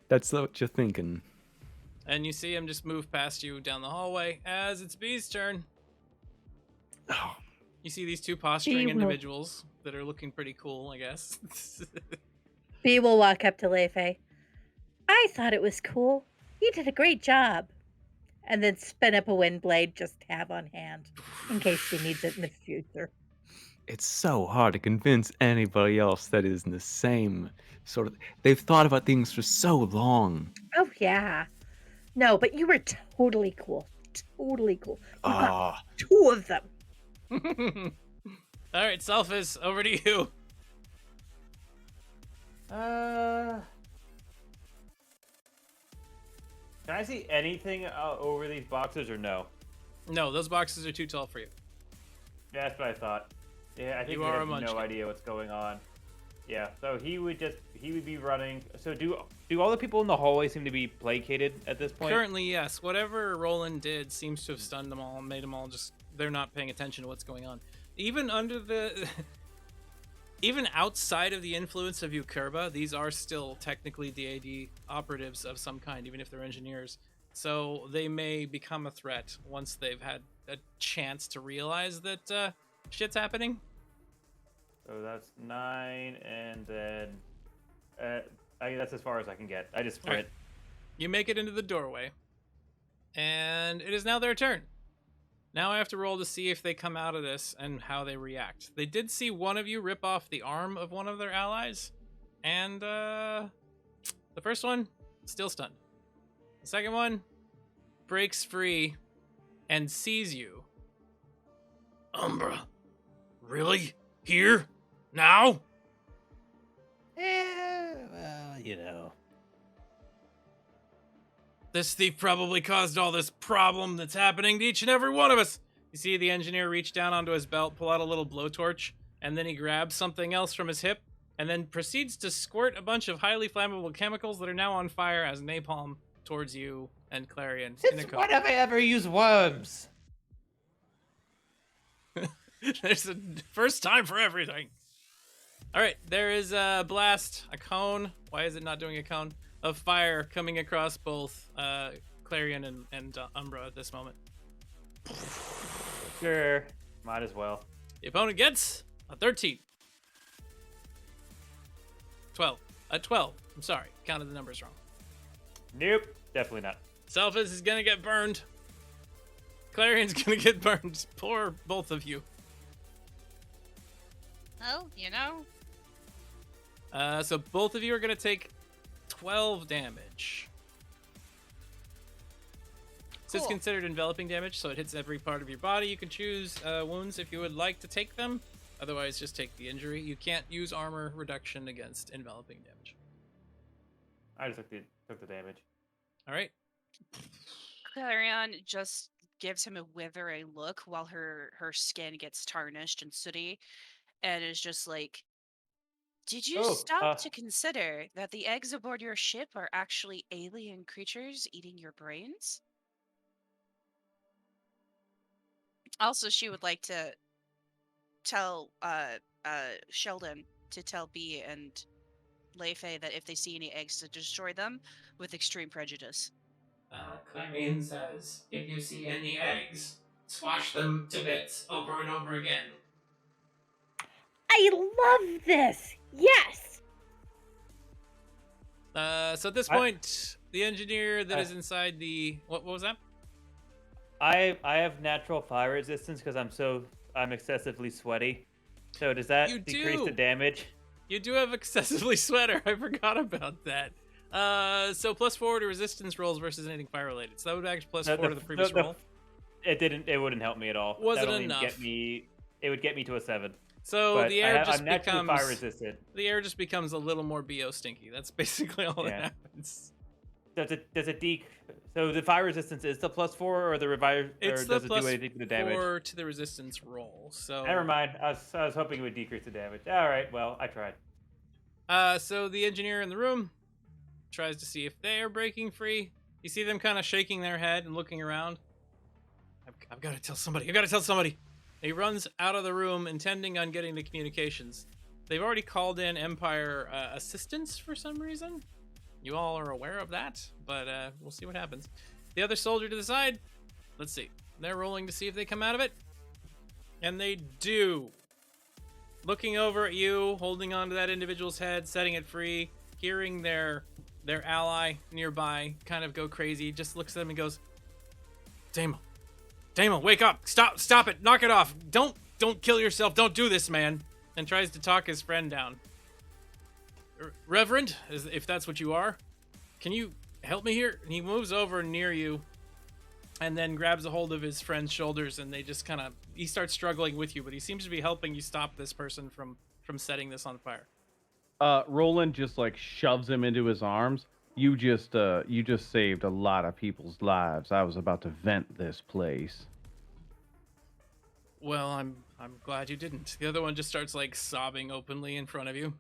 That's what you're thinking. And you see him just move past you down the hallway as it's B's turn. Oh. You see these two posturing Bee will- individuals that are looking pretty cool, I guess. B will walk up to Leifei. I thought it was cool. You did a great job. And then spin up a wind blade just to have on hand in case she needs it in the future. It's so hard to convince anybody else that is in the same sort of... They've thought about things for so long. Oh, yeah. No, but you were totally cool. Totally cool. You got Ah, 2 of them. All right, Selphus, over to you. Can I see anything over these boxes or no? No, those boxes are too tall for you. Yeah, that's what I thought. Yeah, I think You we are a have munchkin. no idea what's going on. Yeah, so he would be running. So do all the people in the hallway seem to be placated at this point? Currently, yes. Whatever Roland did seems to have stunned them all and made them all just... They're not paying attention to what's going on. Even under the... Even outside of the influence of Yukurba, these are still technically DAD operatives of some kind, even if they're engineers. So they may become a threat once they've had a chance to realize that shit's happening. So that's 9, and then that's as far as I can get. I just sprint. Alright. You make it into the doorway, and it is now their turn. Now I have to roll to see if they come out of this and how they react. They did see one of you rip off the arm of one of their allies, and the first one, still stunned. The second one breaks free and sees you. Umbra. Really? Here? Now? Well, you know. This thief probably caused all this problem that's happening to each and every one of us. You see the engineer reach down onto his belt, pull out a little blowtorch, and then he grabs something else from his hip, and then proceeds to squirt a bunch of highly flammable chemicals that are now on fire as napalm towards you and Clarion. in a Since cone. when have I ever used worms? There's a first time for everything. All right, there is a blast, a cone. Why is it not doing a cone? Of fire coming across both Clarion and Umbra at this moment. Sure, might as well. The opponent gets a 13. 12. A 12. I'm sorry, counted the numbers wrong. Nope, definitely not. Selphus is gonna get burned. Clarion's gonna get burned. Poor both of you. Oh, you know. So both of you are gonna take 12 damage. This is Cool. considered enveloping damage, so it hits every part of your body. You can choose wounds if you would like to take them. Otherwise, just take the injury. You can't use armor reduction against enveloping damage. I just took the damage. All right. Clarion just gives him a withering look while her skin gets tarnished and sooty, and is just like, Did you stop to consider that the eggs aboard your ship are actually alien creatures eating your brains? Also, she would like to tell Sheldon to tell B and Leifei that if they see any eggs to destroy them with extreme prejudice. Clarion says, if you see any eggs, squash them to bits over and over again. I love this. Yes. So at this point, the engineer that is inside the what was that? I have natural fire resistance because I'm excessively sweaty. So does that decrease the damage? You do have excessively sweater. I forgot about that. So +4 to resistance rolls versus anything fire related. So that would actually +4 to the previous roll. It wouldn't help me at all. Wasn't enough. It would get me to a 7. So but the air I'm just naturally becomes fire resistant. The air just becomes a little more BO stinky. That's basically all that happens. So the fire resistance is the +4 or the revive, it's or the does it do anything to the damage? +4 to the resistance roll. So never mind. I was hoping it would decrease the damage. All right. Well, I tried. So the engineer in the room tries to see if they are breaking free. You see them kind of shaking their head and looking around. I've got to tell somebody. I've got to tell somebody. He runs out of the room, intending on getting the communications. They've already called in Empire assistance for some reason. You all are aware of that, but we'll see what happens. The other soldier to the side, let's see. They're rolling to see if they come out of it. And they do. Looking over at you, holding onto that individual's head, setting it free, hearing their ally nearby kind of go crazy, just looks at them and goes, Damon, wake up! Stop it! Knock it off! Don't kill yourself! Don't do this, man! And tries to talk his friend down. Reverend, if that's what you are, can you help me here? And he moves over near you and then grabs a hold of his friend's shoulders, and they just he starts struggling with you, but he seems to be helping you stop this person from setting this on fire. Roland just shoves him into his arms. You just saved a lot of people's lives. I was about to vent this place. Well, I'm glad you didn't. The other one just starts sobbing openly in front of you.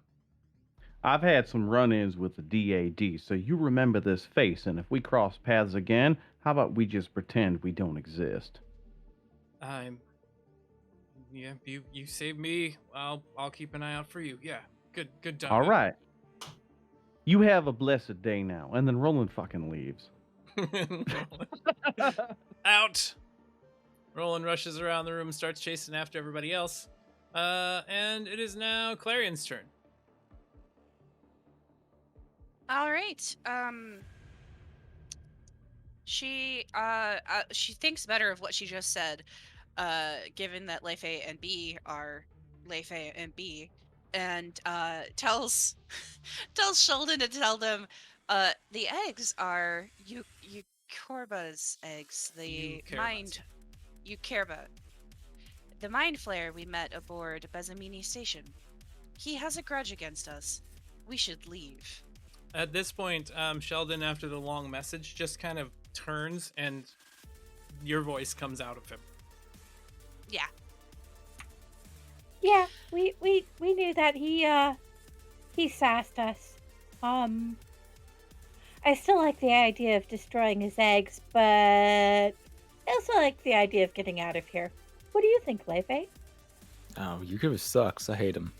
I've had some run-ins with the DAD, so you remember this face, and if we cross paths again, how about we just pretend we don't exist? Yeah, you saved me. I'll keep an eye out for you. Yeah, good done. All right. You have a blessed day now, and then Roland fucking leaves. Out. Roland rushes around the room and starts chasing after everybody else. And it is now Clarion's turn. All right. She thinks better of what she just said, given that Leifei and B are Leifei and B, and tells Sheldon to tell them the eggs are Eukorba's eggs. The mind Eukorba. The mind flayer we met aboard Bezamini Station. He has a grudge against us. We should leave. At this point, Sheldon, after the long message, just kind of turns and your voice comes out of him. Yeah. Yeah, we knew that he sassed us. I still like the idea of destroying his eggs, but I also like the idea of getting out of here. What do you think, Leifei? Oh, Euchre sucks. I hate him.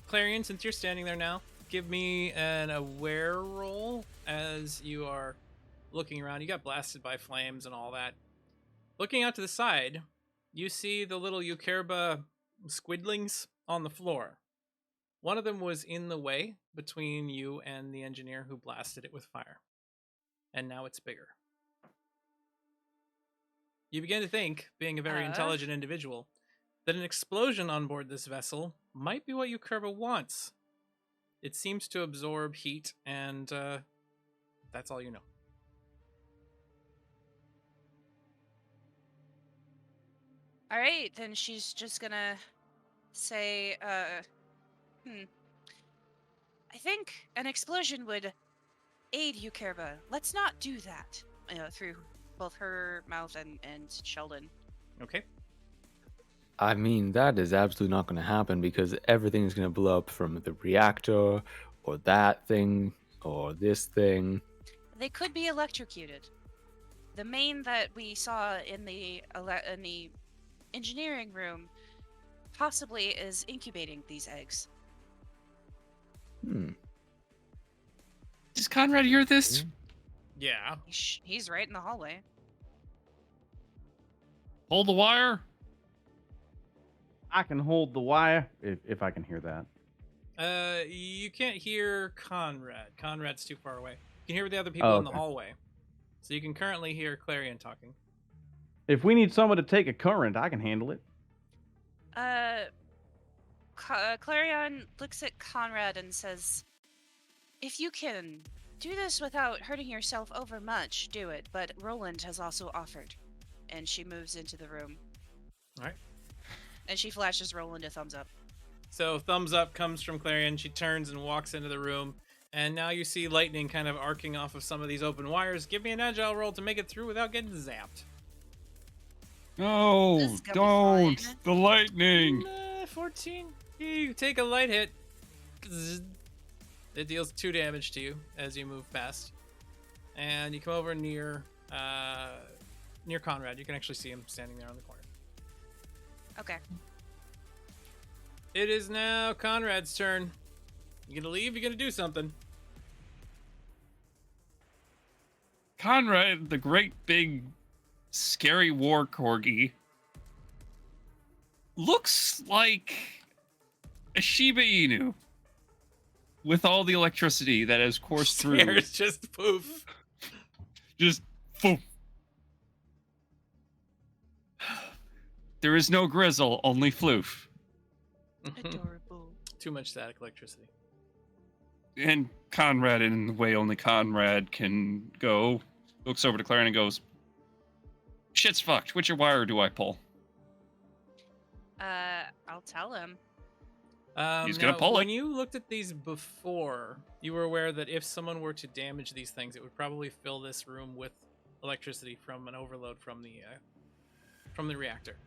Clarion, since you're standing there now, give me an aware roll as you are looking around. You got blasted by flames and all that. Looking out to the side, you see the little Eukorba squidlings on the floor. One of them was in the way between you and the engineer who blasted it with fire. And now it's bigger. You begin to think, being a very intelligent individual, that an explosion on board this vessel might be what Eukorba wants. It seems to absorb heat, and that's all you know. All right, then she's just gonna say, I think an explosion would aid Eukorba. Let's not do that. Through both her mouth and Sheldon. Okay. I mean, that is absolutely not going to happen because everything is going to blow up from the reactor or that thing or this thing. They could be electrocuted. The main that we saw in the engineering room possibly is incubating these eggs. Does Conrad hear this? Yeah. He's right in the hallway. Hold the wire. I can hold the wire if I can hear that. You can't hear Conrad. Conrad's too far away. You can hear the other people in the hallway. So you can currently hear Clarion talking. If we need someone to take a current, I can handle it. Clarion looks at Conrad and says, "If you can do this without hurting yourself over much, do it. But Roland has also offered." And she moves into the room. All right. And she flashes Roland a thumbs up. So thumbs up comes from Clarion. She turns and walks into the room. And now you see lightning kind of arcing off of some of these open wires. Give me an agile roll to make it through without getting zapped. No, don't. The lightning. 14. You take a light hit. It deals 2 damage to you as you move past. And you come over near Conrad. You can actually see him standing there on the corner. Okay. It is now Conrad's turn. You gonna leave? You gonna do something? Conrad, the great big scary war corgi, looks like a Shiba Inu with all the electricity that has coursed through. Stairs just poof. Just poof. There is no grizzle, only floof. Adorable. Too much static electricity. And Conrad, in the way only Conrad can go, looks over to Clarion and goes, "Shit's fucked. Which wire do I pull?" I'll tell him. He's gonna pull it. When you looked at these before, you were aware that if someone were to damage these things, it would probably fill this room with electricity from an overload from the reactor.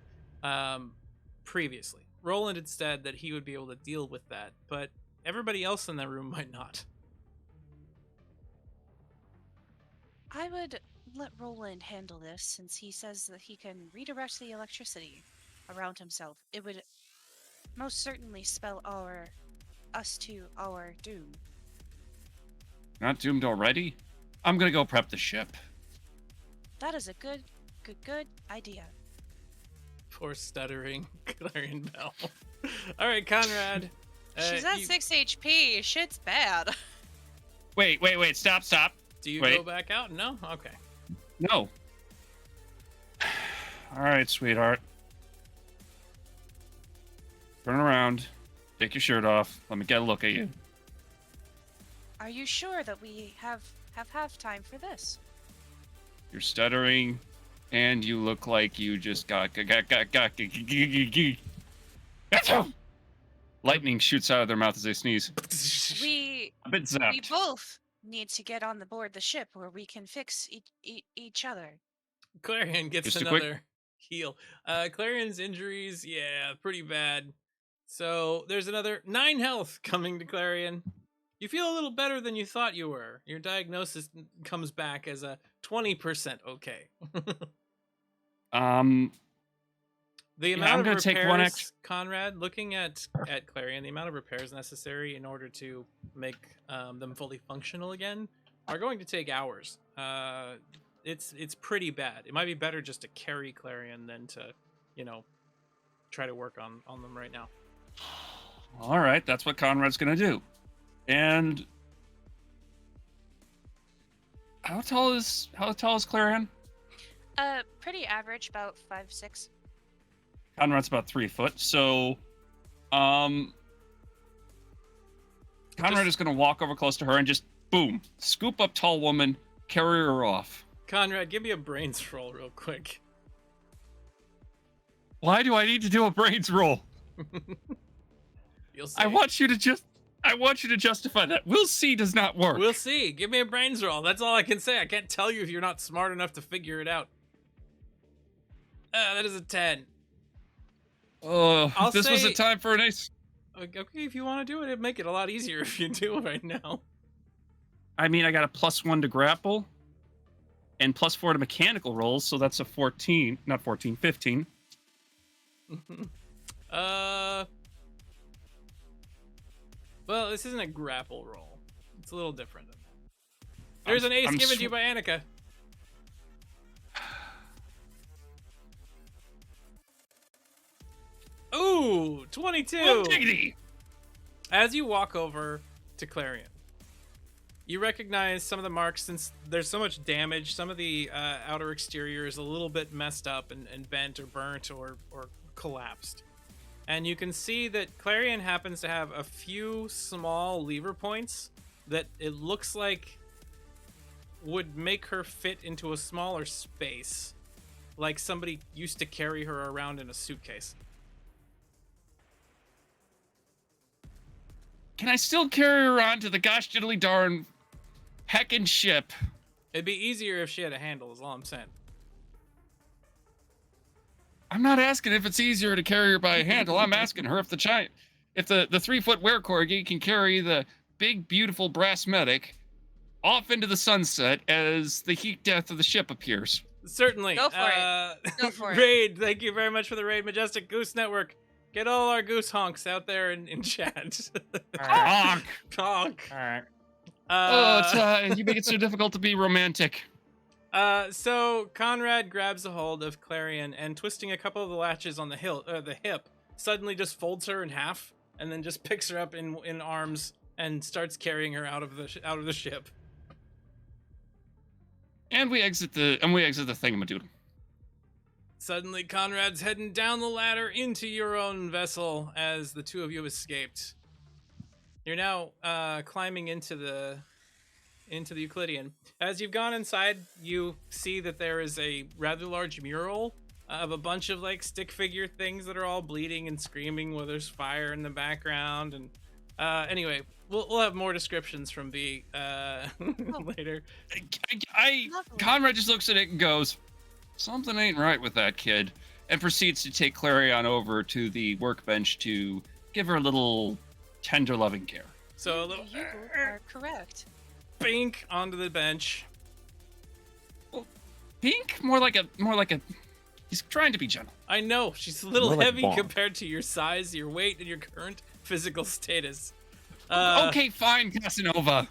Previously, Roland had said that he would be able to deal with that, but everybody else in that room might not. I would let Roland handle this since he says that he can redirect the electricity around himself. It would most certainly spell us to our doom. Not doomed already? I'm gonna go prep the ship. That is a good idea. Poor stuttering Clarion Bell. All right, Conrad. She's at 6 HP. Shit's bad. Wait, stop. Do you Wait. go back out? No? Okay. No. All right, sweetheart. Turn around. Take your shirt off. Let me get a look at you. Are you sure that we have time for this? You're stuttering, and you look like you just got. Lightning shoots out of their mouth as they sneeze. We A bit zapped. We both need to get on the board the ship where we can fix each other. Clarion gets Just a another quick- heal. Clarion's injuries, yeah, pretty bad. So there's another 9 health coming to Clarion. You feel a little better than you thought you were. Your diagnosis comes back as a 20% okay. The amount I'm of gonna repairs, take one Conrad, looking at Clarion, the amount of repairs necessary in order to make them fully functional again are going to take hours. It's pretty bad. It might be better just to carry Clarion than to, try to work on them right now. All right, that's what Conrad's gonna do. And how tall is Clarion? Pretty average, about 5'6". Conrad's about 3 foot. So, Conrad is gonna walk over close to her and just boom, scoop up tall woman, carry her off. Conrad, give me a brains roll real quick. Why do I need to do a brains roll? You'll see. I want you to justify that. We'll see does not work. We'll see. Give me a brains roll. That's all I can say. I can't tell you if you're not smart enough to figure it out. That is a 10. Oh, I'll this was a say- time for an ace. Okay, if you want to do it, it'd make it a lot easier if you do it right now. I mean, I got a +1 to grapple and +4 to mechanical rolls, so that's a 14, not 14, 15. Well, this isn't a grapple roll. It's a little different. There's an ace given to you by Annika. Oh, Ooh, 22. Oh, diggity. As you walk over to Clarion, you recognize some of the marks. Since there's so much damage, some of the outer exterior is a little bit messed up and bent or burnt or collapsed. And you can see that Clarion happens to have a few small lever points that it looks like would make her fit into a smaller space, like somebody used to carry her around in a suitcase. Can I still carry her on to the gosh diddly darn heckin' ship? It'd be easier if she had a handle, is all I'm saying. I'm not asking if it's easier to carry her by a handle. I'm asking her if the 3-foot werecorgi can carry the big, beautiful brass medic off into the sunset as the heat death of the ship appears. Certainly. Go for it. Go for it. Raid, thank you very much for the raid, Majestic Goose Network. Get all our goose honks out there in chat. Honk. Honk. All right. You make it so difficult to be romantic. So Conrad grabs a hold of Clarion and, twisting a couple of the latches on the hip, suddenly just folds her in half and then just picks her up in arms and starts carrying her out of the ship. And we exit the thingamadoodle. Suddenly, Conrad's heading down the ladder into your own vessel as the two of you escaped. You're now climbing into the Euclidean. As you've gone inside, you see that there is a rather large mural of a bunch of like stick figure things that are all bleeding and screaming while there's fire in the background. And anyway, we'll have more descriptions from B later. Conrad just looks at it and goes, "Something ain't right with that kid," and proceeds to take Clarion over to the workbench to give her a little tender, loving care. So a little You are correct. bink onto the bench. Pink, more like a. He's trying to be gentle. I know she's a little More like heavy bomb. compared to your size, your weight, and your current physical status. Okay, fine, Casanova.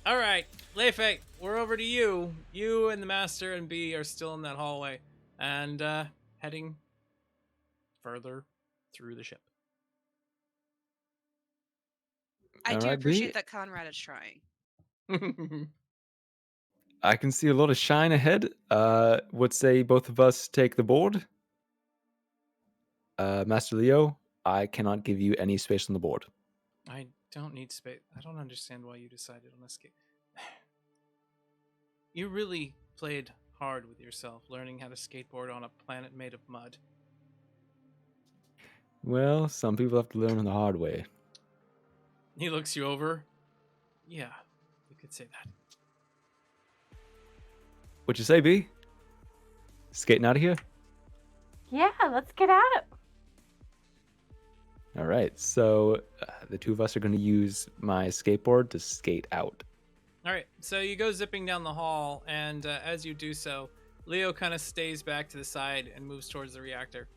All right, Lefe, we're over to you. You and the Master and B are still in that hallway and heading further through the ship. I do Alright, B. appreciate that Conrad is trying. I can see a lot of shine ahead. Would say both of us take the board. Master Leo, I cannot give you any space on the board. I don't need space. I don't understand why you decided on this game. You really played hard with yourself, learning how to skateboard on a planet made of mud. Well, some people have to learn the hard way. He looks you over. Yeah, you could say that. What you say, B? Skating out of here? Yeah, let's get at it. All right, so the two of us are going to use my skateboard to skate out. All right, so you go zipping down the hall, and as you do so, Leo kind of stays back to the side and moves towards the reactor.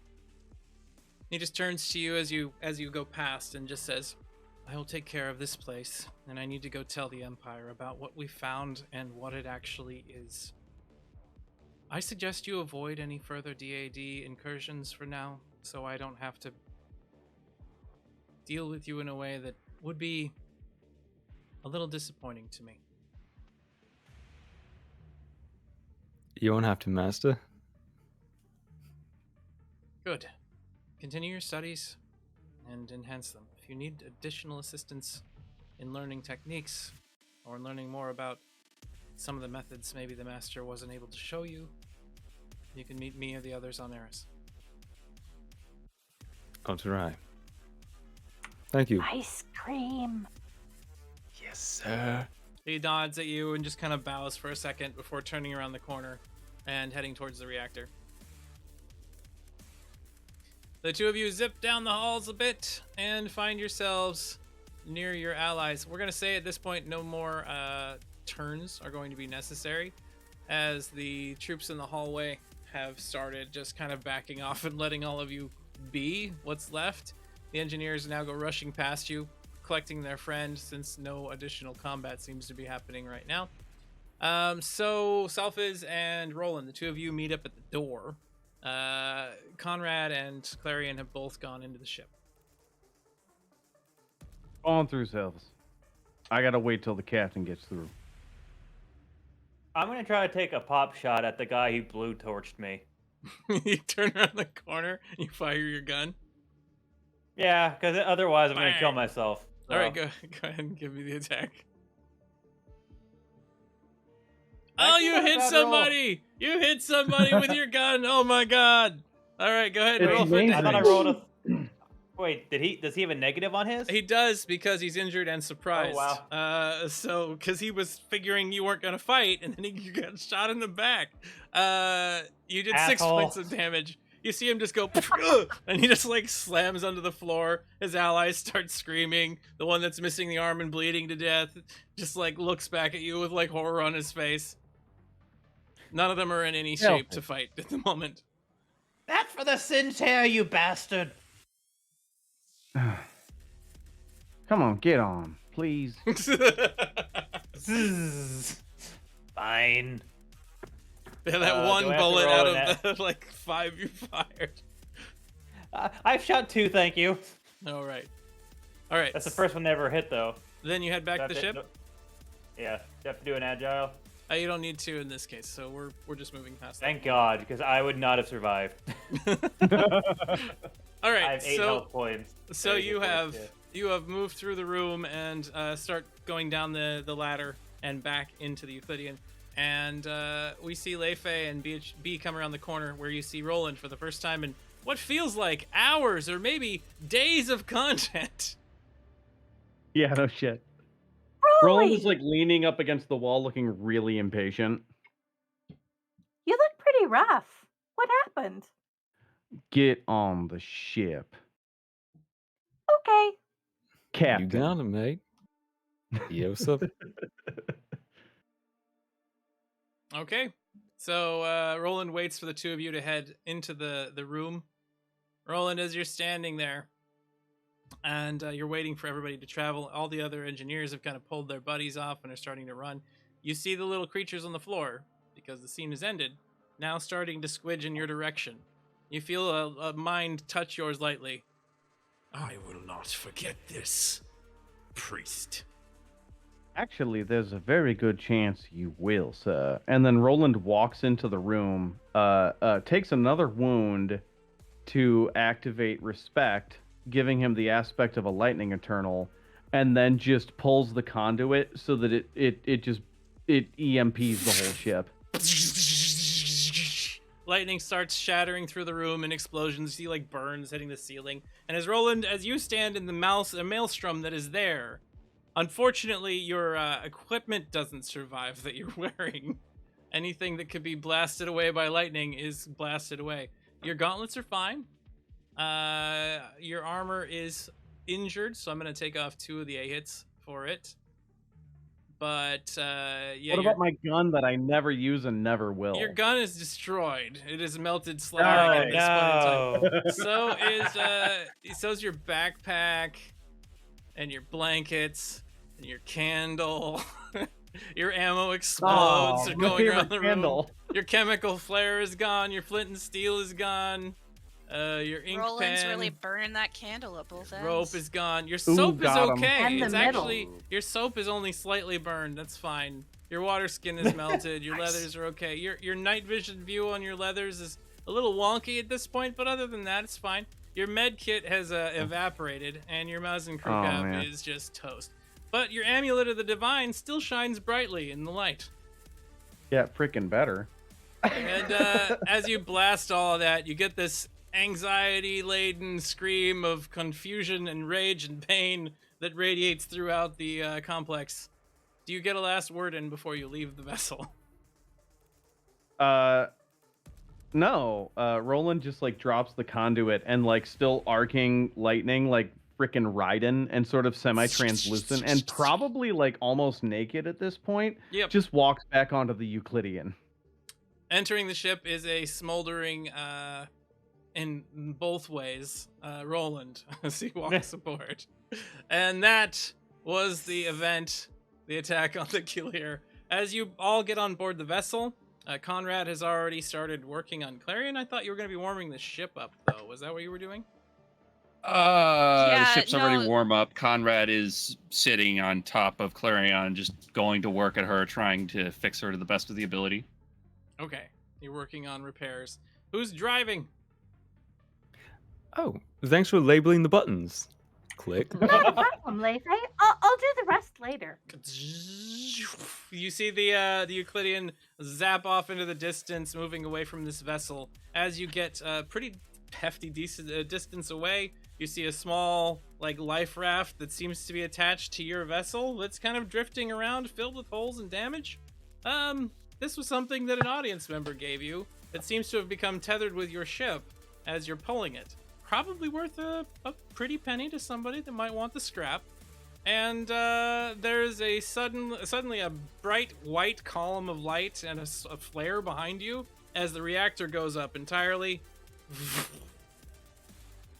He just turns to you as you go past and just says, "I will take care of this place, and I need to go tell the Empire about what we found and what it actually is. I suggest you avoid any further DAD incursions for now, so I don't have to deal with you in a way that would be a little disappointing to me." You won't have to, Master. Good. Continue your studies and enhance them. If you need additional assistance in learning techniques or in learning more about some of the methods maybe the Master wasn't able to show you, you can meet me or the others on Eris. I'll try. Thank you. Ice cream. Yes, sir. He nods at you and just kind of bows for a second before turning around the corner and heading towards the reactor. The two of you zip down the halls a bit and find yourselves near your allies. We're going to say at this point no more turns are going to be necessary, as the troops in the hallway have started just kind of backing off and letting all of you be what's left. The engineers now go rushing past you, collecting their friend, since no additional combat seems to be happening right now. So Salfiz and Roland, the two of you meet up at the door. Conrad and Clarion have both gone into the ship. On through, Salfiz. I gotta wait till the captain gets through. I'm gonna try to take a pop shot at the guy who blue torched me. You turn around the corner and you fire your gun. Yeah, because otherwise I'm gonna kill Bang. myself. So. All right, go ahead and give me the attack. Oh, you hit somebody! You hit somebody with your gun! Oh my god! All right, go ahead and It's roll for amazing. I thought I damage. rolled a. Wait, does he have a negative on his? He does, because he's injured and surprised. Oh, wow. So because he was figuring you weren't gonna fight, and then you got shot in the back. You did 6 Asshole. points of damage. You see him just go, and he just like slams onto the floor. His allies start screaming. The one that's missing the arm and bleeding to death just like looks back at you with like horror on his face. None of them are in any shape to fight at the moment. That's for the Singe hair, you bastard. Come on, get on, please. Fine. Yeah, that one do I have to bullet roll out an of the like 5 you fired. I've shot 2, thank you. All right. All right. That's the first one never hit though. Then you head back to the ship. Yeah, you have to do an agile. You don't need to in this case, so we're just moving past that. Thank God, because I would not have survived. All right. I have 8 health points. So Very you good have points, you have moved through the room and start going down the ladder and back into the Euclidean. And we see Leifei and B come around the corner, where you see Roland for the first time in what feels like hours or maybe days of content. Yeah, no shit. Roland is like leaning up against the wall, looking really impatient. You look pretty rough. What happened? Get on the ship, Okay. Captain. You got him, mate. Yo, what's up? Okay. So Roland waits for the two of you to head into the room. Roland, as you're standing there and you're waiting for everybody to travel, all the other engineers have kind of pulled their buddies off and are starting to run. You see the little creatures on the floor, because the scene has ended, now starting to squidge in your direction. You feel a mind touch yours lightly. I will not forget this, priest. Actually, there's a very good chance you will, sir. And then Roland walks into the room, takes another wound to activate respect, giving him the aspect of a lightning eternal, and then just pulls the conduit so that it EMPs the whole ship. Lightning starts shattering through the room and explosions. You see like burns hitting the ceiling. And as Roland, as you stand in the maelstrom that is there, unfortunately your equipment doesn't survive that you're wearing. Anything that could be blasted away by lightning is blasted away. Your gauntlets are fine. Your armor is injured, so I'm going to take off 2 of the A hits for it. But yeah. What about my gun that I never use and never will? Your gun is destroyed. It is melted slag at this point in time. So's your backpack and your blankets and your candle. Your ammo explodes. They're going around the room. Your chemical flare is gone. Your flint and steel is gone. Your ink Roland's pen. really burning that candle at both ends. Rope is gone. Your soap is got 'em. okay. And the It's middle. actually your soap is only slightly burned. That's fine. Your water skin is melted. Your leathers are okay. Your night vision view on your leathers is a little wonky at this point, but other than that, it's fine. Your med kit has evaporated, and your mouse and crew cap man. is just toast. But your amulet of the divine still shines brightly in the light. Yeah, freaking better. And as you blast all of that, you get this anxiety-laden scream of confusion and rage and pain that radiates throughout the complex. Do you get a last word in before you leave the vessel? No, Roland just like drops the conduit and like still arcing lightning like frickin' Raiden and sort of semi-translucent and probably like almost naked at this point. Yep. Just walks back onto the Euclidean. Entering the ship is a smoldering, in both ways, Roland as he walks aboard. And that was the event, the attack on the Killier. As you all get on board the vessel, Conrad has already started working on Clarion. I thought you were going to be warming the ship up, though. Was that what you were doing? The ship's already no. warm up. Conrad is sitting on top of Clarion, just going to work at her, trying to fix her to the best of the ability. Okay, you're working on repairs. Who's driving? Oh, thanks for labeling the buttons. Click. Not a problem, Leifei. I'll do the rest later. You see the Euclidean zap off into the distance, moving away from this vessel. As you get pretty hefty distance away, you see a small like life raft that seems to be attached to your vessel that's kind of drifting around, filled with holes and damage. This was something that an audience member gave you that seems to have become tethered with your ship as you're pulling it. Probably worth a pretty penny to somebody that might want the scrap. And there's a suddenly a bright white column of light and a flare behind you as the reactor goes up entirely.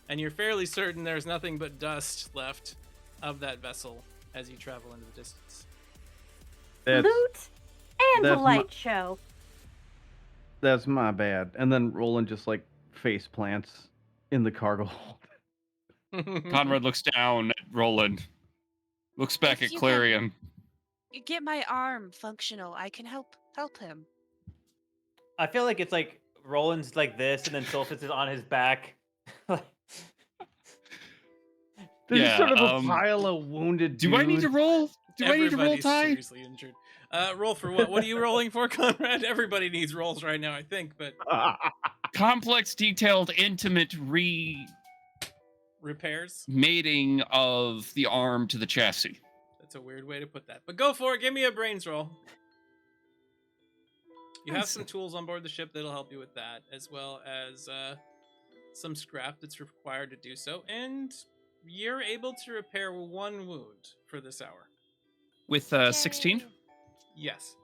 And you're fairly certain there's nothing but dust left of that vessel as you travel into the distance. Loot and a that's light show. That's my bad. And then Roland just like face plants in the cargo hold. Conrad looks down at Roland, looks back If at you Clarion. Get my arm functional. I can help him. I feel like it's like Roland's like this, and then Sulfus is on his back. There's Yeah, sort of a pile of wounded Do I need to dudes. roll? Do I need to roll Everybody's tie? seriously injured. Roll for what? What are you rolling for, Conrad? Everybody needs rolls right now, I think, but Complex, detailed, intimate repairs? mating of the arm to the chassis. That's a weird way to put that. But go for it. Give me a brains roll. You have some tools on board the ship that'll help you with that, as well as some scrap that's required to do so. And you're able to repair one wound for this hour. With 16? Yes.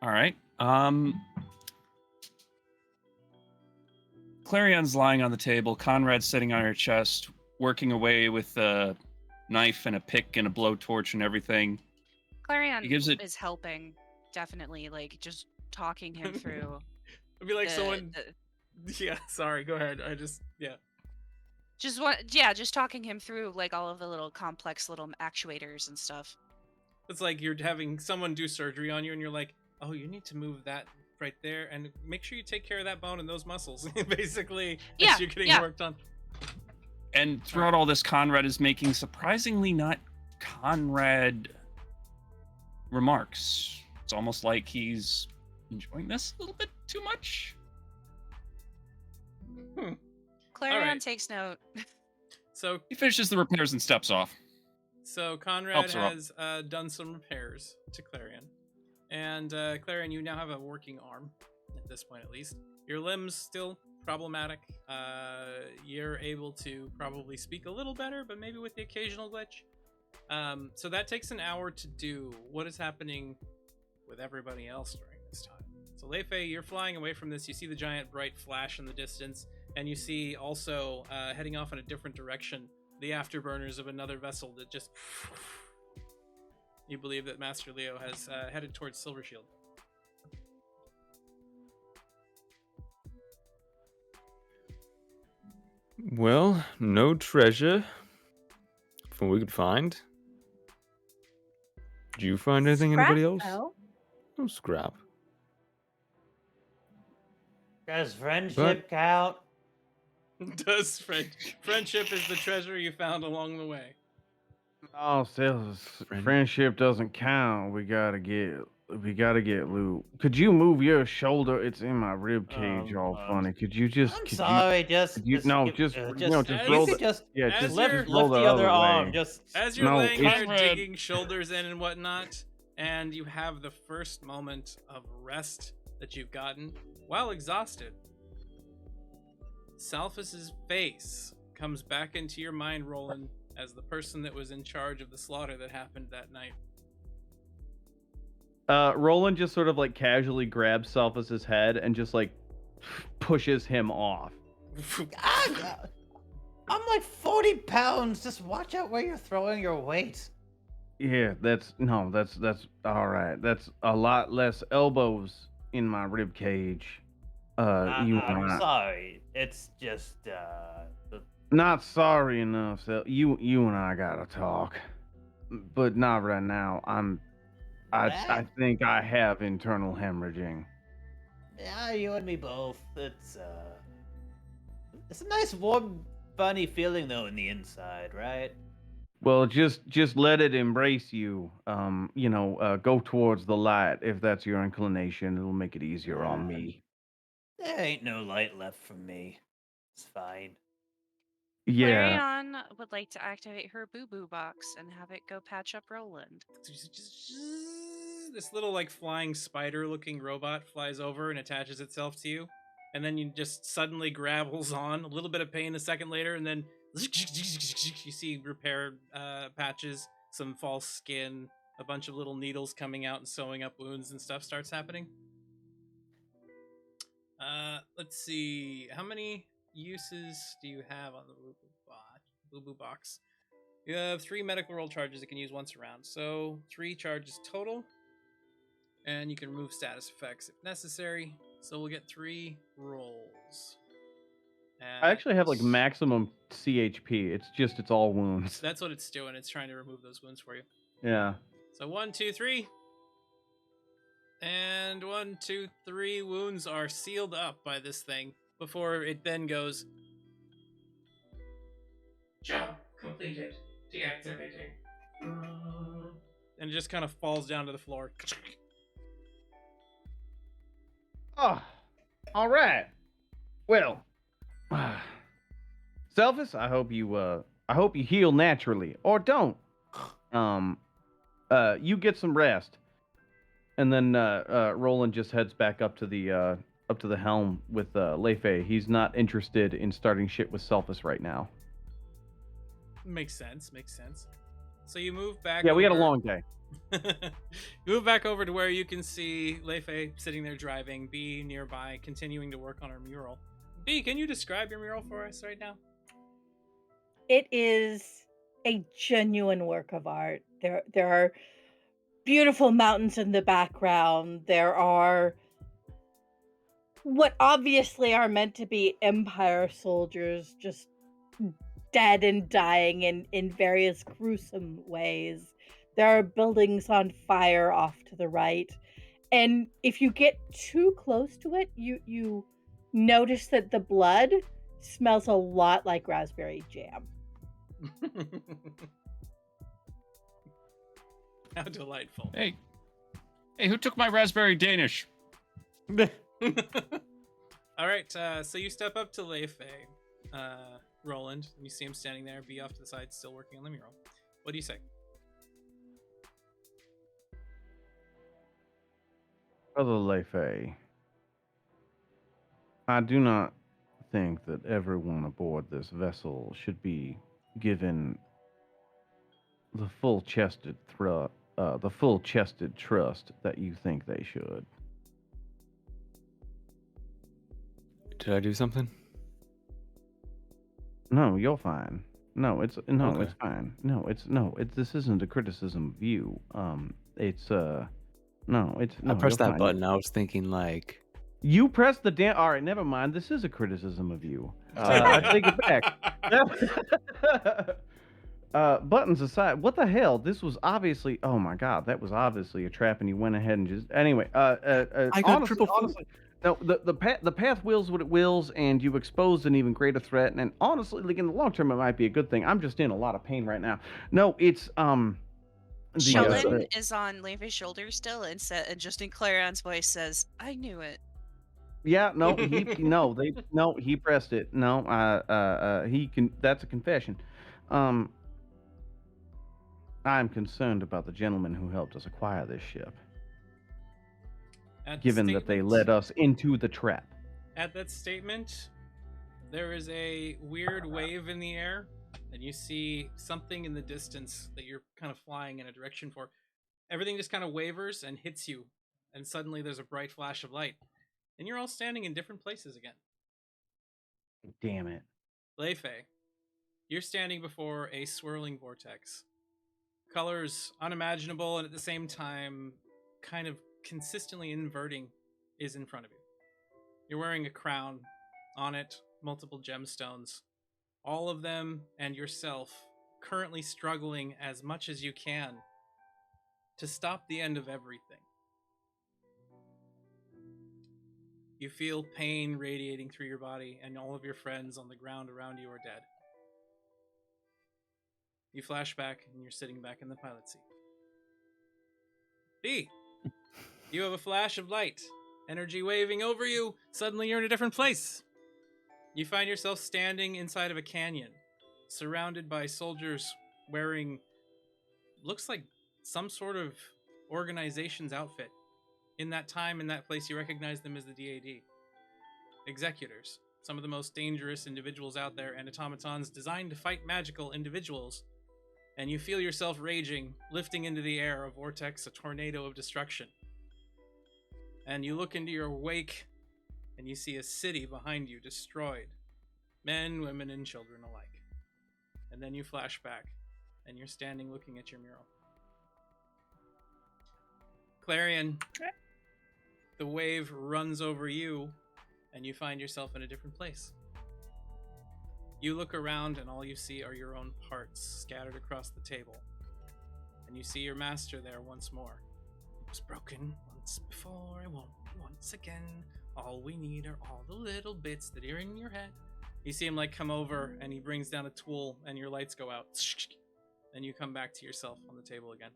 All right. Clarion's lying on the table. Conrad's sitting on her chest, working away with a knife and a pick and a blowtorch and everything. Clarion He gives it- is helping, definitely, like just talking him through. It'd be like the- someone. the- Yeah, sorry. Go ahead. just talking him through like all of the little complex little actuators and stuff. It's like you're having someone do surgery on you, and you're like, "Oh, you need to move that right there, and make sure you take care of that bone and those muscles." Basically, Yeah, as you're getting yeah. worked on. And throughout all this, Conrad is making surprisingly not Conrad remarks. It's almost like he's enjoying this a little bit too much. Clarion Alright. takes note. So He finishes the repairs and steps off. Conrad Helps her up. has done some repairs to Clarion, and Clarion, you now have a working arm at this point, at least. Your limbs still problematic. You're able to probably speak a little better, but maybe with the occasional glitch. So that takes an hour to do. What is happening with everybody else during this time? So Leifei, you're flying away from this. You see the giant bright flash in the distance, and you see also heading off in a different direction the afterburners of another vessel that just... You believe that Master Leo has headed towards Silver Shield. Well, no treasure from what we could find. Did you find anything, anybody else? Though. No scrap. Does friendship count? Does friendship is the treasure you found along the way. Oh, Silas, friendship doesn't count. We gotta get loot. Could you move your shoulder? It's in my rib cage, all funny. Could you just? I'm could sorry, You, just you, no, just as roll you the. just Yeah, as just you're- roll lift the other arm. way. Just As you're No, laying there Conrad- digging shoulders in and whatnot, and you have the first moment of rest that you've gotten while exhausted. Salphus's face comes back into your mind, Roland, as the person that was in charge of the slaughter that happened that night. Roland just sort of like casually grabs Salphus's head and just like pushes him off. I'm like 40 pounds. Just watch out where you're throwing your weight. Yeah, that's all right. That's a lot less elbows in my rib cage. I'm sorry. It's just not sorry enough. So you and I gotta talk, but not right now. I think I have internal hemorrhaging. Yeah, you and me both. It's a nice warm, funny feeling though in the inside, right? Well, just let it embrace you. Go towards the light if that's your inclination. It'll make it easier on me. There ain't no light left for me. It's fine. Yeah. Clarion would like to activate her boo-boo box and have it go patch up Roland. This little like flying spider-looking robot flies over and attaches itself to you, and then you just suddenly grabbles on. A little bit of pain a second later, and then you see repair patches, some false skin, a bunch of little needles coming out and sewing up wounds and stuff starts happening. Let's see. How many uses do you have on the boo-boo box? You have 3 medical roll charges you can use once around, so 3 charges total. And you can remove status effects if necessary. So we'll get 3 rolls. I actually have like maximum CHP. It's all wounds. That's what it's doing. It's trying to remove those wounds for you. Yeah. So 1, 2, 3. And 1, 2, 3 wounds are sealed up by this thing before it then goes. Job completed. Deactivating. And it just kind of falls down to the floor. Oh, all right. Well, Selphus, I hope you heal naturally, or don't. You get some rest, and then Roland just heads back up to the helm with Leifei. He's not interested in starting shit with Selphus right now. Makes sense. So you move back. Yeah, we had a long day. You move back over to where you can see Leifei sitting there driving, B nearby, continuing to work on her mural. B, can you describe your mural for us right now? It is a genuine work of art. There are beautiful mountains in the background. There are what obviously are meant to be Empire soldiers just dead and dying in various gruesome ways. There are buildings on fire off to the right. And if you get too close to it, you notice that the blood smells a lot like raspberry jam. How delightful. Hey, who took my raspberry Danish? All right, so you step up to Leifei, Roland. You see him standing there, B off to the side, still working on the mural. What do you say? Brother Leifei, I do not think that everyone aboard this vessel should be given the full-chested trust that you think they should. Did I do something? No, you're fine. It's Okay. fine. This isn't a criticism of you. I pressed you're that fine. button. I was thinking like, You pressed the damn. All right, never mind. This is a criticism of you. I take it back. Buttons aside, what the hell? This was obviously. Oh my god, that was obviously a trap, and you went ahead and just. Anyway, I got triple. no, the path wills what it wills, and you exposed an even greater threat. And honestly, like in the long term, it might be a good thing. I'm just in a lot of pain right now. No, it's Sheldon is on Leifei's shoulder still, and just in Clarion's voice says, "I knew it." Yeah, no, he pressed it. No, he can. That's a confession. I'm concerned about the gentleman who helped us acquire this ship. At the given that they statement- led us into the trap. At that statement, there is a weird wave in the air, and you see something in the distance that you're kind of flying in a direction for. Everything just kind of wavers and hits you, and suddenly there's a bright flash of light, and you're all standing in different places again. Damn it. Leifei, you're standing before a swirling vortex. Colors unimaginable and at the same time kind of consistently inverting is in front of you. You're wearing a crown. On it, multiple gemstones. All of them and yourself currently struggling as much as you can to stop the end of everything. You feel pain radiating through your body, and all of your friends on the ground around you are dead. You flash back, and you're sitting back in the pilot seat. B, you have a flash of light. Energy waving over you. Suddenly you're in a different place. You find yourself standing inside of a canyon, surrounded by soldiers wearing, looks like some sort of organization's outfit. In that time, in that place, you recognize them as the DAD. Executors, some of the most dangerous individuals out there, and automatons designed to fight magical individuals. And you feel yourself raging, lifting into the air, a vortex, a tornado of destruction. And you look into your wake, and you see a city behind you destroyed. Men, women, and children alike. And then you flash back, and you're standing looking at your mural. Clarion, the wave runs over you, and you find yourself in a different place. You look around, and all you see are your own parts scattered across the table. And you see your master there once more. It was broken once before, it won't be once again. All we need are all the little bits that are in your head. You see him come over, and he brings down a tool, and your lights go out. And you come back to yourself on the table again.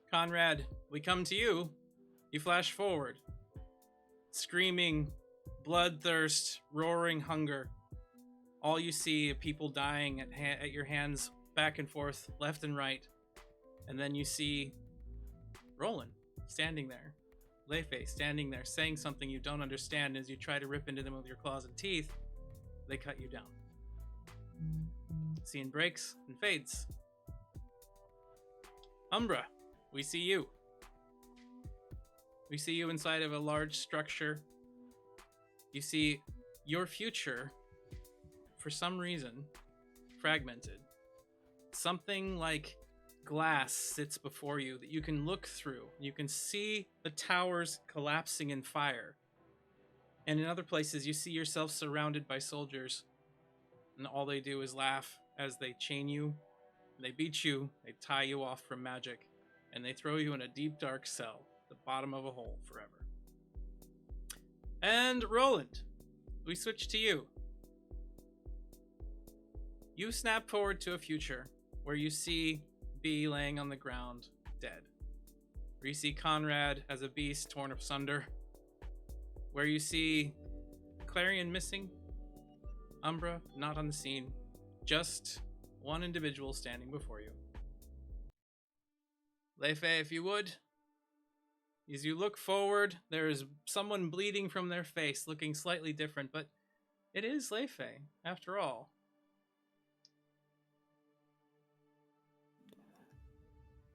Conrad, we come to you. You flash forward. Screaming, bloodthirst, roaring hunger. All you see are people dying at your hands, back and forth, left and right. And then you see Roland standing there. Leifei standing there, saying something you don't understand. As you try to rip into them with your claws and teeth, they cut you down. Scene breaks and fades. Umbra, we see you. We see you inside of a large structure. You see your future, for some reason, fragmented. Something like glass sits before you that you can look through. You can see the towers collapsing in fire. And in other places, you see yourself surrounded by soldiers. And all they do is laugh as they chain you, they beat you, they tie you off from magic, and they throw you in a deep, dark cell, the bottom of a hole forever. And Roland, we switch to you. You snap forward to a future where you see B laying on the ground, dead. Where you see Conrad as a beast torn asunder. Where you see Clarion missing. Umbra not on the scene. Just one individual standing before you. Leifei, if you would. As you look forward, there is someone bleeding from their face, looking slightly different, but it is Leifei, after all.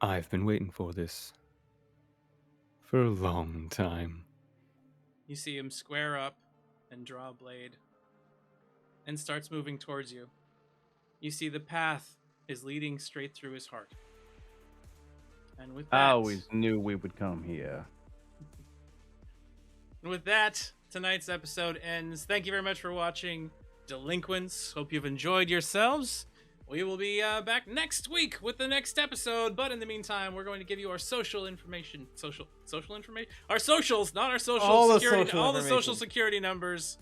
I've been waiting for this for a long time. You see him square up and draw a blade and starts moving towards you. You see the path is leading straight through his heart. And with that, I always knew we would come here. And with that, tonight's episode ends. Thank you very much for watching Delinquents. Hope you've enjoyed yourselves. We will be back next week with the next episode. But in the meantime, we're going to give you our social information. Social information? Our socials, not our social security. All the social security numbers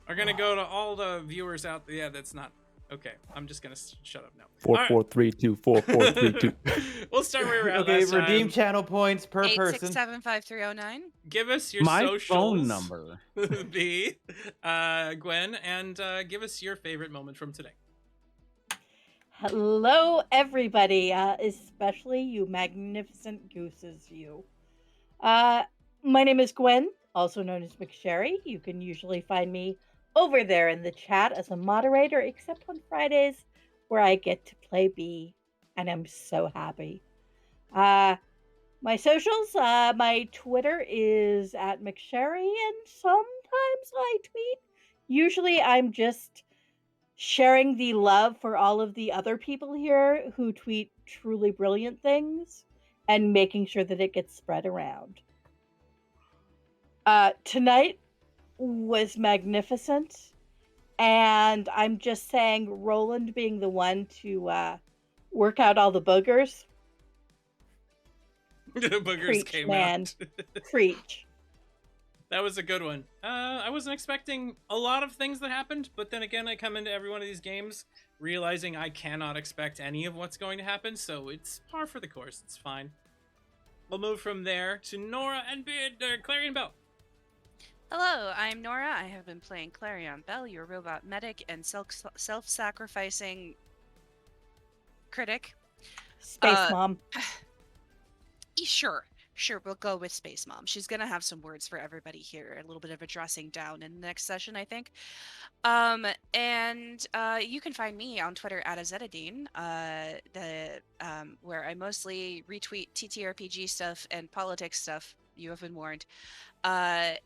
are going to go to all the viewers out there. Yeah, that's not... Okay, I'm just going to shut up now. 44324432. We'll start where we're at Okay, last redeem time. channel points per person. 8675309. Give us your My socials. phone number. B, Gwen, and give us your favorite moment from today. Hello, everybody, especially you magnificent gooses, you. My name is Gwen, also known as McSherry. You can usually find me over there in the chat as a moderator, except on Fridays where I get to play B, and I'm so happy. My socials, my Twitter is at McSherry, and sometimes I tweet. Usually I'm just sharing the love for all of the other people here who tweet truly brilliant things and making sure that it gets spread around. Tonight was magnificent, and I'm just saying Roland being the one to work out all the boogers. The boogers Preach, came man. out. Preach. That was a good one. I wasn't expecting a lot of things that happened, but then again, I come into every one of these games realizing I cannot expect any of what's going to happen, so it's par for the course. It's fine. We'll move from there to Nora and Clarion Bell. Hello, I'm Nora. I have been playing Clarion Bell, your robot medic and self-sacrificing critic. Space Mom. Sure, we'll go with Space Mom. She's gonna have some words for everybody here, a little bit of a dressing down in the next session, I think. You can find me on Twitter at Azedadine, where I mostly retweet TTRPG stuff and politics stuff. You have been warned. I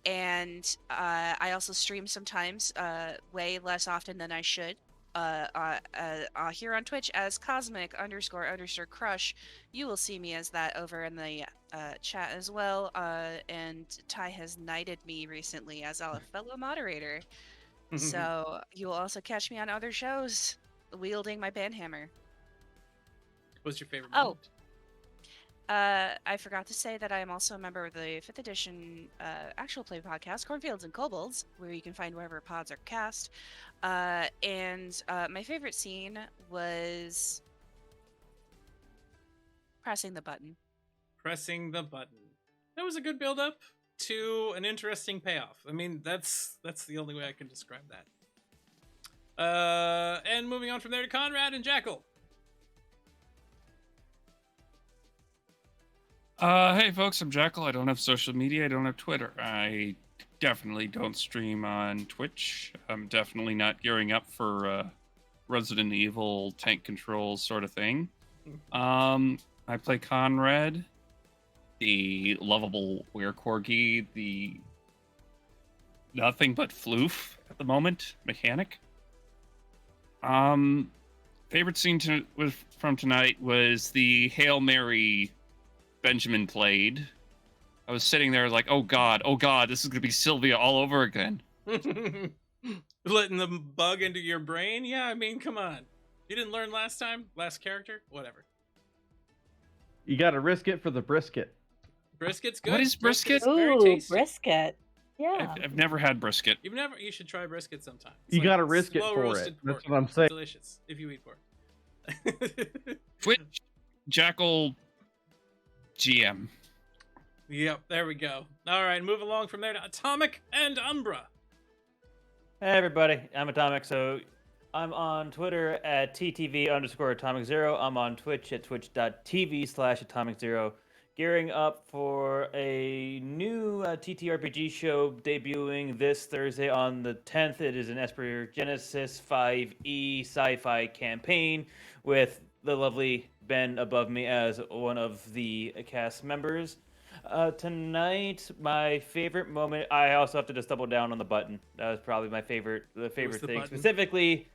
also stream sometimes, way less often than I should. Here on Twitch as Cosmic__Crush. You will see me as that over in the chat as well. And Ty has knighted me recently as a fellow moderator. So you will also catch me on other shows wielding my banhammer. What's your favorite moment? I forgot to say that I am also a member of the 5th edition actual play podcast, Cornfields and Kobolds, where you can find wherever pods are cast. My favorite scene was pressing the button. Pressing the button. That was a good build-up to an interesting payoff. I mean, that's the only way I can describe that. And moving on from there to Conrad and Jackal. Hey folks, I'm Jackal. I don't have social media. I don't have Twitter. I definitely don't stream on Twitch. I'm definitely not gearing up for Resident Evil tank control sort of thing. I play Conrad, the lovable were-corgi, the nothing but floof at the moment mechanic. Favorite scene from tonight was the Hail Mary Benjamin played. I was sitting there like, oh god, this is gonna be Sylvia all over again. Letting them bug into your brain? Yeah, I mean, come on. You didn't learn last time? Last character? Whatever. You gotta risk it for the brisket. Brisket's good. What is brisket? Very Ooh, tasty. brisket. Yeah. I've never had brisket. You should try brisket sometime. It's You like gotta risk it slow for roasted it. That's pork. what I'm saying. It's delicious if you eat pork. Twitch, Jackal, GM. Yep, there we go. All right, move along from there to Atomic and Umbra. Hey everybody, I'm Atomic. So I'm on Twitter at TTV_Atomic0. I'm on Twitch at twitch.tv/Atomic0. Gearing up for a new TTRPG show debuting this Thursday on the 10th. It is an Esper Genesis 5e sci-fi campaign with the lovely Ben above me as one of the cast members. Tonight, my favorite moment. I also have to just double down on the button. That was probably my favorite thing. Button? Specifically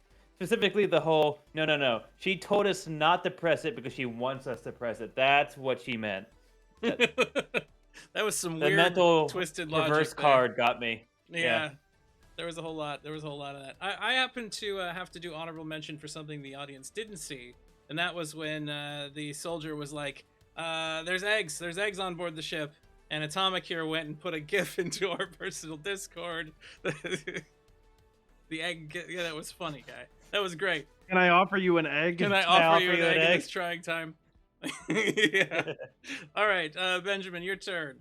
the whole no. She told us not to press it because she wants us to press it. That's what she meant. That was some The weird mental twisted logic reverse there. card got me. Yeah. There was a whole lot of that. I happen to have to do honorable mention for something the audience didn't see, and that was when the soldier was like, there's eggs on board the ship, and Atomic here went and put a GIF into our personal Discord. The egg, yeah, that was funny, guy. That was great. Can I offer you an egg? Can I offer you an egg in this trying time? Yeah. All right, Benjamin, your turn.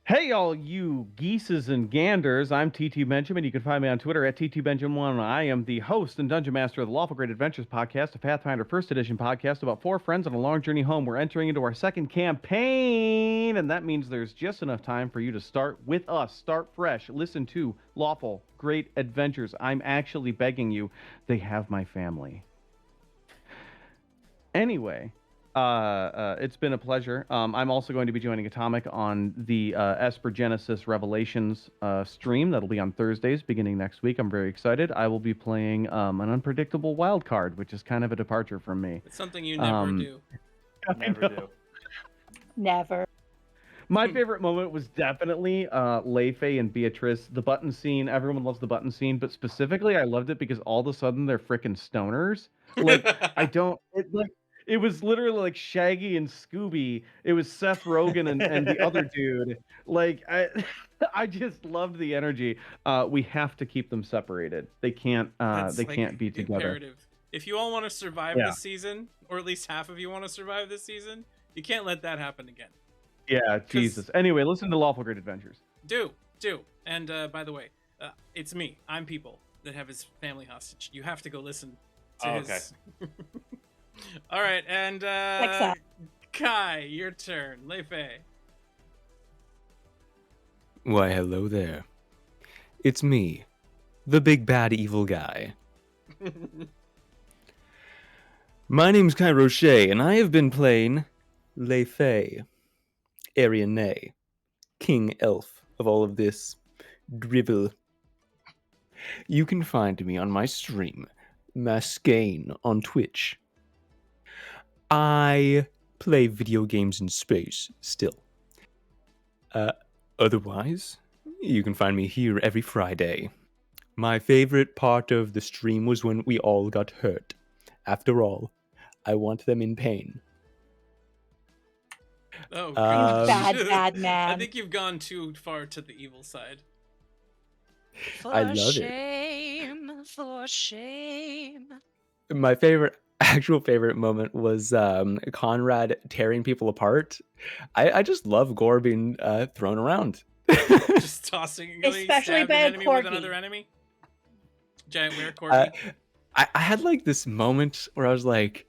Hey, all you geeses and ganders. I'm TT Benjamin. You can find me on Twitter at TTBenjamin1. I am the host and dungeon master of the Lawful Great Adventures podcast, a Pathfinder First Edition podcast about 4 friends on a long journey home. We're entering into our second campaign, and that means there's just enough time for you to start with us. Start fresh. Listen to Lawful Great Adventures. I'm actually begging you. They have my family. Anyway, it's been a pleasure. I'm also going to be joining Atomic on the Esper Genesis Revelations stream. That'll be on Thursdays beginning next week. I'm very excited. I will be playing an unpredictable wild card, which is kind of a departure from me. It's something you never do. Never do. Never. My favorite moment was definitely Leifei and Beatrice. The button scene, everyone loves the button scene, but specifically I loved it because all of a sudden they're freaking stoners. Like, it was literally like Shaggy and Scooby. It was Seth Rogen and the other dude. Like, I just loved the energy. We have to keep them separated. They can't be together. Imperative. If you all want to survive this season, or at least half of you want to survive this season, you can't let that happen again. Yeah, Jesus. Anyway, listen to Lawful Great Adventures. Do. And by the way, it's me. I'm people that have his family hostage. You have to go listen to his... Okay. All right, and Kai, your turn. Leifei. Why, hello there. It's me, the big bad evil guy. My name's Kai Roche, and I have been playing Leifei, Ariane, King Elf of all of this drivel. You can find me on my stream, Mascane, on Twitch. I play video games in space still. Otherwise, you can find me here every Friday. My favorite part of the stream was when we all got hurt. After all, I want them in pain. Oh, gosh. Bad man. I think you've gone too far to the evil side. I love it. For shame. My actual favorite moment was Conrad tearing people apart. I just love gore being thrown around. Just tossing, especially an by a enemy with corgi. another enemy. Giant were corgi. I had like this moment where I was like,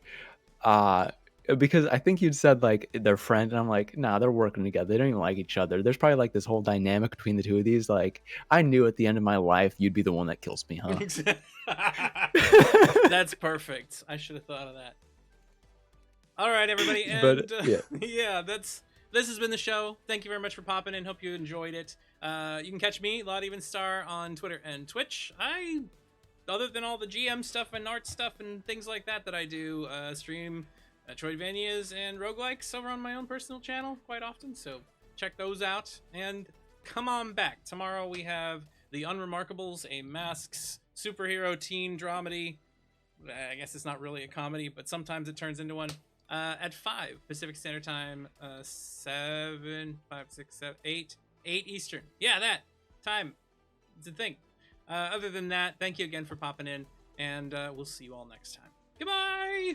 because I think you'd said like they're friends, and I'm like, nah, they're working together. They don't even like each other. There's probably like this whole dynamic between the two of these. Like, I knew at the end of my life you'd be the one that kills me, huh? That's perfect. I should have thought of that. All right, everybody, and But, yeah, this has been the show. Thank you very much for popping in. Hope you enjoyed it. You can catch me, Lord Even Star, on Twitter and Twitch. Other than all the GM stuff and art stuff and things like that I do, stream Metroidvanias and roguelikes over on my own personal channel quite often, so check those out. And come on back. Tomorrow we have The Unremarkables, a Masks superhero teen dramedy. I guess it's not really a comedy, but sometimes it turns into one. At 5 Pacific Standard Time, 7, 5, 6, 7, 8 Eastern. Yeah, that time. It's a thing. Other than that, thank you again for popping in, and we'll see you all next time. Goodbye!